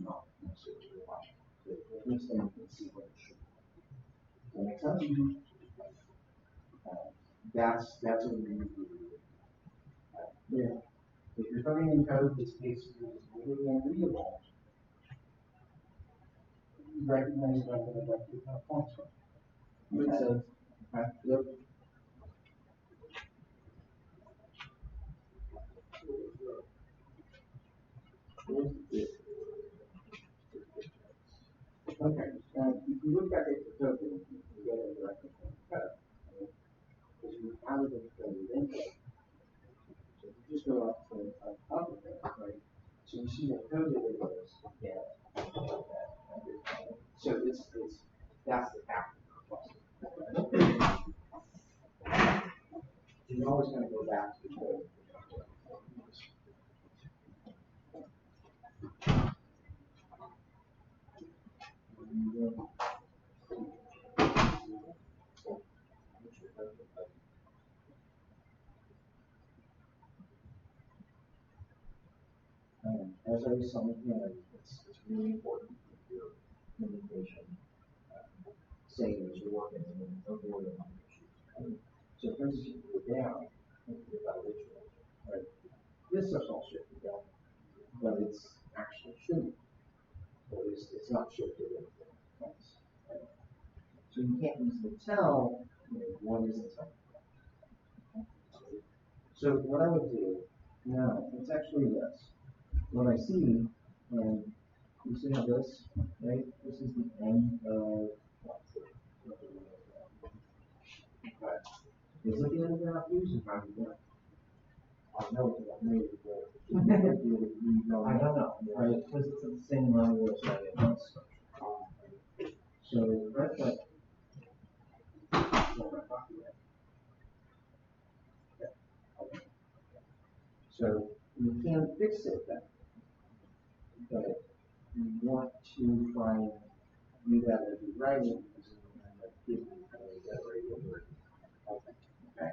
not necessarily rely. But at least then you can see what it should be. Does that make sense? That's what we need to do. Yeah. If you're putting in code that's basically really unreadable, you recognize that I'm going to get that points from. Makes sense. Yep. Okay, if you look back at the code, you get a direction from the code. Because you have the code eventually. So if you just go up to the top of it, right? So you see the code that it goes, yeah. So that's the path. You're always going to go back to the code. As I was saying, it's really important for your communication, saying that you're working and then avoiding issues. So for instance, if you go down, think about ritual, right? This stuff's all shifted down, but it's actually shouldn't. But it's not shifted in place. Right? So you can't easily tell, what is the type. So what I would do, now, it's actually this. What I see, you see how this, right? This is the end of but is it the end of the route use and how do you know? I know it's not made, but I don't know, right? Because it's at the same level as I advanced. So that's like so you can fix it then, but you want to try and do that as you write it because you end up giving you kind of that right. Okay.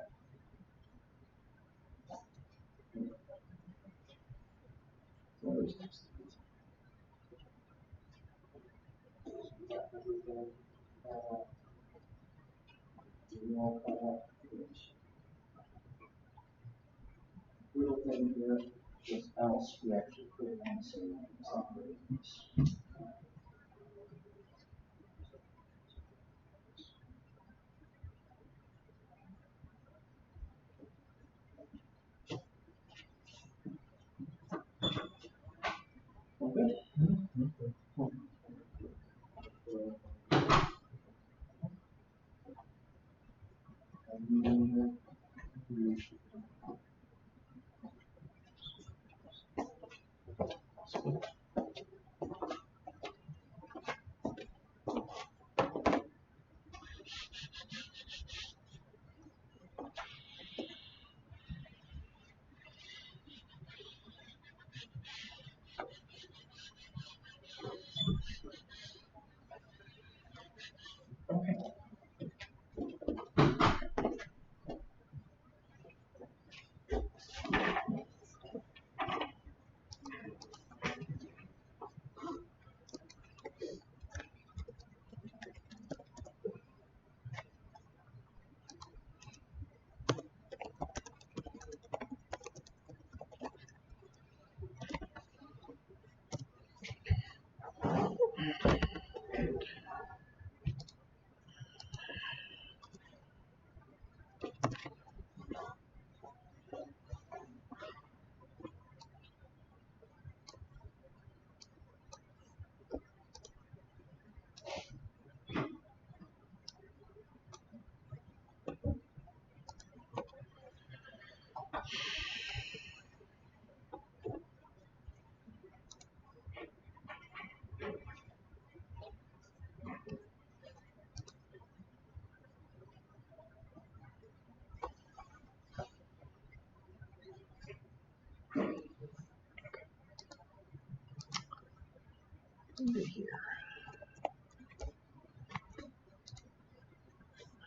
So there's just little thing here, just else we actually put it on the same line as operating. Okay.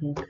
Okay.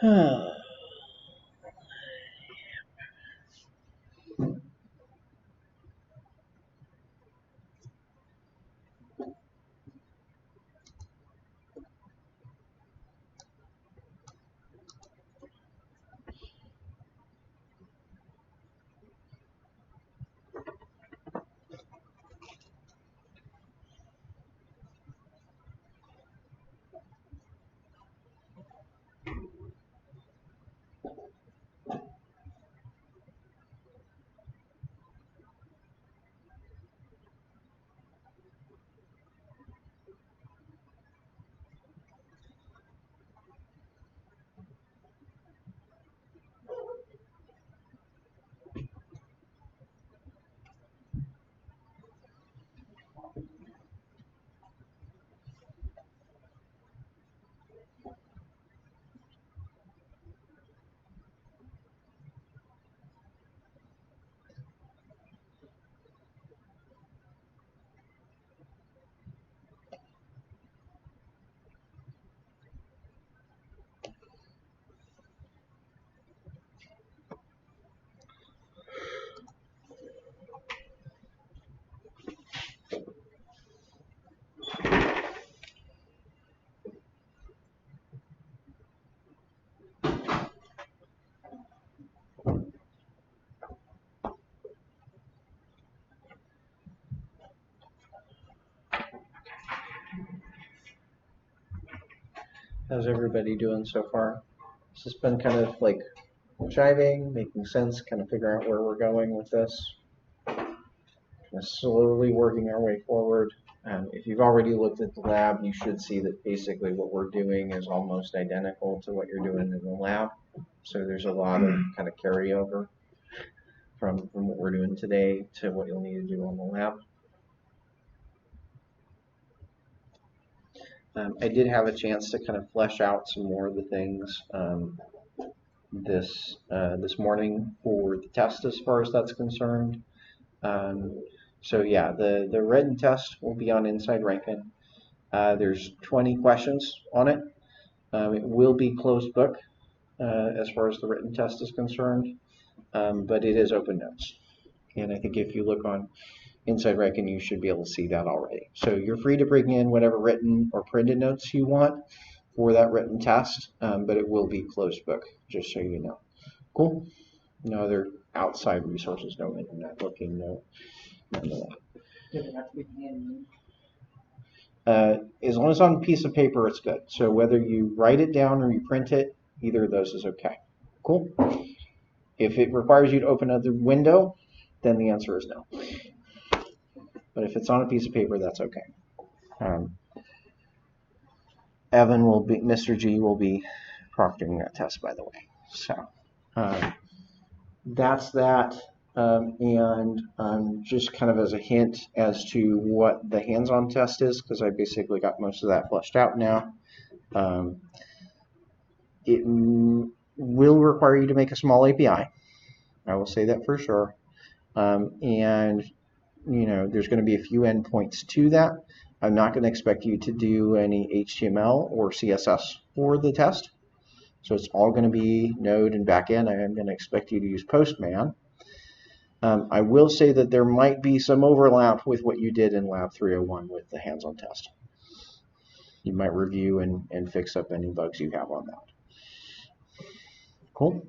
How's everybody doing so far? This has been kind of like jiving, making sense, kind of figuring out where we're going with this. Kind of slowly working our way forward. If you've already looked at the lab, you should see that basically what we're doing is almost identical to what you're doing in the lab. So there's a lot of kind of carryover from what we're doing today to what you'll need to do on the lab. I did have a chance to kind of flesh out some more of the things this morning for the test as far as that's concerned. So yeah, the written test will be on Inside Ranken. There's 20 questions on it. It will be closed book as far as the written test is concerned, but it is open notes. And I think if you look on Inside Ranken, you should be able to see that already. So you're free to bring in whatever written or printed notes you want for that written test, but it will be closed book, just so you know. Cool? No other outside resources, no internet looking, no none of that. Does it have to be handmade? As long as it's on a piece of paper, it's good. So whether you write it down or you print it, either of those is okay. Cool? If it requires you to open another window, then the answer is no. But if it's on a piece of paper, that's okay. Evan will be, Mr. G will be proctoring that test, by the way. So that's that. And just kind of as a hint as to what the hands-on test is, because I basically got most of that fleshed out now. It will require you to make a small API. I will say that for sure. And you know, there's going to be a few endpoints to that. I'm not going to expect you to do any HTML or CSS for the test. So it's all going to be Node and backend. I am going to expect you to use Postman. I will say that there might be some overlap with what you did in Lab 301 with the hands-on test. You might review and fix up any bugs you have on that. Cool?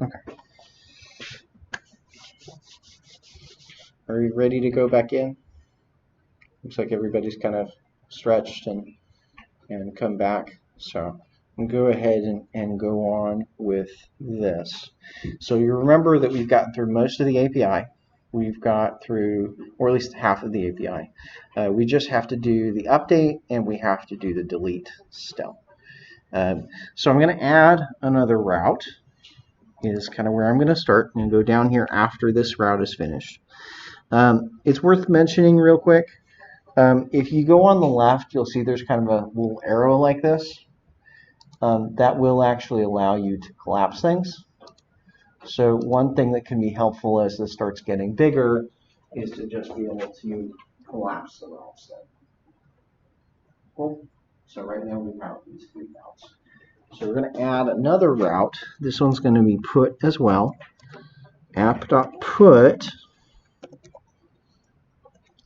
Okay. Are you ready to go back in? Looks like everybody's kind of stretched and come back. So I'll go ahead and go on with this. So you remember that we've gotten through most of the API. We've got through, or at least half of the API. We just have to do the update and we have to do the delete still. So I'm going to add another route. Is kind of where I'm going to start and go down here after this route is finished. It's worth mentioning real quick. If you go on the left, you'll see there's kind of a little arrow like this. That will actually allow you to collapse things. So one thing that can be helpful as this starts getting bigger is to just be able to collapse the routes then. Cool. So right now we have these 3 routes. So we're going to add another route. This one's going to be put as well. App.put.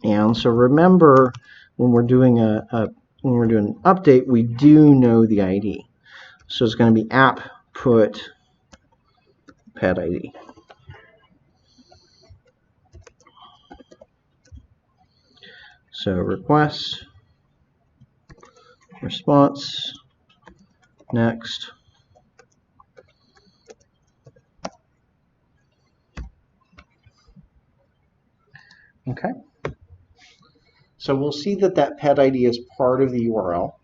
And so remember, when we're doing when we're doing an update, we do know the ID. So it's going to be app put pet ID. So request, response, next. Okay. So we'll see that that pet ID is part of the URL.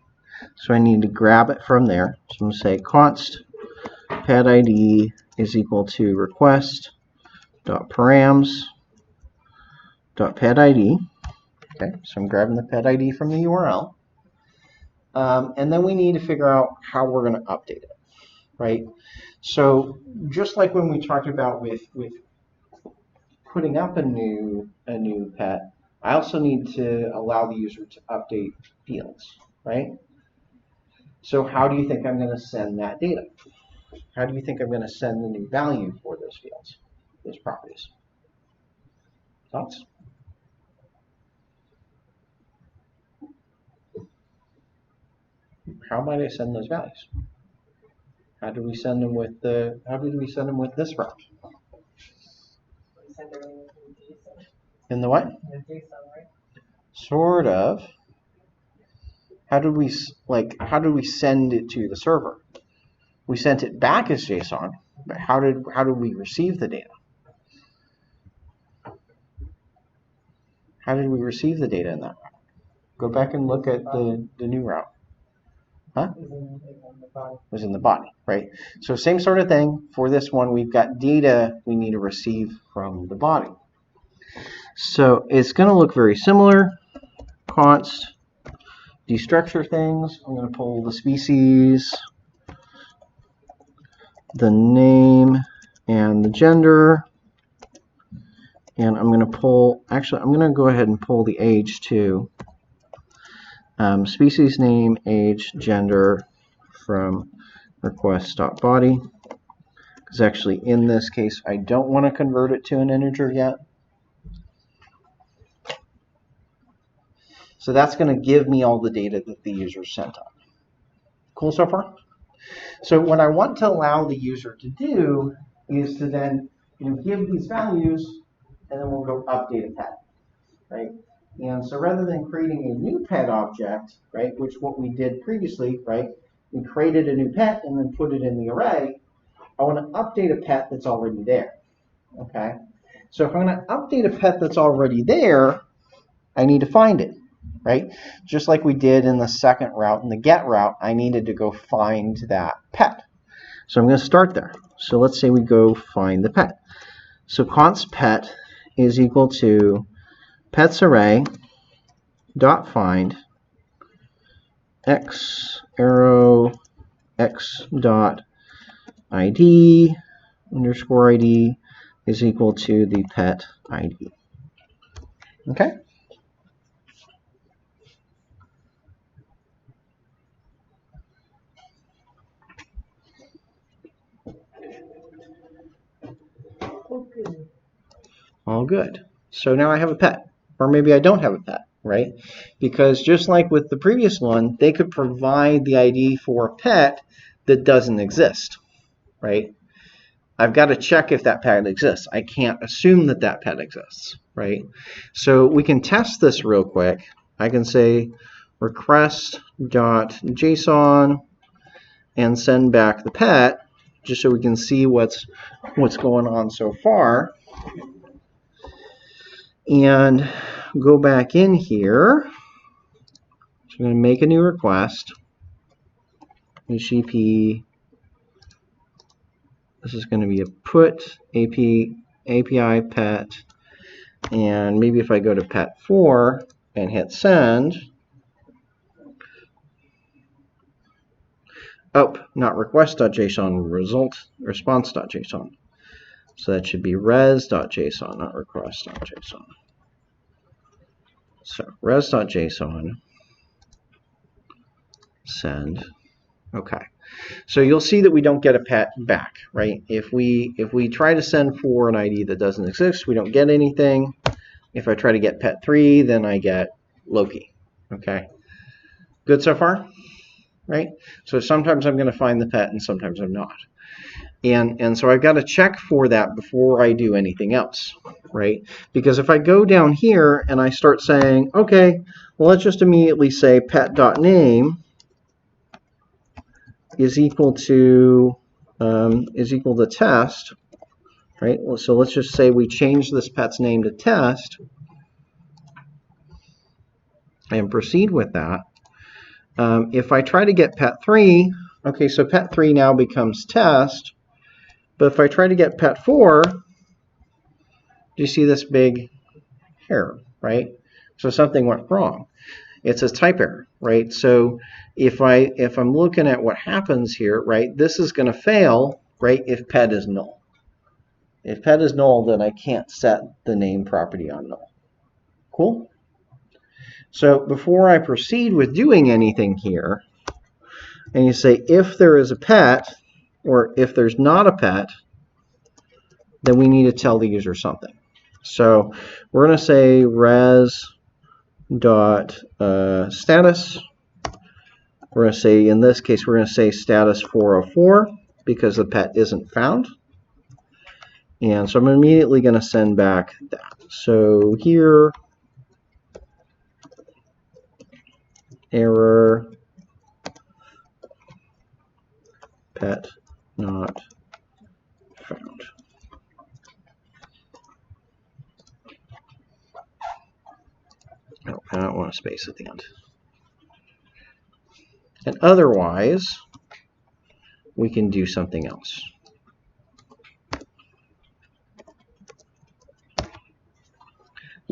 So I need to grab it from there. So I'm going to say const pet ID is equal to request.params.pet ID. Okay, so I'm grabbing the pet ID from the URL. And then we need to figure out how we're going to update it, right? So just like when we talked about with putting up a new pet, I also need to allow the user to update fields, right? So how do you think I'm going to send that data? How do you think I'm going to send the new value for those fields, those properties? Thoughts? How might I send those values? How do we send them with this route? We send everything in JSON. In the what? In JSON, right? Sort of. How do we send it to the server? We sent it back as JSON, but how did we receive the data? How did we receive the data in that route? Go back and look at the new route. Huh? Is in the body. It was in the body, right? So same sort of thing. For this one, we've got data we need to receive from the body. So it's going to look very similar. Const destructure things. I'm going to pull the species, the name, and the gender. And I'm going to pull, actually, I'm going to go ahead and pull the age too. Species name, age, gender from request.body. Because actually, in this case, I don't want to convert it to an integer yet. So that's going to give me all the data that the user sent up. Cool so far? So what I want to allow the user to do is to then give these values, and then we'll go update a pet, right? And so rather than creating a new pet object, right, which what we did previously, right, we created a new pet and then put it in the array, I want to update a pet that's already there, okay? So if I'm going to update a pet that's already there, I need to find it, right? Just like we did in the second route, in the get route, I needed to go find that pet. So I'm going to start there. So let's say we go find the pet. So const pet is equal to pets array dot find x arrow x dot id underscore id is equal to the pet id. Okay. Okay. All good. So now I have a pet, or maybe I don't have a pet, right? Because just like with the previous one, they could provide the ID for a pet that doesn't exist, right? I've got to check if that pet exists. I can't assume that that pet exists, right? So we can test this real quick. I can say request.json and send back the pet, just so we can see what's going on so far. And go back in here. So I'm going to make a new request. HTTP. This is going to be a put API pet. And maybe if I go to pet 4 and hit send. Oh, not request.json, response.json. So that should be res.json, not request.json. So res.json send. Okay. So you'll see that we don't get a pet back, right? If we try to send for an ID that doesn't exist, we don't get anything. If I try to get pet 3, then I get Loki. Okay. Good so far? Right? So sometimes I'm going to find the pet and sometimes I'm not. And so I've got to check for that before I do anything else, right? Because if I go down here and I start saying, okay, well, let's just immediately say pet.name is equal to test, right? So let's just say we change this pet's name to test and proceed with that. If I try to get pet 3, okay, so pet 3 now becomes test. But if I try to get pet 4, do you see this big error, right? So something went wrong. It says type error, right? So if I'm looking at what happens here, right, this is going to fail, right, if pet is null. If pet is null, then I can't set the name property on null. Cool? So before I proceed with doing anything here, and you say if there is a pet, or if there's not a pet, then we need to tell the user something. So we're going to say res dot status. We're going to say, in this case, we're going to say status 404 because the pet isn't found. And so I'm immediately going to send back that. So here, error, pet not found. No, I don't want a space at the end. And otherwise, we can do something else.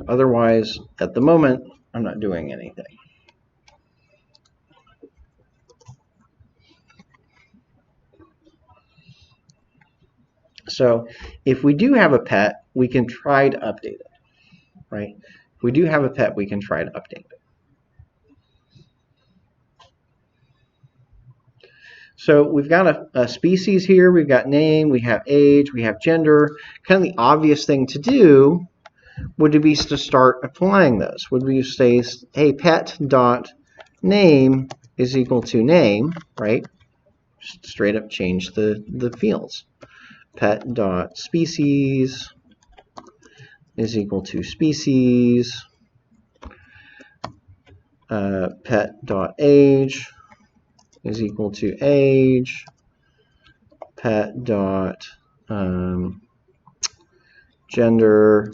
Otherwise, at the moment, I'm not doing anything. So if we do have a pet, we can try to update it, right? If we do have a pet, we can try to update it. So we've got a species here, we've got name, we have age, we have gender. Kind of the obvious thing to do would be to start applying those. Would we say, hey, pet dot name is equal to name, right? Just straight up change the fields. Pet dot species is equal to species. Pet dot age is equal to age. Pet dot gender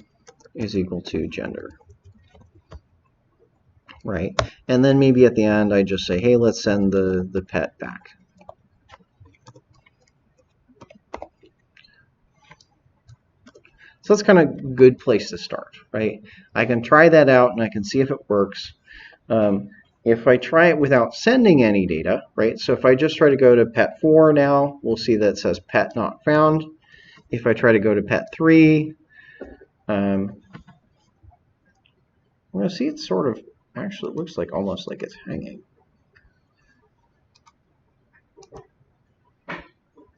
is equal to gender, right? And then maybe at the end I just say, hey, let's send the pet back. So that's kind of a good place to start, right? I can try that out and I can see if it works. If I try it without sending any data, right? So if I just try to go to pet 4 now, we'll see that it says pet not found. If I try to go to pet 3, we're going to see it's sort of, actually it looks like almost like it's hanging.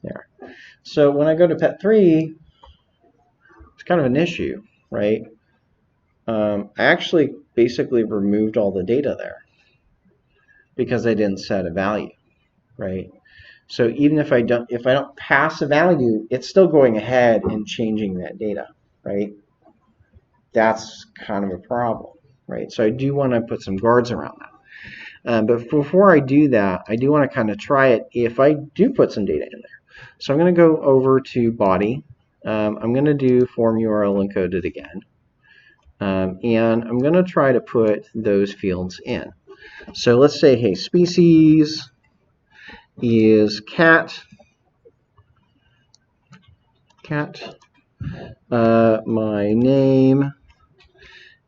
There. So when I go to pet 3, it's kind of an issue, right? I actually basically removed all the data there because I didn't set a value, right? So even if I don't pass a value, it's still going ahead and changing that data, right? That's kind of a problem, right? So I do want to put some guards around that. But before I do that, I do want to kind of try it if I do put some data in there. So I'm going to go over to body. I'm going to do form URL encoded again. And I'm going to try to put those fields in. So let's say, hey, species is cat. My name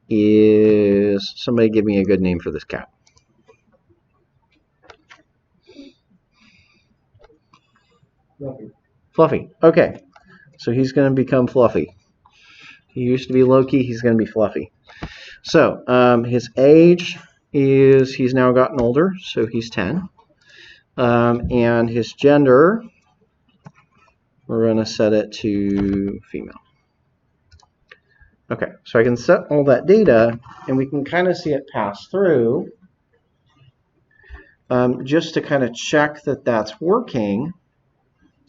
is, somebody give me a good name for this cat. Fluffy. Okay. So he's going to become Fluffy. He used to be Loki. He's going to be Fluffy. So his age is, he's now gotten older, so he's 10. And his gender, we're going to set it to female. Okay, so I can set all that data, and we can kind of see it pass through. Just to kind of check that that's working,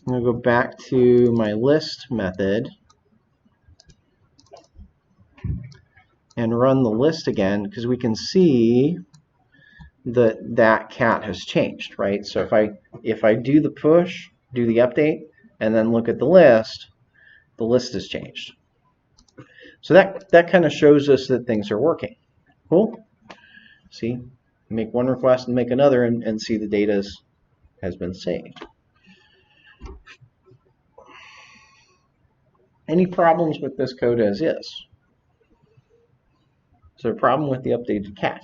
I'm going to go back to my list method and run the list again, because we can see that that cat has changed, right? So if I do the push, do the update, and then look at the list has changed. So that kind of shows us that things are working. Cool? See, make one request and make another, and see the data has been saved. Any problems with this code as is? Is there a problem with the updated cat?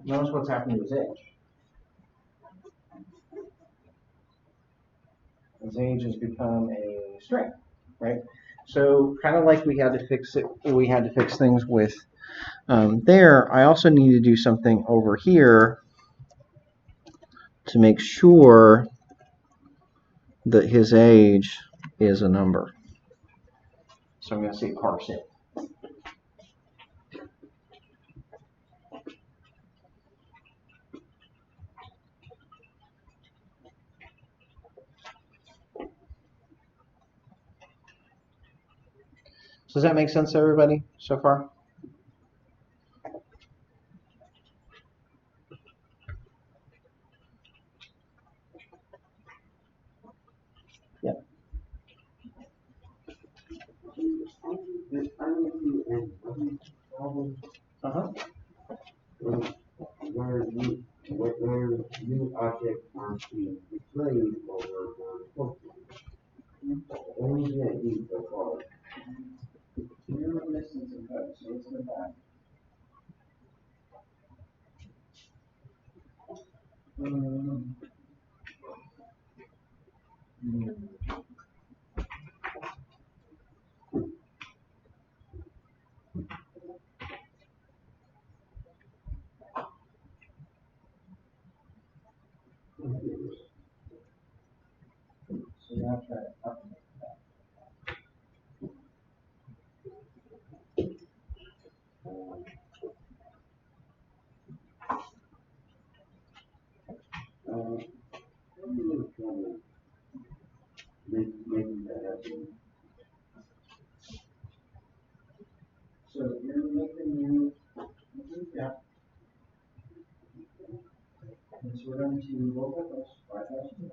Notice what's happening to his age. His age has become a string, right? So kind of like we had to fix things with there. I also need to do something over here to make sure that his age is a number. So I'm going to say parse it. Does that make sense to everybody so far? Yeah. Uh-huh. Where new objects are being displayed over only that needs a call. You're missing some code, so let's go back. So now try to update that. Making that happen. So you're making new, yeah. And so we're going to local host 5,000.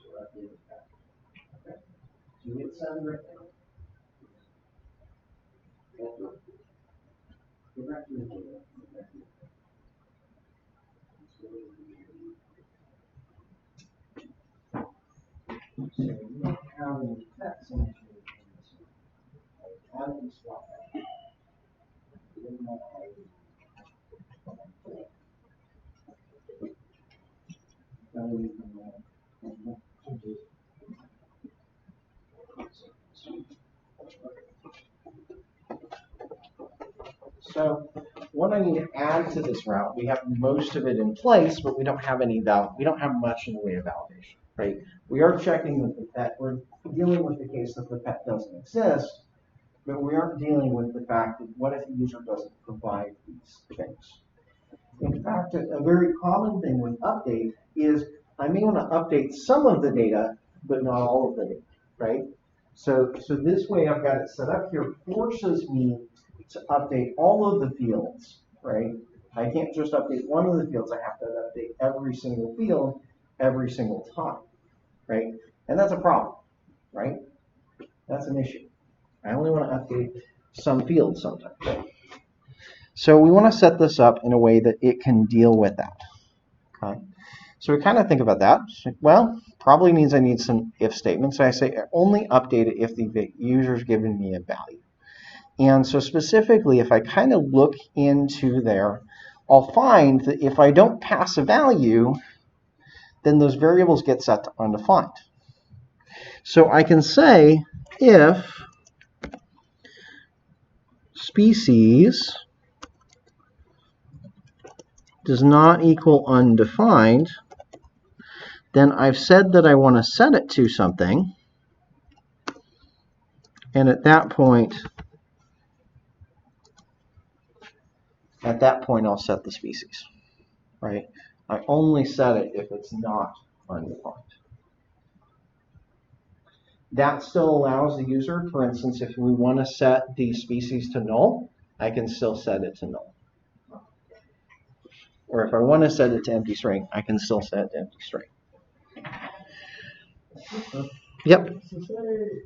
So you hit send right now. Go back to the data. So you don't have any text in this. How do you swap that? You didn't have ID. That way you can So what I need to add to this route, we have most of it in place, but we don't have we don't have much in the way of validation, right? We are checking that the pet, we're dealing with the case that the pet doesn't exist, but we aren't dealing with the fact that what if the user doesn't provide these things? In fact, a very common thing with update is I may want to update some of the data, but not all of the data, right? So this way I've got it set up here, forces me to update all of the fields, right? I can't just update one of the fields, I have to update every single field every single time, right? And that's a problem, right? That's an issue. I only want to update some fields sometimes. So we want to set this up in a way that it can deal with that. Okay? So we kind of think about that. Well, probably means I need some if statements. So I say only update it if the user's given me a value. And so specifically, if I kind of look into there, I'll find that if I don't pass a value, then those variables get set to undefined. So I can say if species does not equal undefined, then I've said that I want to set it to something. And at that point, I'll set the species, right? I only set it if it's not undefined. That still allows the user, for instance, if we want to set the species to null, I can still set it to null. Or if I want to set it to empty string, I can still set it to empty string. Yep. So say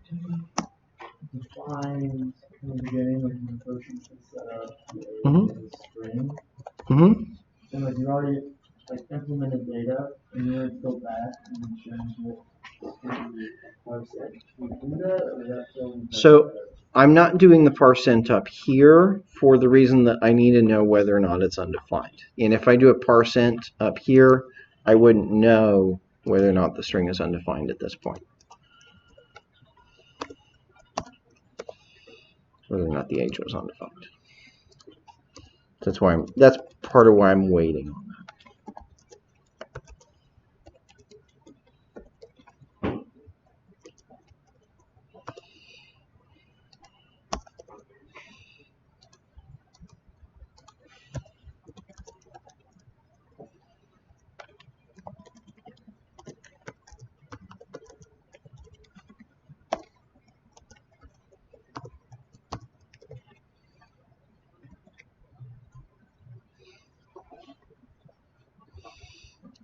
define in the beginning when the function is set up the string. And like you already like implemented data and you want to go back and change it to parse it. You do that or is that still So I'm not doing the parseInt up here for the reason that I need to know whether or not it's undefined. And if I do a parseInt up here, I wouldn't know whether or not the string is undefined at this point. Whether or not the age was undefined. That's part of why I'm waiting on that.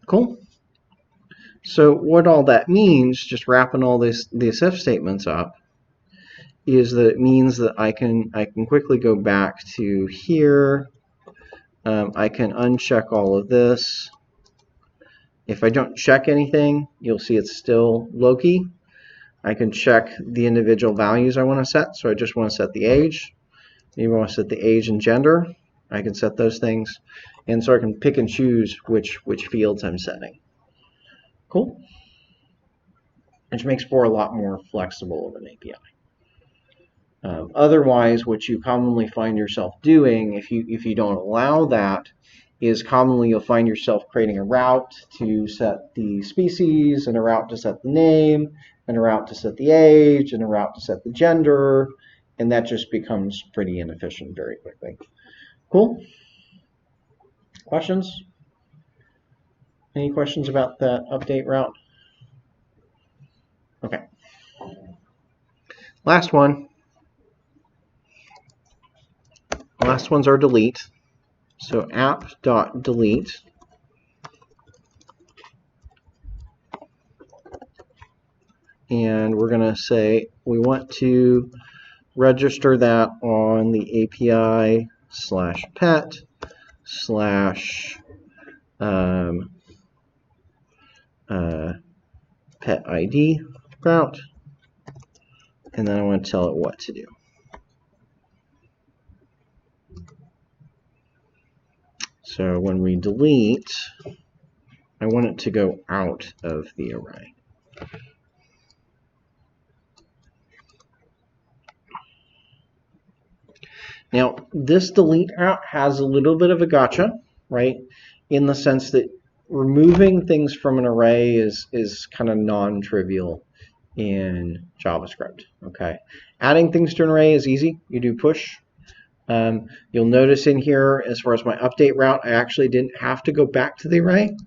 Cool. So what all that means, just wrapping all these if statements up, is that it means that I can quickly go back to here. I can uncheck all of this. If I don't check anything, you'll see it's still low-key. I can check the individual values I want to set. So I just want to set the age. Maybe I want to set the age and gender. I can set those things. And so I can pick and choose which fields I'm setting. Cool. Which makes for a lot more flexible of an API. Otherwise, what you commonly find yourself doing, if you don't allow that, is commonly you'll find yourself creating a route to set the species, and a route to set the name, and a route to set the age, and a route to set the gender, and that just becomes pretty inefficient very quickly. Cool? Questions? Any questions about that update route? Okay. Last one. Last ones are delete. So app.delete. And we're going to say we want to register that on the API /pet / pet ID route. And then I want to tell it what to do. So when we delete, I want it to go out of the array. Now, this delete out has a little bit of a gotcha, right? In the sense that removing things from an array is kind of non-trivial in JavaScript, okay? Adding things to an array is easy. You do push. You'll notice in here, as far as my update route, I actually didn't have to go back to the array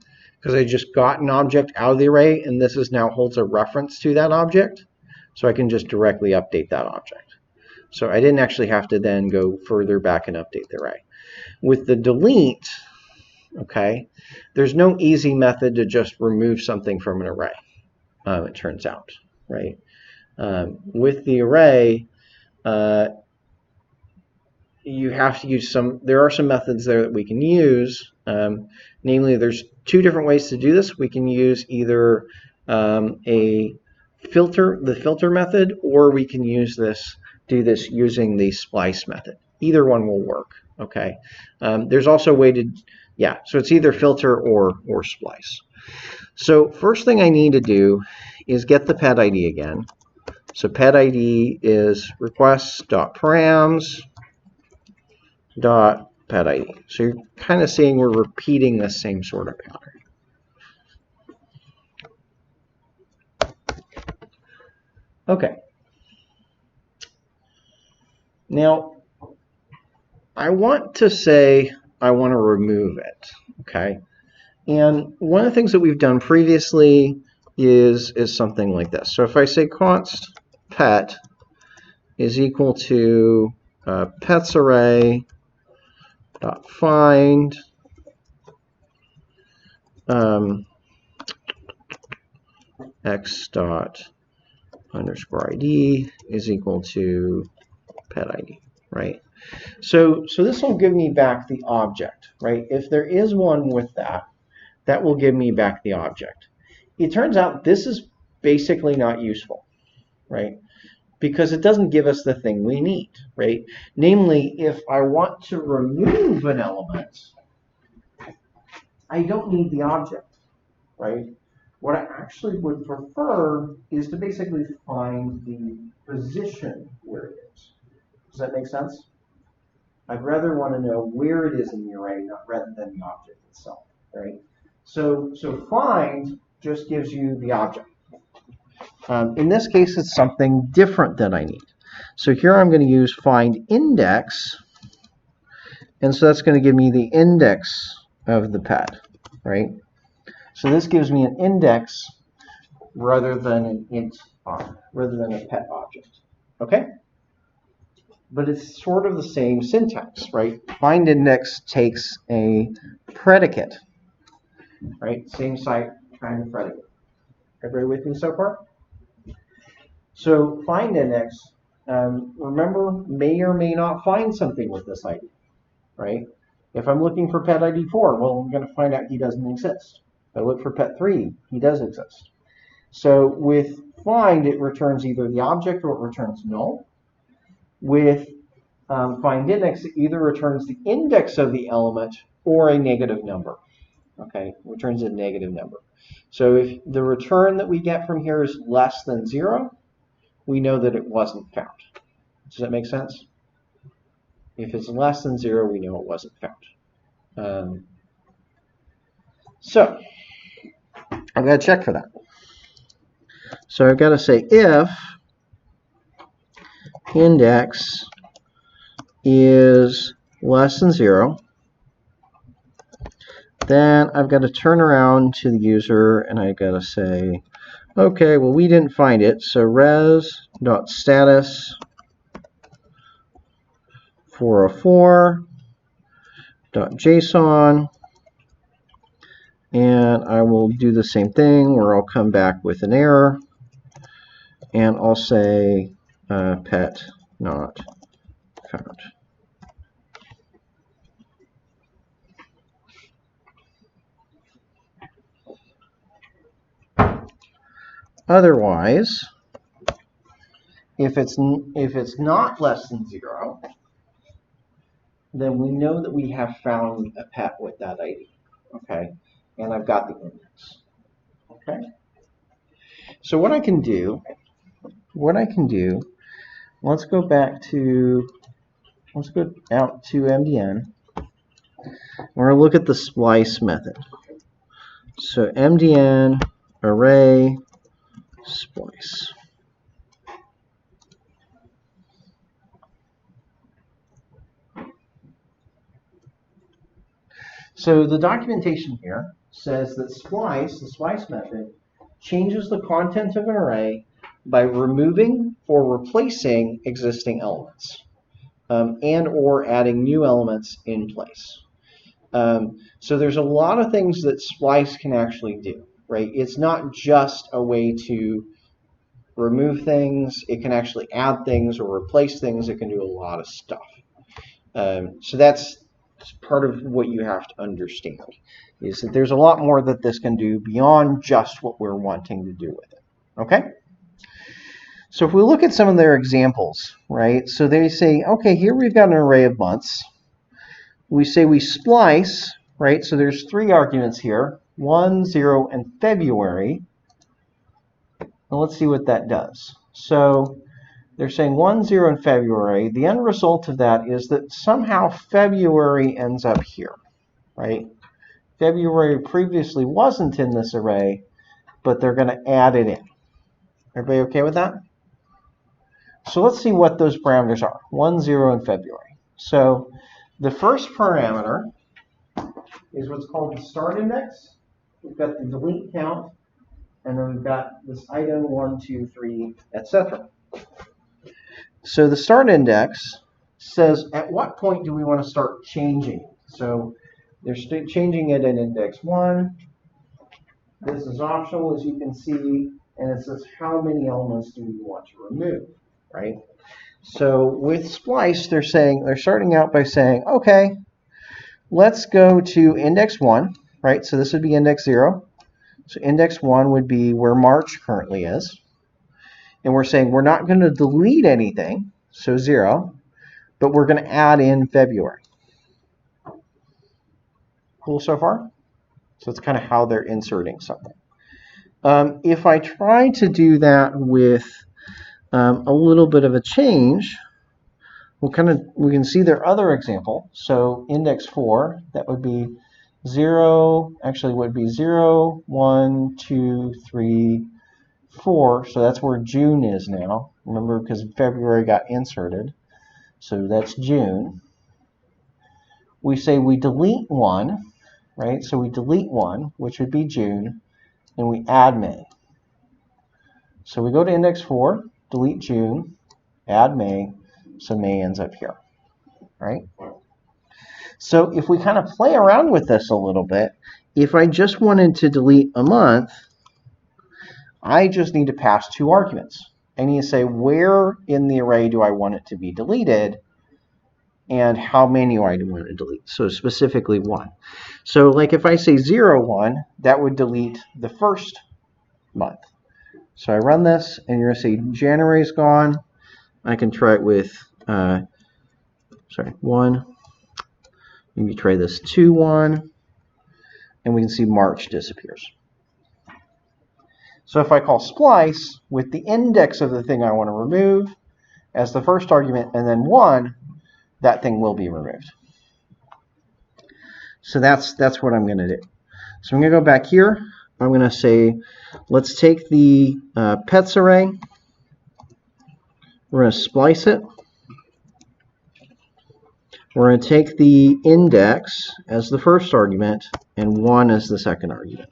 because I just got an object out of the array, and this is now holds a reference to that object, so I can just directly update that object. So I didn't actually have to then go further back and update the array. With the delete, okay, there's no easy method to just remove something from an array, it turns out, right? With the array, you have to use there are some methods there that we can use. Namely, there's two different ways to do this. We can use either the filter method, or we can do this using the splice method. Either one will work. Okay. There's also a way to, so it's either filter or splice. So first thing I need to do is get the pet ID again. So pet ID is request.params.pet ID. So you're kind of seeing we're repeating the same sort of pattern. Okay. Now, I want to say I want to remove it. Okay. And one of the things that we've done previously is something like this. So if I say const pet is equal to pets array dot find x dot underscore id is equal to pet id, right? So this will give me back the object, right? If there is one with that will give me back the object. It turns out this is basically not useful, right? Because it doesn't give us the thing we need, right? Namely, if I want to remove an element, I don't need the object, right? What I actually would prefer is to basically find the position where it is. Does that make sense? I'd rather want to know where it is in the array rather than the object itself, right? So find just gives you the object. In this case, it's something different that I need. So here I'm going to use find index, and so that's going to give me the index of the pet, right? So this gives me an index rather than an int rather than a pet object. Okay? But it's sort of the same syntax, right? Find index takes a predicate, right? Same site, kind of predicate. Everybody with me so far? So find index, remember, may or may not find something with this ID, right? If I'm looking for pet ID 4, well, I'm going to find out he doesn't exist. If I look for pet 3, he does exist. So with find, it returns either the object or it returns null. With find index, it either returns the index of the element or a negative number. Okay, returns a negative number. So if the return that we get from here is less than 0, we know that it wasn't found. Does that make sense? If it's less than 0, we know it wasn't found. So I've got to check for that. So I've got to say if index is less than 0, then I've got to turn around to the user and I've got to say, okay, well, we didn't find it, so res.status 404.json, and I will do the same thing where I'll come back with an error, and I'll say pet not found. Otherwise, if it's not less than 0, then we know that we have found a pet with that ID. Okay, and I've got the index. Okay, so what I can do, let's go out to MDN. We're going to look at the splice method. So MDN array splice. So the documentation here says that splice, the splice method, changes the content of an array by removing or replacing existing elements, and or adding new elements in place. So there's a lot of things that splice can actually do, right? It's not just a way to remove things. It can actually add things or replace things. It can do a lot of stuff. So that's part of what you have to understand, is that there's a lot more that this can do beyond just what we're wanting to do with it. Okay? So if we look at some of their examples, right? So they say, okay, here we've got an array of months. We say we splice, right? So there's 3 arguments here, 1, 0, and February. And let's see what that does. So they're saying 1, 0, and February. The end result of that is that somehow February ends up here, right? February previously wasn't in this array, but they're going to add it in. Everybody okay with that? So let's see what those parameters are, 1, 0, and February. So the first parameter is what's called the start index. We've got the delete count, and then we've got this item 1, 2, 3, etc. So the start index says at what point do we want to start changing it. So they're changing it at index 1. This is optional, as you can see, and it says how many elements do we want to remove, right? So with splice, they're starting out by saying, okay, let's go to index 1, right? So this would be index 0. So index 1 would be where March currently is. And we're saying we're not going to delete anything, so 0, but we're going to add in February. Cool so far? So it's kind of how they're inserting something. If I try to do that with a little bit of a change, we can see their other example. So index 4, that would be 0, actually would be 0, 1, 2, 3, 4. So that's where June is now. Remember, because February got inserted. So that's June. We say we delete 1, right? So we delete 1, which would be June, and we add May. So we go to index 4, delete June, add May, so May ends up here, right? So if we kind of play around with this a little bit, if I just wanted to delete a month, I just need to pass 2 arguments. I need to say where in the array do I want it to be deleted, and how many do I want to delete. So specifically 1. So like if I say 0, 1, that would delete the first month. So I run this, and you're going to see January's gone. I can try it with, 1. Maybe try this 2, 1. And we can see March disappears. So if I call splice with the index of the thing I want to remove as the first argument, and then 1, that thing will be removed. So that's what I'm going to do. So I'm going to go back here. I'm going to say, let's take the pets array. We're going to splice it. We're going to take the index as the first argument and 1 as the second argument.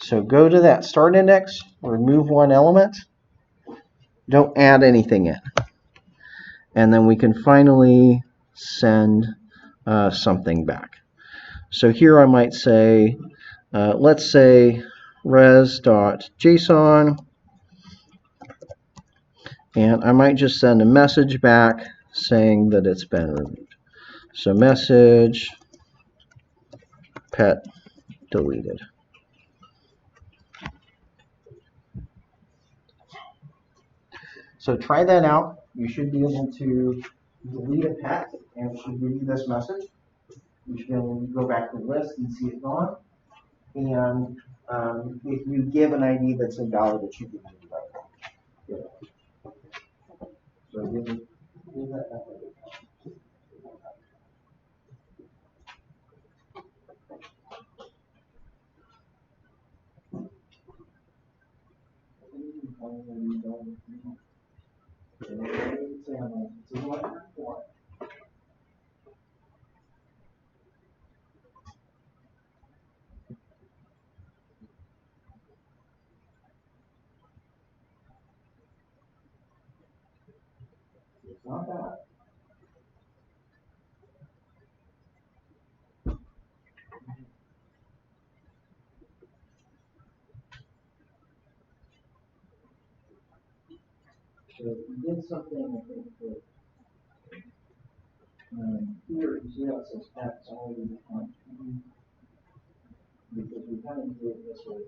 So go to that start index, remove 1 element, don't add anything in. And then we can finally send something back. So here I might say, let's say res.json, and I might just send a message back saying that it's been removed. So message pet deleted. So try that out. You should be able to delete a pet, and it should give you this message. You should be able to go back to the list and see it gone. And if you give an ID that's invalid, it should be invalid. So give that back. It's not bad. So if you did something, I think, that Here, you see how it says X already defined? Because we kind of do it this way.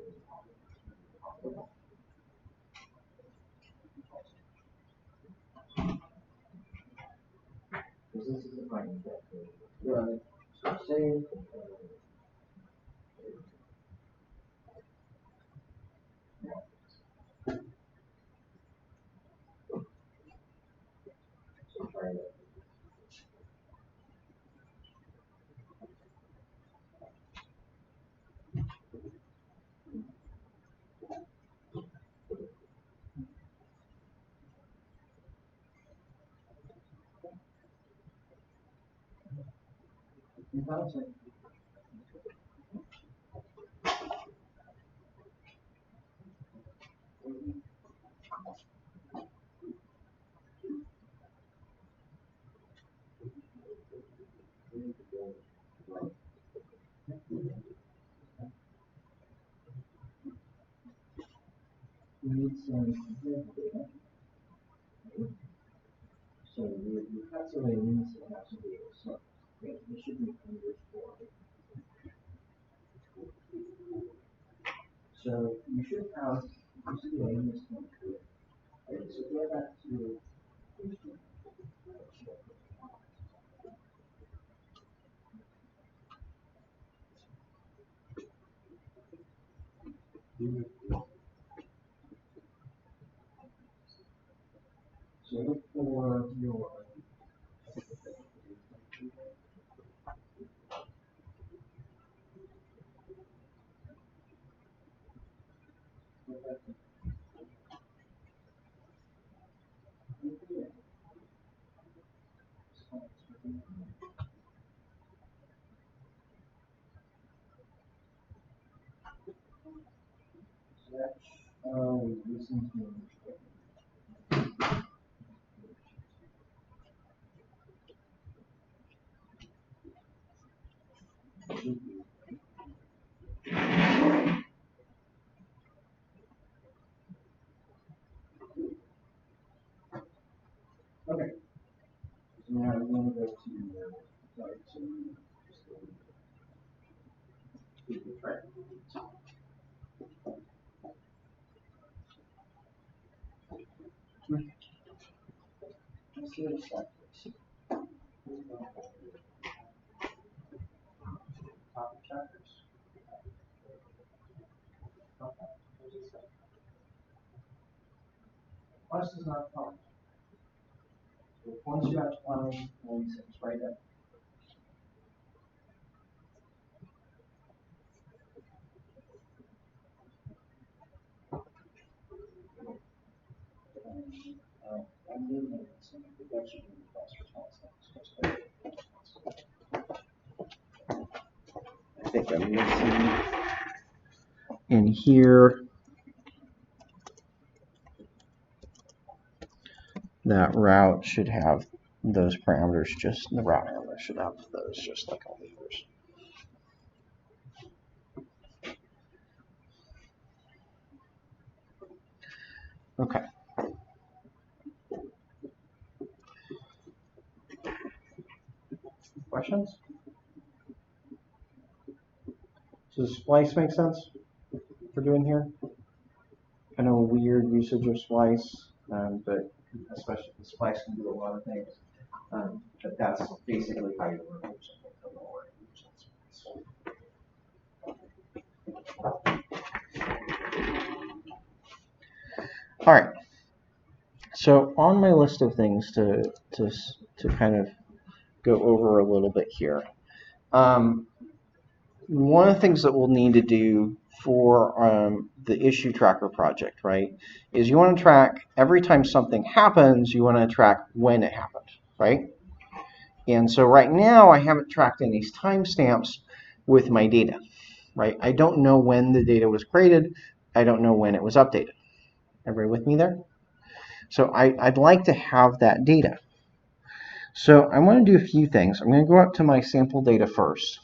Because this is defining that. Right. So say, so try that. You found something. We need some data. So you calculate needs to have some data. So it should be underscore. So you should have, you see the name is coming through. Right? So go back to page two. So look for your we listen to okay. So now we're going to go to sorry, so just keep the track. Let's see what it's like. Topic chapters. Okay. Plus is not fun. So once you have to find 46, right there. I'm moving some production request response. I think I'm missing in here. That route should have those parameters, just the route handler should have those just like all the others. Okay. Questions? Does splice make sense for doing here? Kind of a weird usage of splice, but especially the splice can do a lot of things. But that's basically how you remove something from the order. All right. So on my list of things to kind of go over a little bit here, one of the things that we'll need to do for the issue tracker project, right, is you want to track every time something happens, you want to track when it happened, right? And so right now I haven't tracked any timestamps with my data, right? I don't know when the data was created. I don't know when it was updated. Everybody with me there? So I'd like to have that data. So I want to do a few things. I'm going to go up to my sample data first.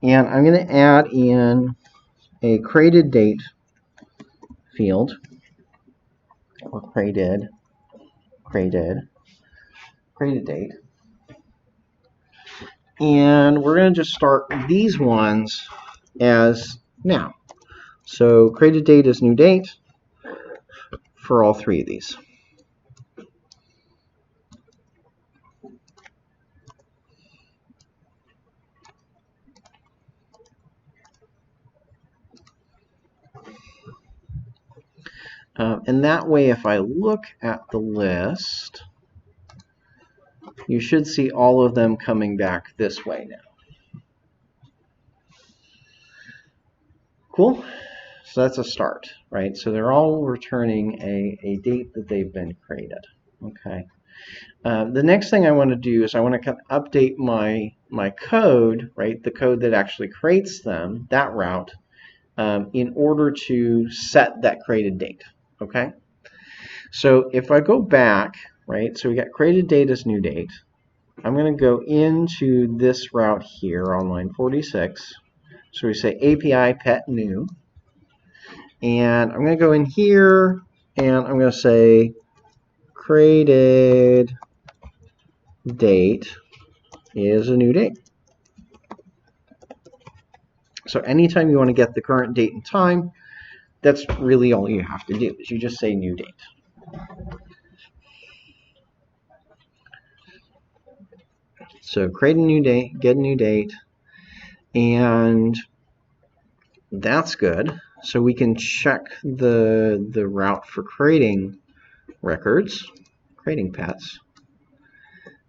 And I'm going to add in a created date field, or created date. And we're going to just start these ones as now. So created date is new date for all three of these. And that way, if I look at the list, you should see all of them coming back this way now. Cool. So that's a start, right? So they're all returning a date that they've been created. Okay. The next thing I want to do is I want to kind of update my code, right? The code that actually creates them, that route, in order to set that created date. Okay. So if I go back, right? So we got created date as new date. I'm going to go into this route here on line 46. So we say API pet new. And I'm going to go in here and I'm going to say created date is a new date. So anytime you want to get the current date and time, that's really all you have to do is you just say new date. So create a new date, get a new date, and that's good. So we can check the route for creating records, creating pets.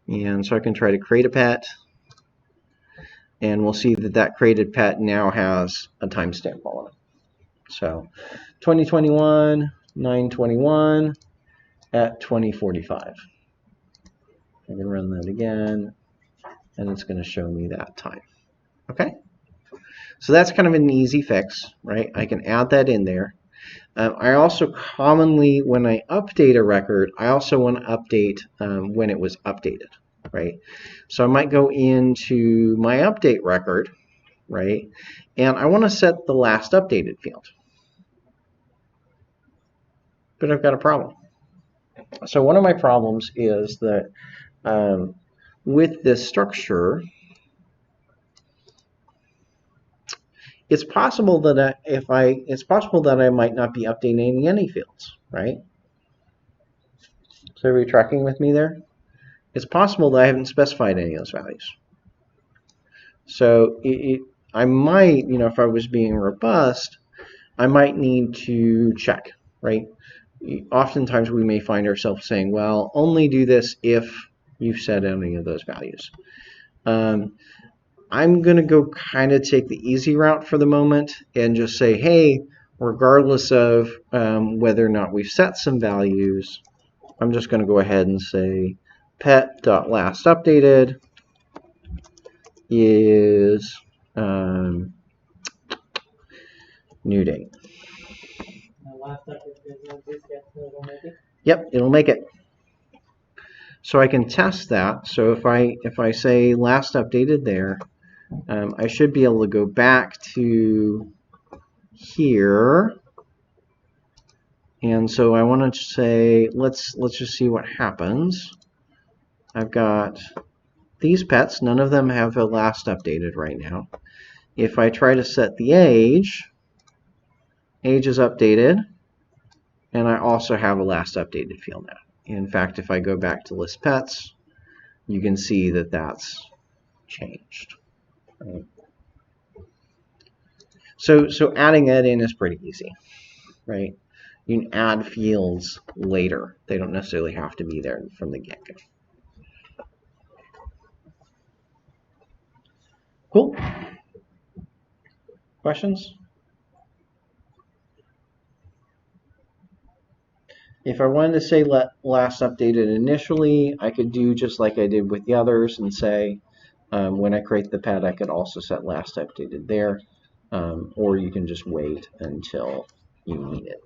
And so I can try to create a pet, and we'll see that that created pet now has a timestamp on it. So 2021, 9/21 at 20:45. I can run that again, and it's going to show me that time. Okay? So that's kind of an easy fix, right? I can add that in there. I also commonly, when I update a record, I also want to update when it was updated, right? So I might go into my update record, right? And I want to set the last updated field. But I've got a problem. So one of my problems is that with this structure, it's possible that I might not be updating any fields, right? So are you tracking with me there? It's possible that I haven't specified any of those values. So I might, if I was being robust, I might need to check, right? Oftentimes we may find ourselves saying, well, only do this if you've set any of those values. I'm going to go kind of take the easy route for the moment and just say, hey, regardless of whether or not we've set some values, I'm just going to go ahead and say pet.lastUpdated is new date. Yep, it'll make it. So I can test that. So if I say last updated there, I should be able to go back to here. And so I want to say, let's just see what happens. I've got these pets. None of them have a last updated right now. If I try to set the age is updated. And I also have a last updated field now. In fact, if I go back to list pets, you can see that that's changed. Right? So adding that in is pretty easy, right? You can add fields later. They don't necessarily have to be there from the get-go. Cool. Questions? If I wanted to say last updated initially, I could do just like I did with the others and say when I create the pet, I could also set last updated there. Or you can just wait until you need it.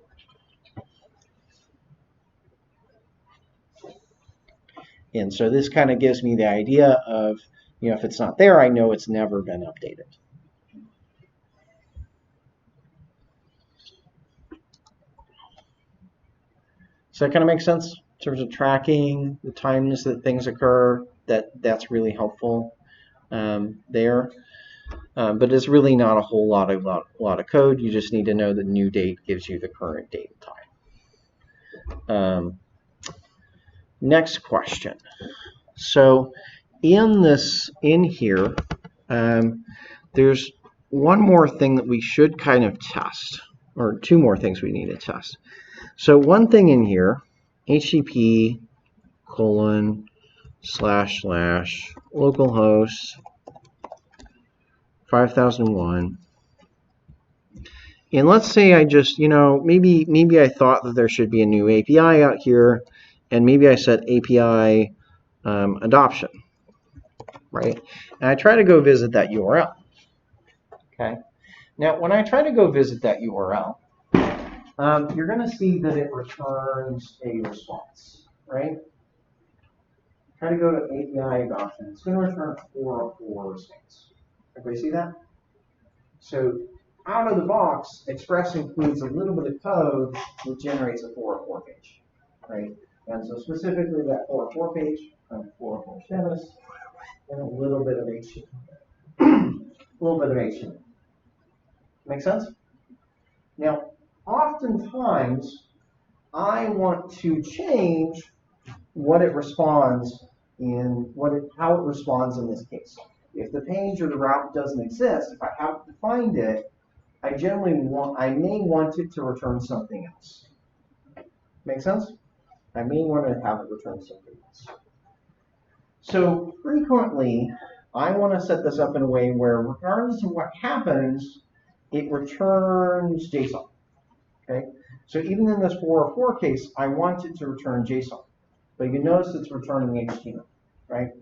And so this kind of gives me the idea of, if it's not there, I know it's never been updated. Does that kind of make sense in terms of tracking the times that things occur? That's really helpful. there. But it's really not a whole lot of code. You just need to know the new date gives you the current date and time. Next question. So in here, there's one more thing that we should kind of test, or two more things we need to test. So one thing in here, HTTP / localhost 5001. And let's say I just, maybe I thought that there should be a new API out here, and maybe I set API adoption, right? And I try to go visit that URL. Okay. Now, when I try to go visit that URL, you're going to see that it returns a response, right? Try to go to API adoption. It's going to return a 404 response. Everybody see that? So out of the box, Express includes a little bit of code that generates a 404 page, right? And so specifically that 404 page, 404 status, and a little bit of HTML. Make sense? Now, oftentimes, I want to change what it responds in how it responds in this case. If the page or the route doesn't exist, if I haven't defined it, I may want it to return something else. Make sense? I may want to have it return something else. So frequently, I want to set this up in a way where, regardless of what happens, it returns JSON. Okay? So even in this 404 case, I want it to return JSON. But you notice it's returning HTML, right?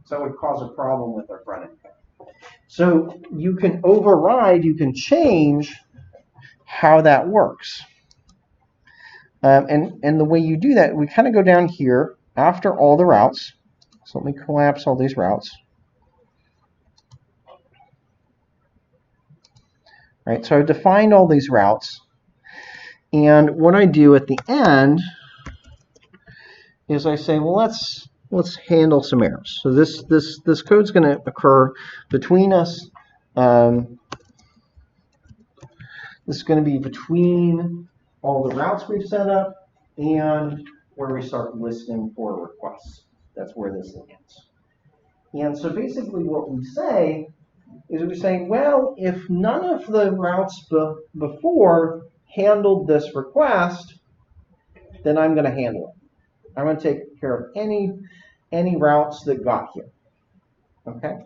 So that would cause a problem with our front end code. So you can override, you can change how that works. And the way you do that, we kind of go down here after all the routes. So let me collapse all these routes. Right, so I've defined all these routes. And what I do at the end is I say, well, let's handle some errors. So this code's going to occur between us. This is going to be between all the routes we've set up and where we start listening for requests. That's where this ends. And so basically what we say is we say, well, if none of the routes before handled this request, then I'm going to handle it. I'm going to take care of any routes that got here. Okay?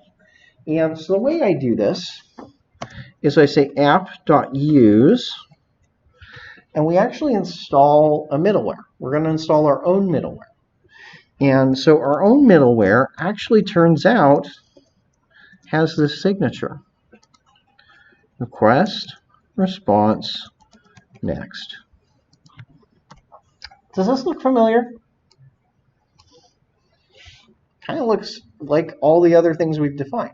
And so the way I do this is I say app.use, and we actually install a middleware. We're going to install our own middleware. And so our own middleware actually turns out has this signature. Request, response, next. Does this look familiar? Kind of looks like all the other things we've defined.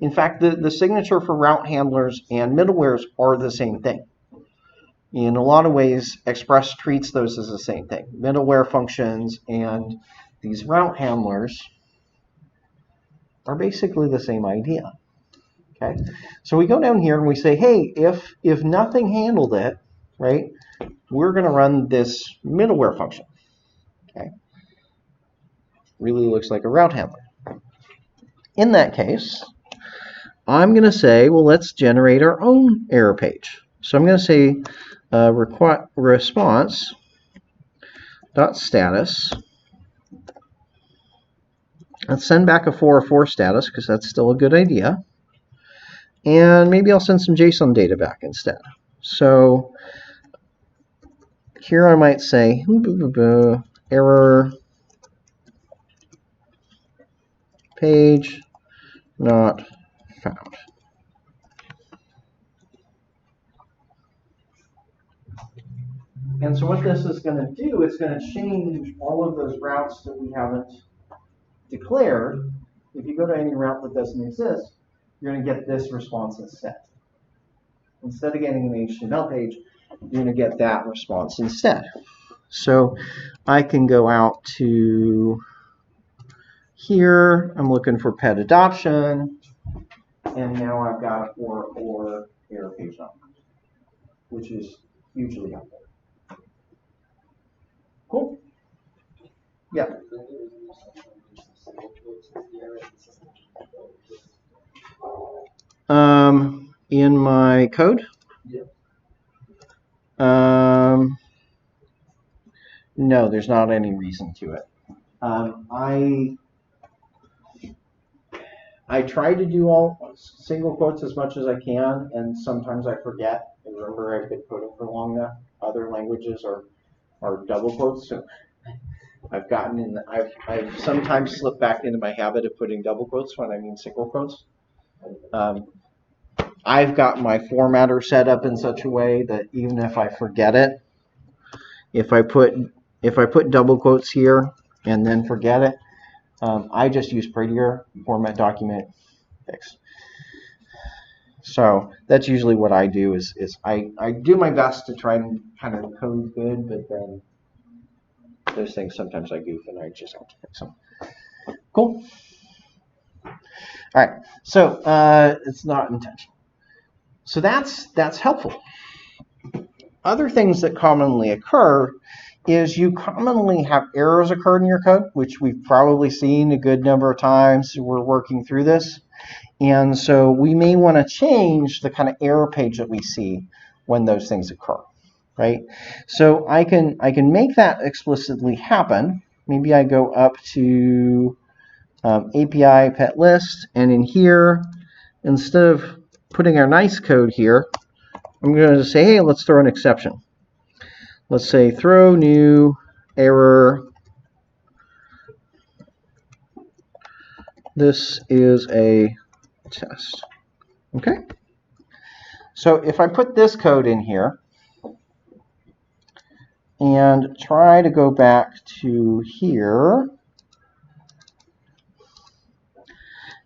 In fact, the signature for route handlers and middlewares are the same thing. In a lot of ways, Express treats those as the same thing. Middleware functions and these route handlers are basically the same idea. Okay, so we go down here and we say, hey, if nothing handled it, right, we're going to run this middleware function. Okay, really looks like a route handler. In that case, I'm going to say, well, let's generate our own error page. So I'm going to say response.status. Let's send back a 404 status because that's still a good idea. And maybe I'll send some JSON data back instead. So here I might say error page not found. And so what this is going to do, it's going to change all of those routes that we haven't declared. If you go to any route that doesn't exist, you're going to get this response instead. Instead of getting an HTML page, you're going to get that response instead. So I can go out to Here, I'm looking for pet adoption, and now I've got a 404 error page number, which is hugely helpful. Cool. Yeah. In my code? No, there's not any reason to it. I try to do all single quotes as much as I can, and sometimes I forget. And remember, I've been coding for long enough. Other languages are double quotes, so I've gotten in. I've sometimes slipped back into my habit of putting double quotes when I mean single quotes. I've got my formatter set up in such a way that even if I forget it, if I put double quotes here and then forget it, I just use prettier format document fix. So that's usually what I do is I do my best to try and kind of code good, but then those things sometimes I goof and I just have to fix them. Cool. All right. So it's not intentional. So that's helpful. Other things that commonly occur is you commonly have errors occur in your code, which we've probably seen a good number of times. We're working through this. And so we may want to change the kind of error page that we see when those things occur, right? So I can make that explicitly happen. Maybe I go up to API pet list, and in here, instead of putting our nice code here, I'm going to say, hey, let's throw an exception. Let's say throw new error. This is a test. Okay. So if I put this code in here and try to go back to here,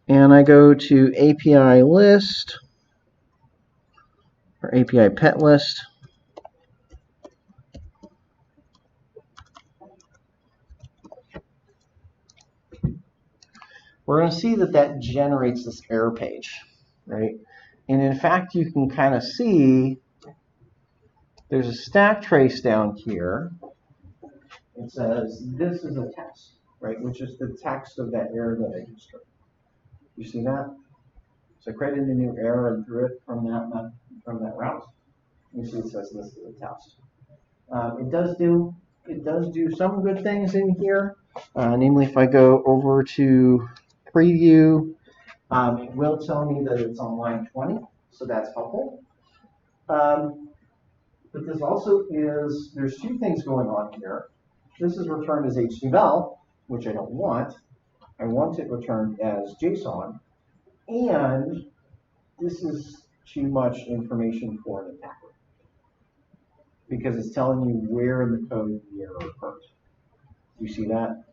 and I go to API list or API pet list, we're going to see that generates this error page, right? And in fact, you can kind of see there's a stack trace down here. It says this is a test, right? Which is the text of that error that I just heard. You see that? So I created a new error and threw it from that route. You see it says this is a test. It does do some good things in here. Namely, if I go over to preview, it will tell me that it's on line 20, so that's helpful. But this also there's two things going on here. This is returned as HTML, which I don't want. I want it returned as JSON. And this is too much information for an attacker because it's telling you where in the code the error occurs. You see that?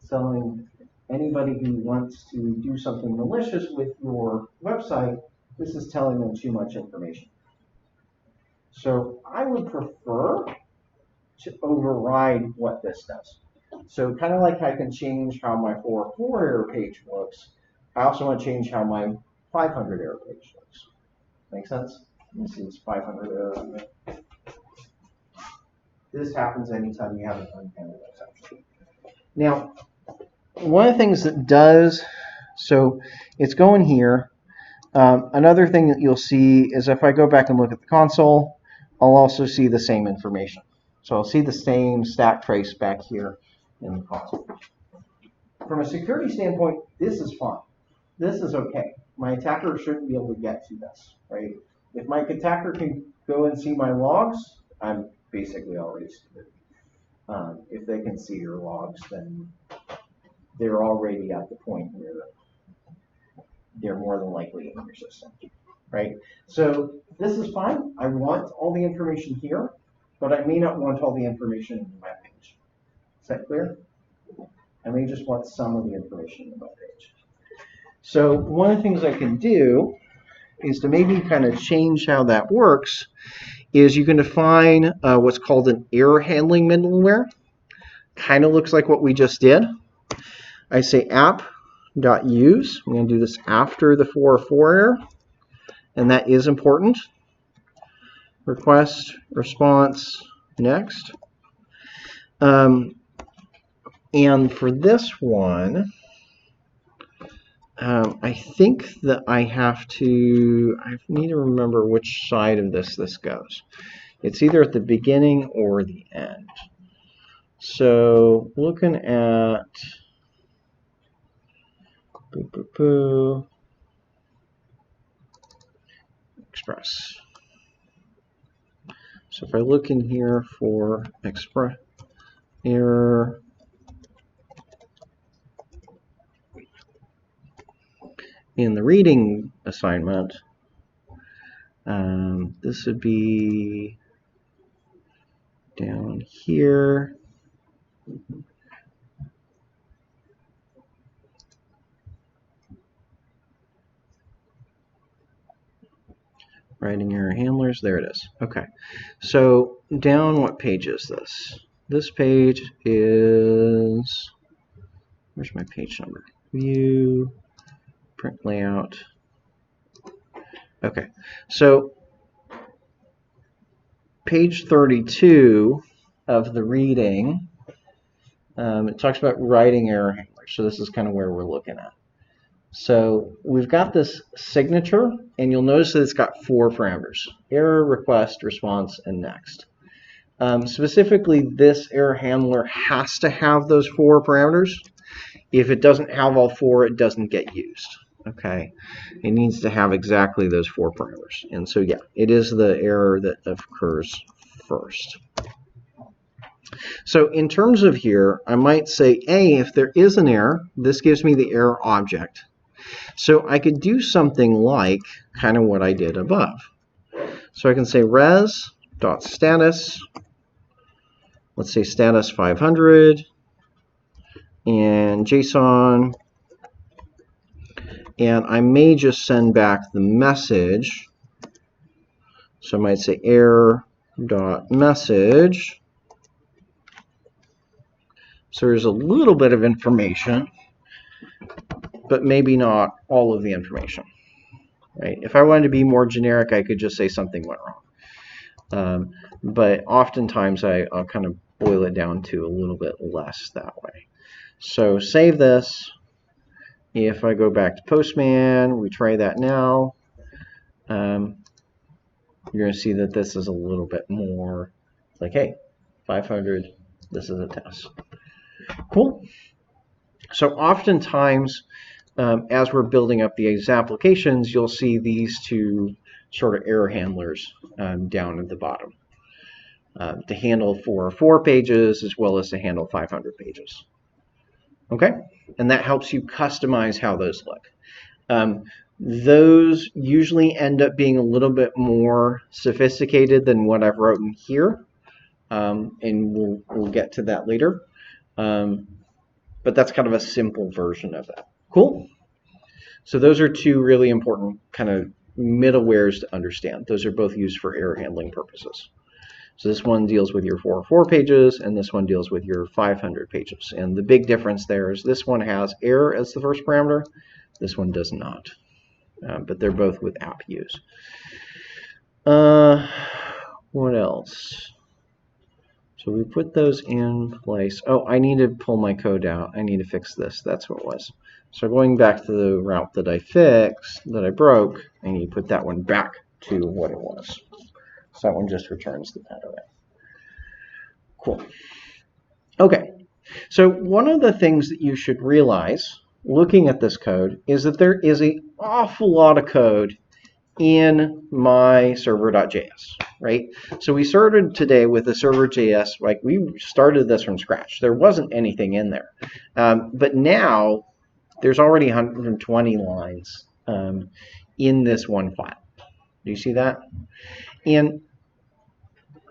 It's telling anybody who wants to do something malicious with your website, this is telling them too much information. So I would prefer to override what this does. So kind of like I can change how my 404 error page looks, I also want to change how my 500 error page looks. Make sense? This is 500 error. This happens anytime you have an unhandled exception. Now, one of the things that does, so it's going here. Another thing that you'll see is if I go back and look at the console, I'll also see the same information. So I'll see the same stack trace back here in the console. From a security standpoint, this is fine. This is okay. My attacker shouldn't be able to get to this, right? If my attacker can go and see my logs, I'm basically already secure. If they can see your logs, then they're already at the point where they're more than likely in your system, right? So this is fine. I want all the information here, but I may not want all the information in the web page. Is that clear? I may just want some of the information in the web page. So one of the things I can do is to maybe kind of change how that works is you can define what's called an error handling middleware. Kind of looks like what we just did. I say app.use. I'm going to do this after the 404 error, and that is important. Request, response, next. And for this one, I think that I need to remember which side of this goes. It's either at the beginning or the end. So looking at express. So if I look in here for express error, in the reading assignment, this would be down here. Writing error handlers, there it is. Okay, so down, what page is this? This page is, where's my page number? View, print layout. Okay, so page 32 of the reading, it talks about writing error handlers. So this is kind of where we're looking at. So we've got this signature, and you'll notice that it's got 4 parameters: error, request, response, and next. Specifically, this error handler has to have those 4 parameters. If it doesn't have all 4, it doesn't get used. Okay, it needs to have exactly those 4 parameters. And so, yeah, it is the error that occurs first. So in terms of here, I might say, A, if there is an error, this gives me the error object. So I could do something like kind of what I did above. So I can say res.status, let's say status 500, and JSON, and I may just send back the message. So I might say error.message. So there's a little bit of information, but maybe not all of the information, right? If I wanted to be more generic, I could just say something went wrong. But oftentimes I'll kind of boil it down to a little bit less that way. So save this. If I go back to Postman, we try that now. You're going to see that this is a little bit more like, hey, 500, this is a test. Cool. So oftentimes, as we're building up these applications, you'll see these 2 sort of error handlers down at the bottom to handle 404 pages as well as to handle 500 pages. Okay, and that helps you customize how those look. Those usually end up being a little bit more sophisticated than what I've written here, and we'll get to that later. But that's kind of a simple version of that. Cool. So those are 2 really important kind of middlewares to understand. Those are both used for error handling purposes. So this one deals with your 404 pages, and this one deals with your 500 pages. And the big difference there is this one has error as the first parameter. This one does not. But they're both with app use. What else? So we put those in place. Oh, I need to pull my code out. I need to fix this. That's what it was. So going back to the route that I fixed, that I broke, I need to put that one back to what it was. So that one just returns the meta array. Cool. Okay. So one of the things that you should realize looking at this code is that there is an awful lot of code in my server.js, right? So we started today with the server.js, like we started this from scratch. There wasn't anything in there. But now there's already 120 lines in this one file. Do you see that? And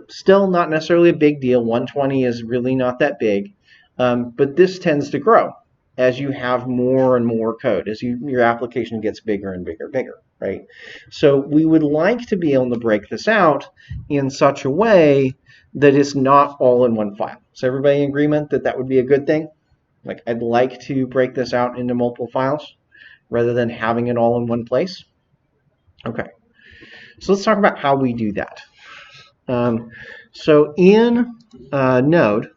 still not necessarily a big deal. 120 is really not that big. But this tends to grow as you have more and more code, as your application gets bigger and bigger, right? So we would like to be able to break this out in such a way that it's not all in one file. So everybody in agreement that that would be a good thing? Like I'd like to break this out into multiple files rather than having it all in one place. Okay, so let's talk about how we do that. So in Node,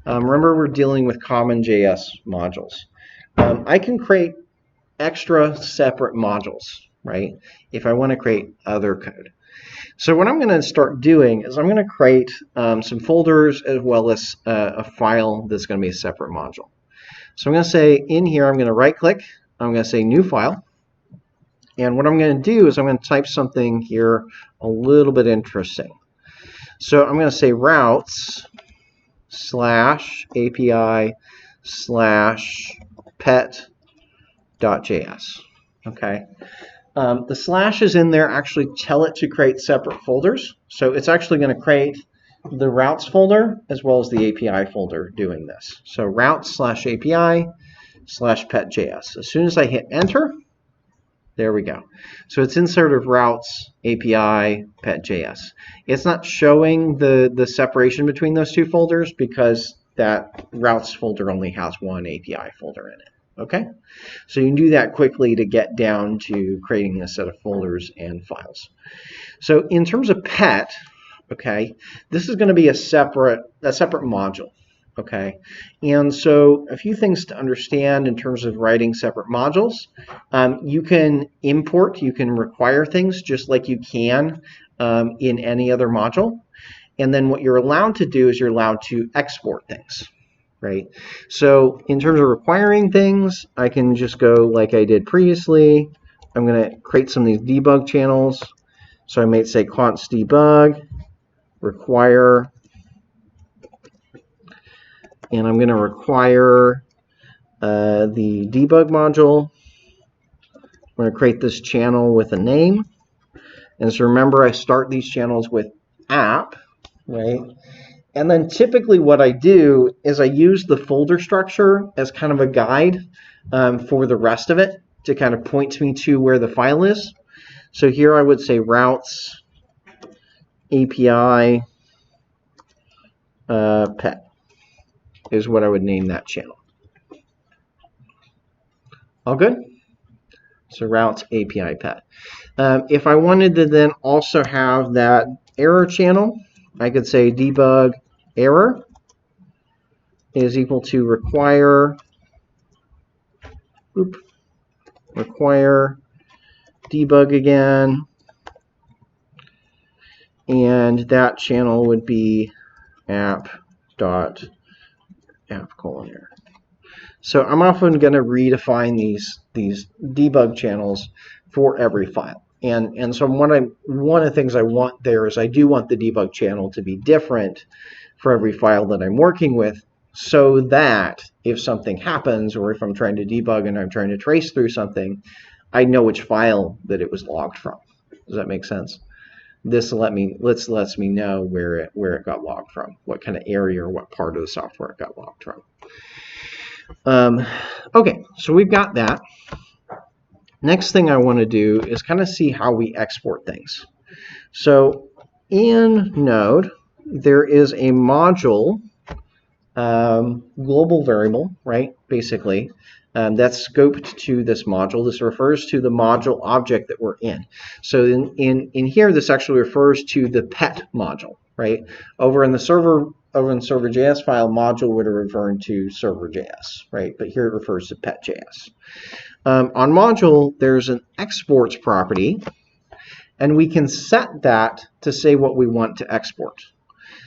remember we're dealing with common JS modules. I can create extra separate modules, right, if I want to create other code. So what I'm going to start doing is I'm going to create some folders as well as a file that's going to be a separate module. So I'm going to say in here, I'm going to right click, I'm going to say new file. And what I'm going to do is I'm going to type something here a little bit interesting. So I'm going to say routes / API / pet.js. Okay. The slash is in there actually tell it to create separate folders. So it's actually going to create the routes folder as well as the API folder doing this. So routes / API / pet.js. As soon as I hit enter, there we go. So it's insert of routes, API, pet.js. It's not showing the separation between those two folders because that routes folder only has one API folder in it. Okay? So you can do that quickly to get down to creating a set of folders and files. So in terms of pet, okay, this is going to be a separate module. Okay, and so a few things to understand in terms of writing separate modules. You can import, you can require things just like you can in any other module. And then what you're allowed to do is you're allowed to export things, right? So in terms of requiring things, I can just go like I did previously. I'm going to create some of these debug channels. So I might say const debug, require, and I'm going to require the debug module. I'm going to create this channel with a name. And so remember, I start these channels with app, right? And then typically what I do is I use the folder structure as kind of a guide for the rest of it to kind of point me to where the file is. So here I would say routes API pet is what I would name that channel. All good? So routes API pet. If I wanted to then also have that error channel, I could say debug error is equal to require debug again, and that channel would be app.app:error. So I'm often going to redefine these debug channels for every file. And so one of the things I want there is I do want the debug channel to be different for every file that I'm working with, so that if something happens or if I'm trying to debug and I'm trying to trace through something, I know which file that it was logged from. Does that make sense? This lets me know where it got logged from, what kind of area or what part of the software it got logged from. Okay, so we've got that. Next thing I want to do is kind of see how we export things. So in Node, there is a module global variable, right? Basically, that's scoped to this module. This refers to the module object that we're in. So in here, this actually refers to the pet module, right? Over in the server.js file, module would have referred to server.js, right? But here it refers to pet.js. On module, there's an exports property, and we can set that to say what we want to export.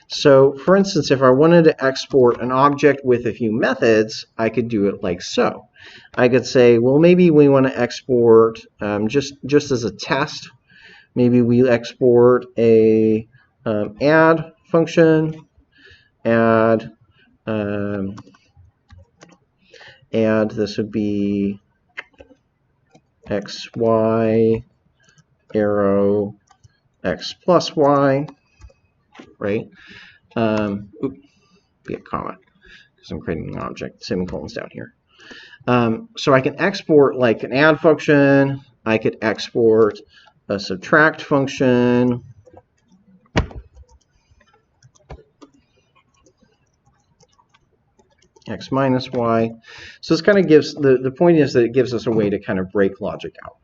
So, for instance, if I wanted to export an object with a few methods, I could do it like so. I could say, well, maybe we want to export just as a test. Maybe we export a add function, add this would be xy arrow x plus y, right? Be a comma because I'm creating an object. Semicolons down here. So I can export like an add function. I could export a subtract function. x minus y. So this kind of gives, the point is that it gives us a way to kind of break logic out.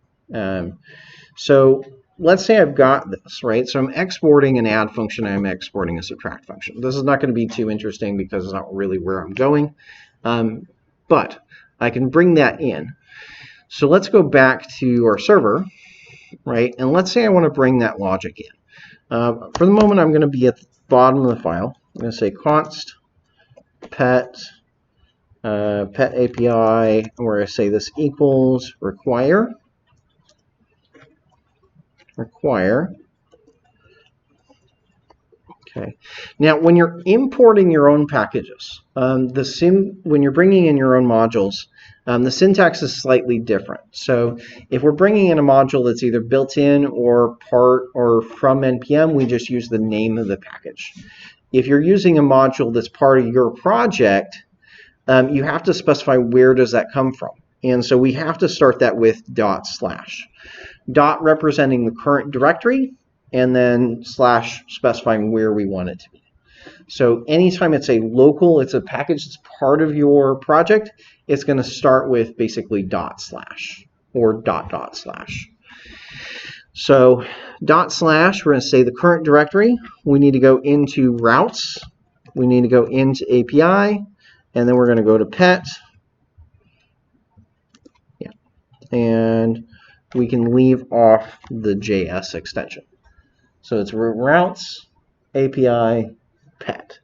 So let's say I've got this, right? So I'm exporting an add function, I'm exporting a subtract function. This is not going to be too interesting because it's not really where I'm going. But I can bring that in. So let's go back to our server, right? And let's say I want to bring that logic in. For the moment, I'm going to be at the bottom of the file. I'm going to say const pet pet API, where I say this equals require. Okay. Now, when you're importing your own packages, when you're bringing in your own modules, the syntax is slightly different. So if we're bringing in a module that's either built in or part or from NPM, we just use the name of the package. If you're using a module that's part of your project, you have to specify where does that come from. And so we have to start that with /. Dot representing the current directory, and then slash specifying where we want it to be. So anytime it's a local, it's a package that's part of your project, it's going to start with basically // or //. So // we're going to say the current directory. We need to go into routes. We need to go into API, and then we're going to go to pet. Yeah, and we can leave off the JS extension. So it's routes, API, pet.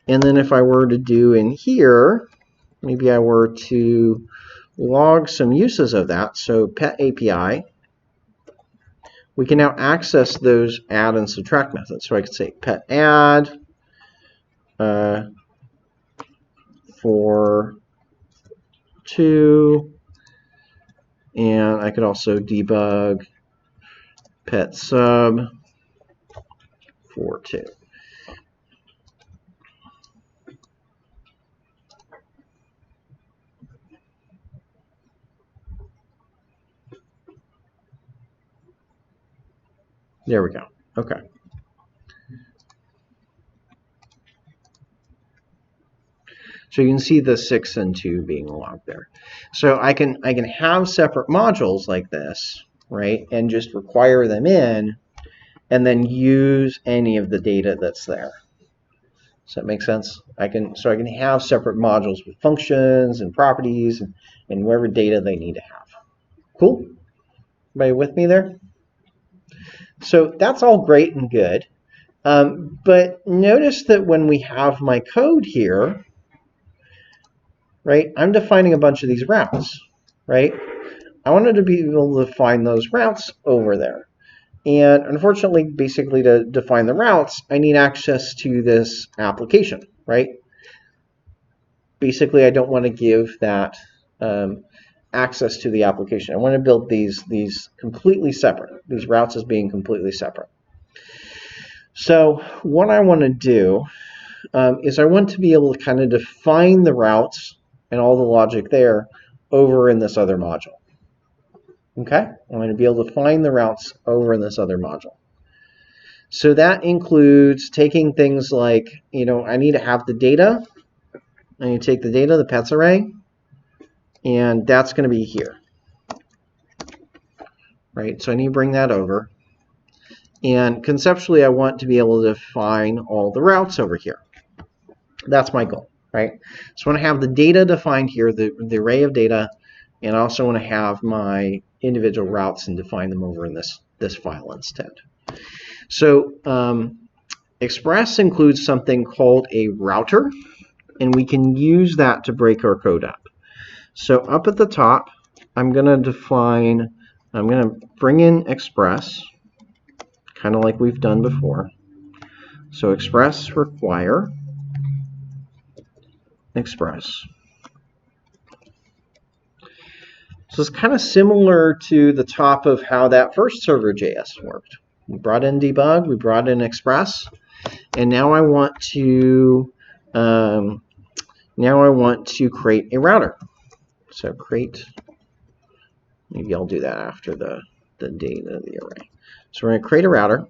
And then if I were to do in here, maybe I were to log some uses of that. So pet API, we can now access those add and subtract methods. So I could say pet add for 2, and I could also debug pet sub for 2. There we go. Okay. So you can see the 6 and 2 being logged there. So I can have separate modules like this, right, and just require them in, and then use any of the data that's there. Does that make sense? I can have separate modules with functions and properties and whatever data they need to have. Cool? Everybody with me there? So that's all great and good. But notice that when we have my code here, right, I'm defining a bunch of these routes, right? I wanted to be able to find those routes over there. And unfortunately, basically to define the routes, I need access to this application, right? Basically, I don't want to give that access to the application. I want to build these completely separate, these routes as being completely separate. So what I want to do is I want to be able to kind of define the routes and all the logic there over in this other module. Okay, I'm going to be able to find the routes over in this other module. So that includes taking things like, I need to have the data. I need to take the data, the pets array, and that's going to be here. Right, so I need to bring that over. And conceptually, I want to be able to define all the routes over here. That's my goal, right? So I want to have the data defined here, the array of data, and I also want to have my individual routes and define them over in this file instead. So Express includes something called a router, and we can use that to break our code up. So up at the top, I'm going to bring in Express, kind of like we've done before. So Express require Express. So it's kind of similar to the top of how that first server.js worked. We brought in debug, we brought in Express, and now I want to create a router. So create. Maybe I'll do that after the data of the array. So we're going to create a router.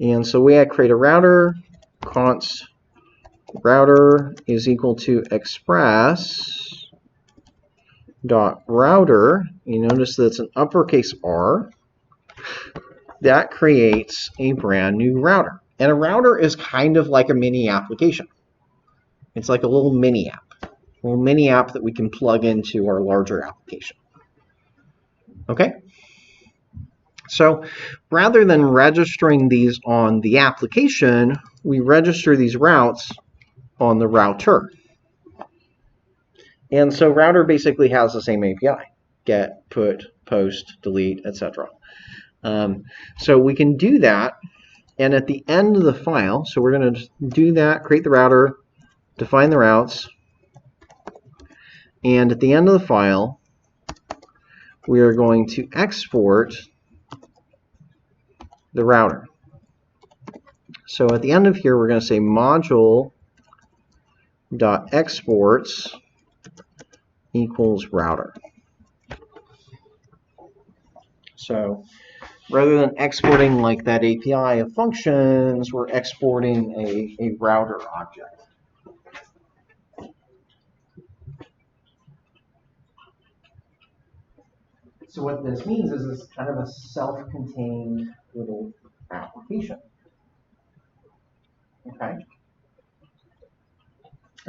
And so the way I create a router, const router is equal to express dot router. You notice that's an uppercase R. That creates a brand new router. And a router is kind of like a mini application. It's like a little mini app. A little mini app that we can plug into our larger application. Okay? So rather than registering these on the application, we register these routes on the router. And so router basically has the same API. Get, put, post, delete, etc. So we can do that. And at the end of the file, so we're going to do that, create the router, define the routes. And at the end of the file, we are going to export the router. So at the end of here, we're going to say module.exports equals router. So rather than exporting like that API of functions, we're exporting a router object. So what this means is it's kind of a self-contained little application. Okay.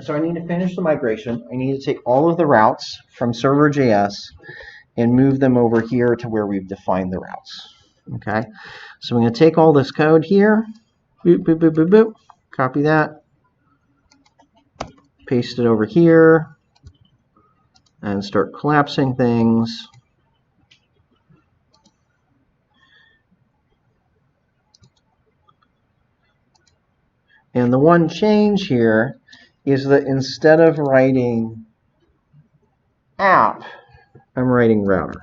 So I need to finish the migration. I need to take all of the routes from server.js and move them over here to where we've defined the routes. Okay. So I'm going to take all this code here. Boop, boop, boop, boop, boop. Copy that. Paste it over here. And start collapsing things. And the one change here is that instead of writing app, I'm writing router.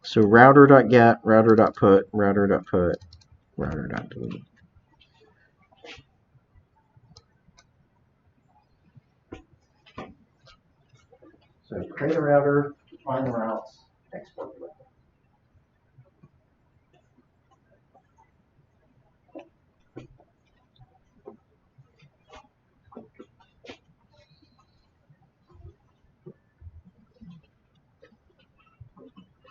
So router.get, router.put, router.put, router.delete. So create a router, define the routes, export the router.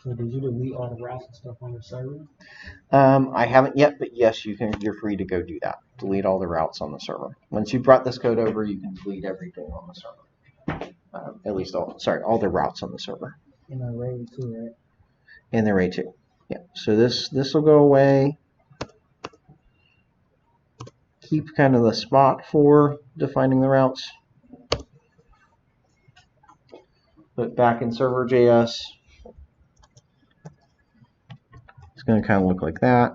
So did you delete all the routes and stuff on your server? I haven't yet, but yes, you're free to go do that. Delete all the routes on the server. Once you've brought this code over, you can delete everything on the server. At least all the routes on the server. In array too, right? In the array too. Yeah. So this will go away. Keep kind of the spot for defining the routes. But back in server.js, it's going to kind of look like that.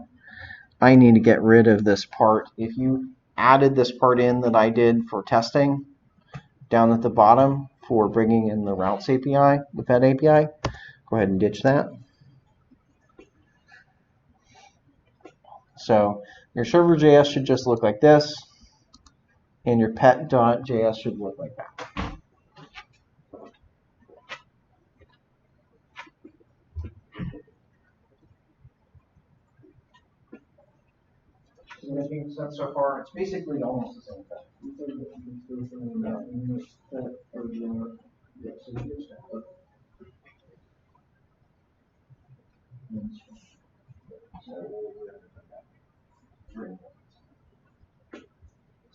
I need to get rid of this part. If you added this part in that I did for testing down at the bottom for bringing in the routes API, the Fed API, go ahead and ditch that. So your server.js should just look like this, and your pet.js should look like that. Is it making sense so far? It's basically almost the same thing.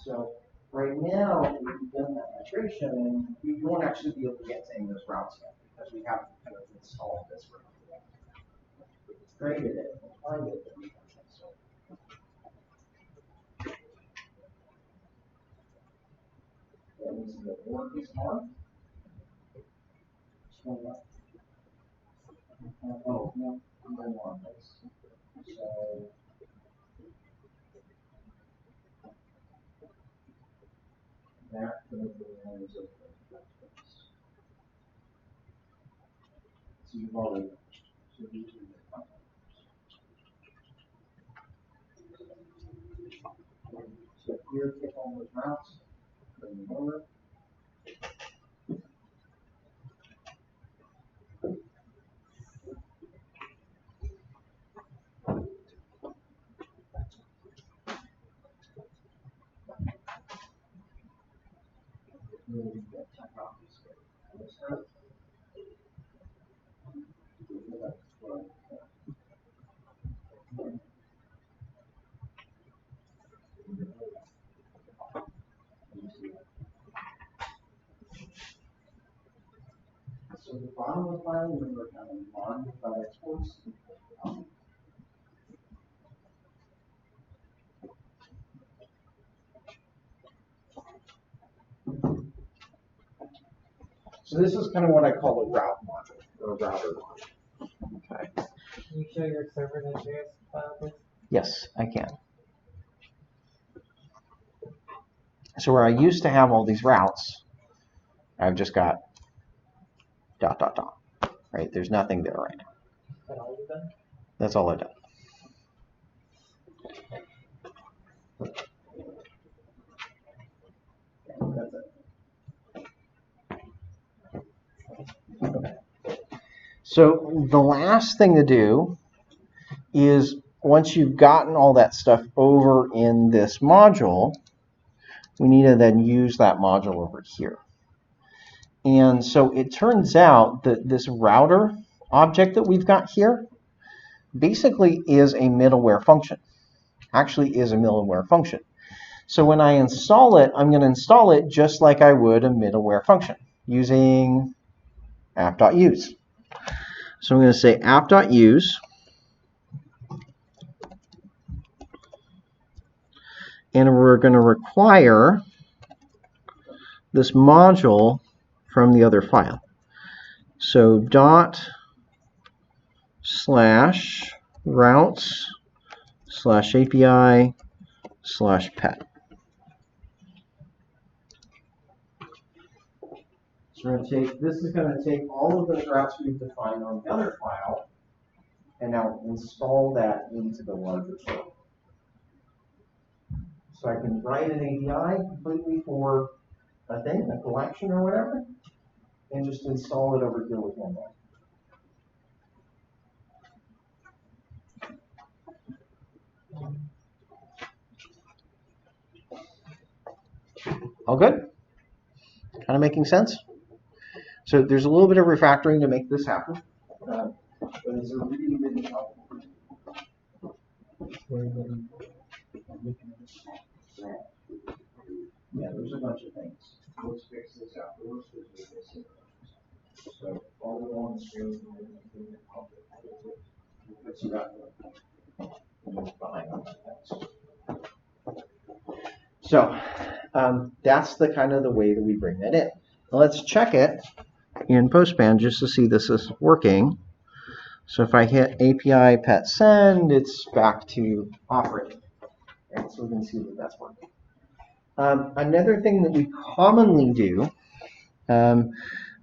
So right now, if we've done that migration, we won't actually be able to get to any of those routes yet because we haven't kind of installed this route yet. It's created it, we'll find it. So that means the work is on. Oh, no, I'm going on this. So that could have been so you've already so these are the content. So here, click on those routes, bring them over. really get technology scared. So the bottom of the file, remember, kind of non-file exports. So this is kind of what I call a route module, or a router module. Okay. Can you show your server.js file, please? Yes, I can. So where I used to have all these routes, I've just got ... Right? There's nothing there right now. Is that all you've done? That's all I've done. That's it. Okay. So the last thing to do is, once you've gotten all that stuff over in this module, we need to then use that module over here. And so it turns out that this router object that we've got here basically is a middleware function. Actually is a middleware function. So when I install it, I'm going to install it just like I would a middleware function using app.use. So I'm going to say app.use, and we're going to require this module from the other file. So ./routes/API/pet. So we're going to take, this is going to take all of those routes we've defined on the other file and now install that into the larger server. So I can write an API completely for a thing, a collection or whatever, and just install it over here with one line. All good? Kind of making sense? So there's a little bit of refactoring to make this happen, but it's a really, really helpful. Yeah, there's a bunch of things. Let's fix this afterwards because we're missing. So all the on the screen, we'll fix it up. Behind on that. So that's the kind of the way that we bring that in. Now let's check it in Postman just to see this is working. So if I hit API pet send, it's back to operating. Right? So we can see that that's working. Another thing that we commonly do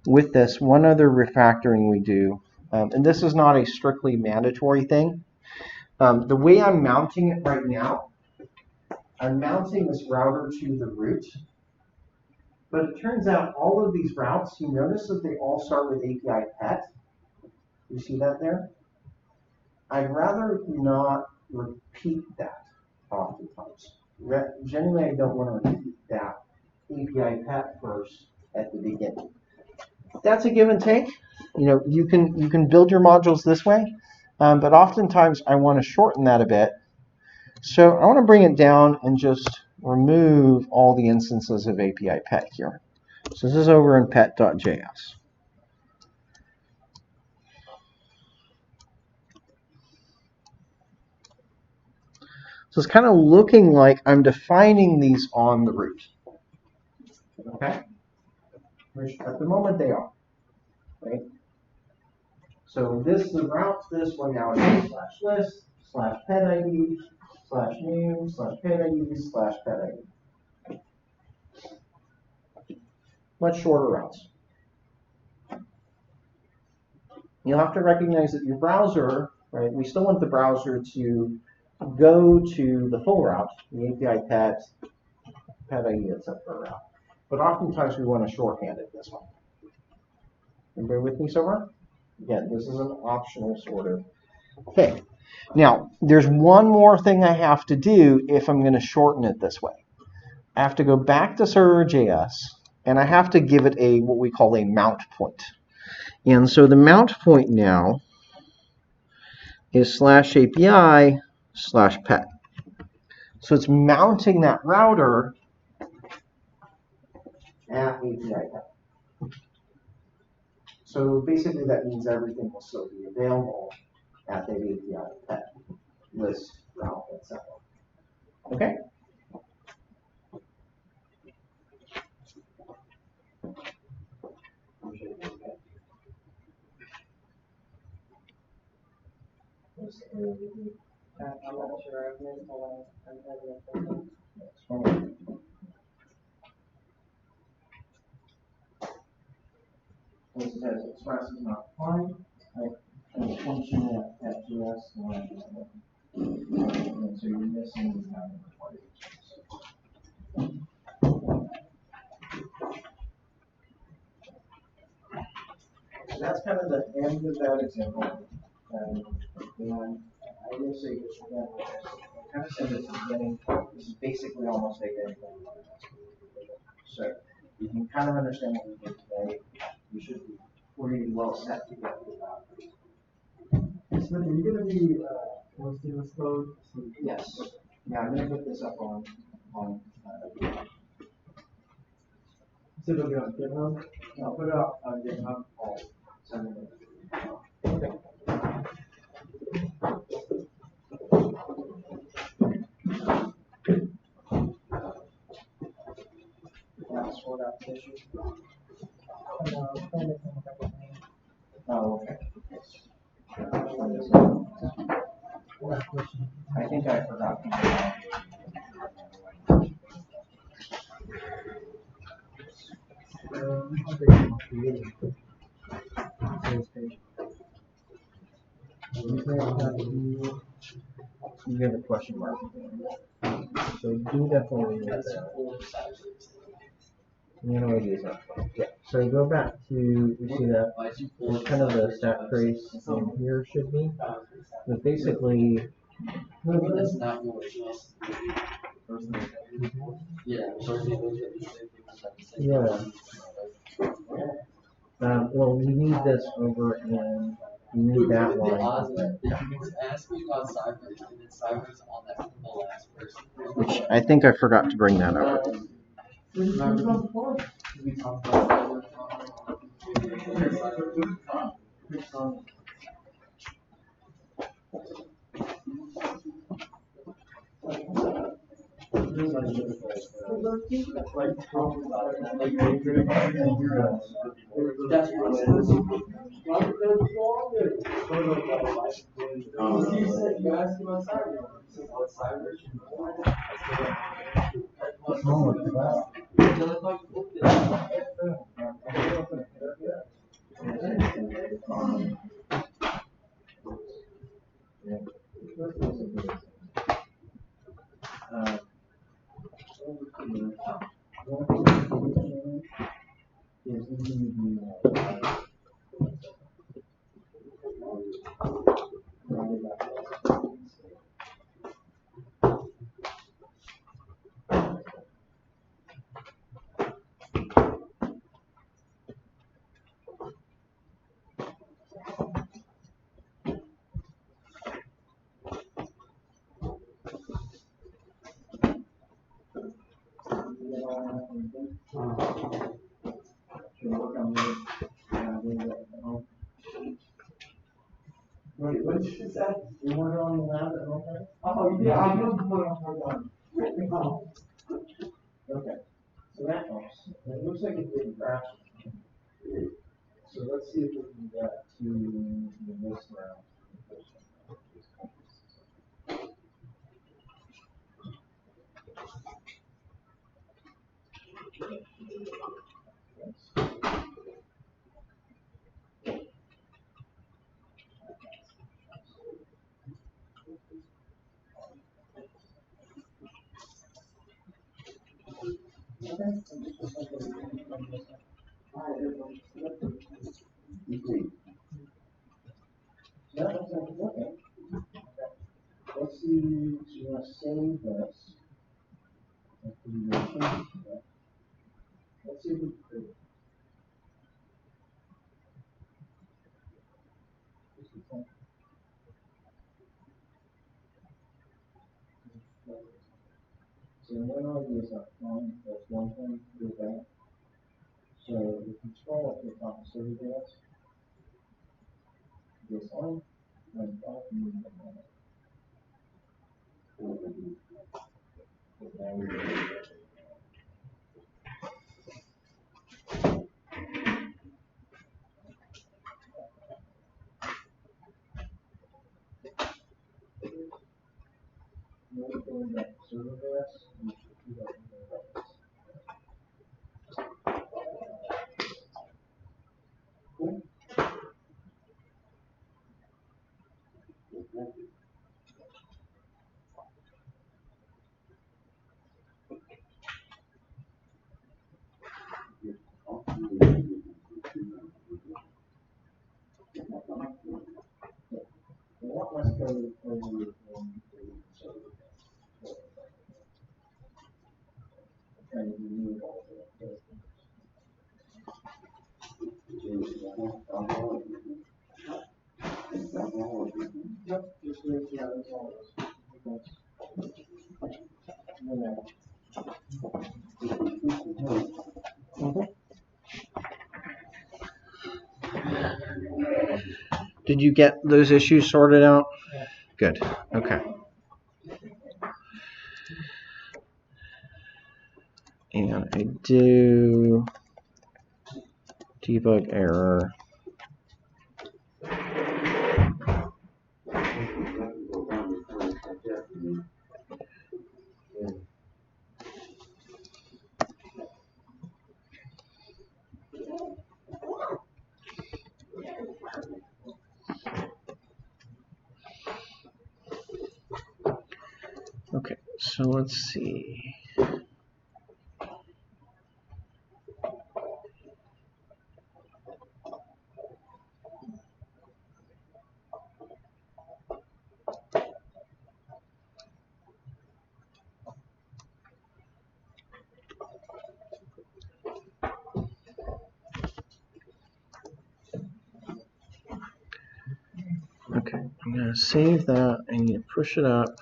with this, one other refactoring we do, and this is not a strictly mandatory thing. The way I'm mounting it right now, I'm mounting this router to the root. But it turns out all of these routes, you notice that they all start with API pet. You see that there? I'd rather not repeat that oftentimes. Generally, I don't want to repeat that API pet first at the beginning. That's a give and take. You know, you can build your modules this way, but oftentimes I want to shorten that a bit. So I want to bring it down and just remove all the instances of API pet here. So this is over in pet.js. So it's kind of looking like I'm defining these on the root. Okay? Which at the moment they are. Right? So this, the route to this one now is /list, /pet ID, /name, /pet ID, /pet ID. Much shorter routes. You'll have to recognize that your browser, right, we still want the browser to go to the full route, the API pet, pet ID, etc. route. But oftentimes we want to shorthand it this way. Everybody with me so far? Again, this is an optional sort of thing. Now, there's one more thing I have to do if I'm going to shorten it this way. I have to go back to server.js and I have to give it a what we call a mount point. And so the mount point now is /API/pet. So it's mounting that router at API pet. So basically that means everything will still be available at the API pet list route, etc. Okay? I'm not sure. I've missed a lot. I'm having a problem. This says Express is not fine. And the function at GS line. And so you're missing the kind of So that's kind of the end of that example. And I will say this again, I kind of said at the beginning, this is basically almost identical. So you can kind of understand what we did today. You should be pretty well set to get to that. So you're gonna be posting this code? Yes. Yeah, I'm going to put this up on So it'll be on GitHub? I'll put it up on GitHub. I'll send it. Okay. That's what application. I'm missing a couple things. Oh, okay. Last question. I think I forgot. I'll take it off the video. Sales page. You say I have to do- You have a question mark. So do definitely need that. No ideas on yeah. So go back to you see that there's kind of the stack trace in here should be. But basically That's not what it is. Yeah, yeah. Well we need this over and we need that The one. odds that you can ask me about Cybers, and then Cybers on that from the last person. Which I think I forgot to bring that up. Remember, we talked about Cybers. That's you said you asked about Cybers. What Cybers? Wait, what did you say? You weren't on the lab at home? Oh, yeah, I know the one on one. Okay, so that helps. It looks like it didn't crash. So let's see if we can get to the list round. Okay. Let's see, so you want to save this. Let's see if we can. So one idea is up front, that's one thing to do that. So if you scroll up to the top of server desk, this on, and off, and then on it. Going back to server desk, you should see that in the records. Cool. What must go over the server desk? And remove all the those things. Yep, just leave the others all those. Did you get those issues sorted out? Yeah. Good. Okay. And I do debug error. Okay, so let's see. Okay, I'm going to save that. I need to push it up.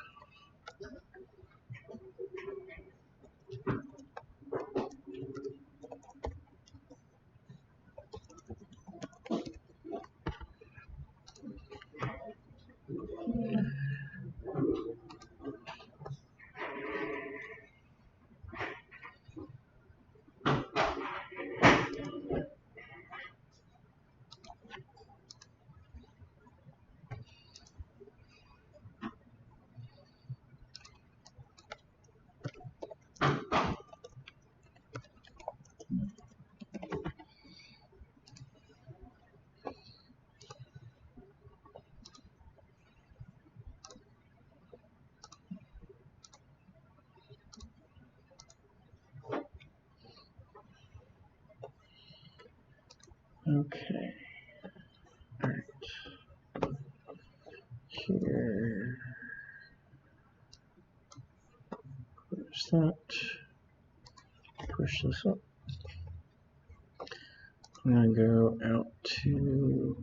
Okay. All right. Here. Push that. Push this up. I'm going to go out to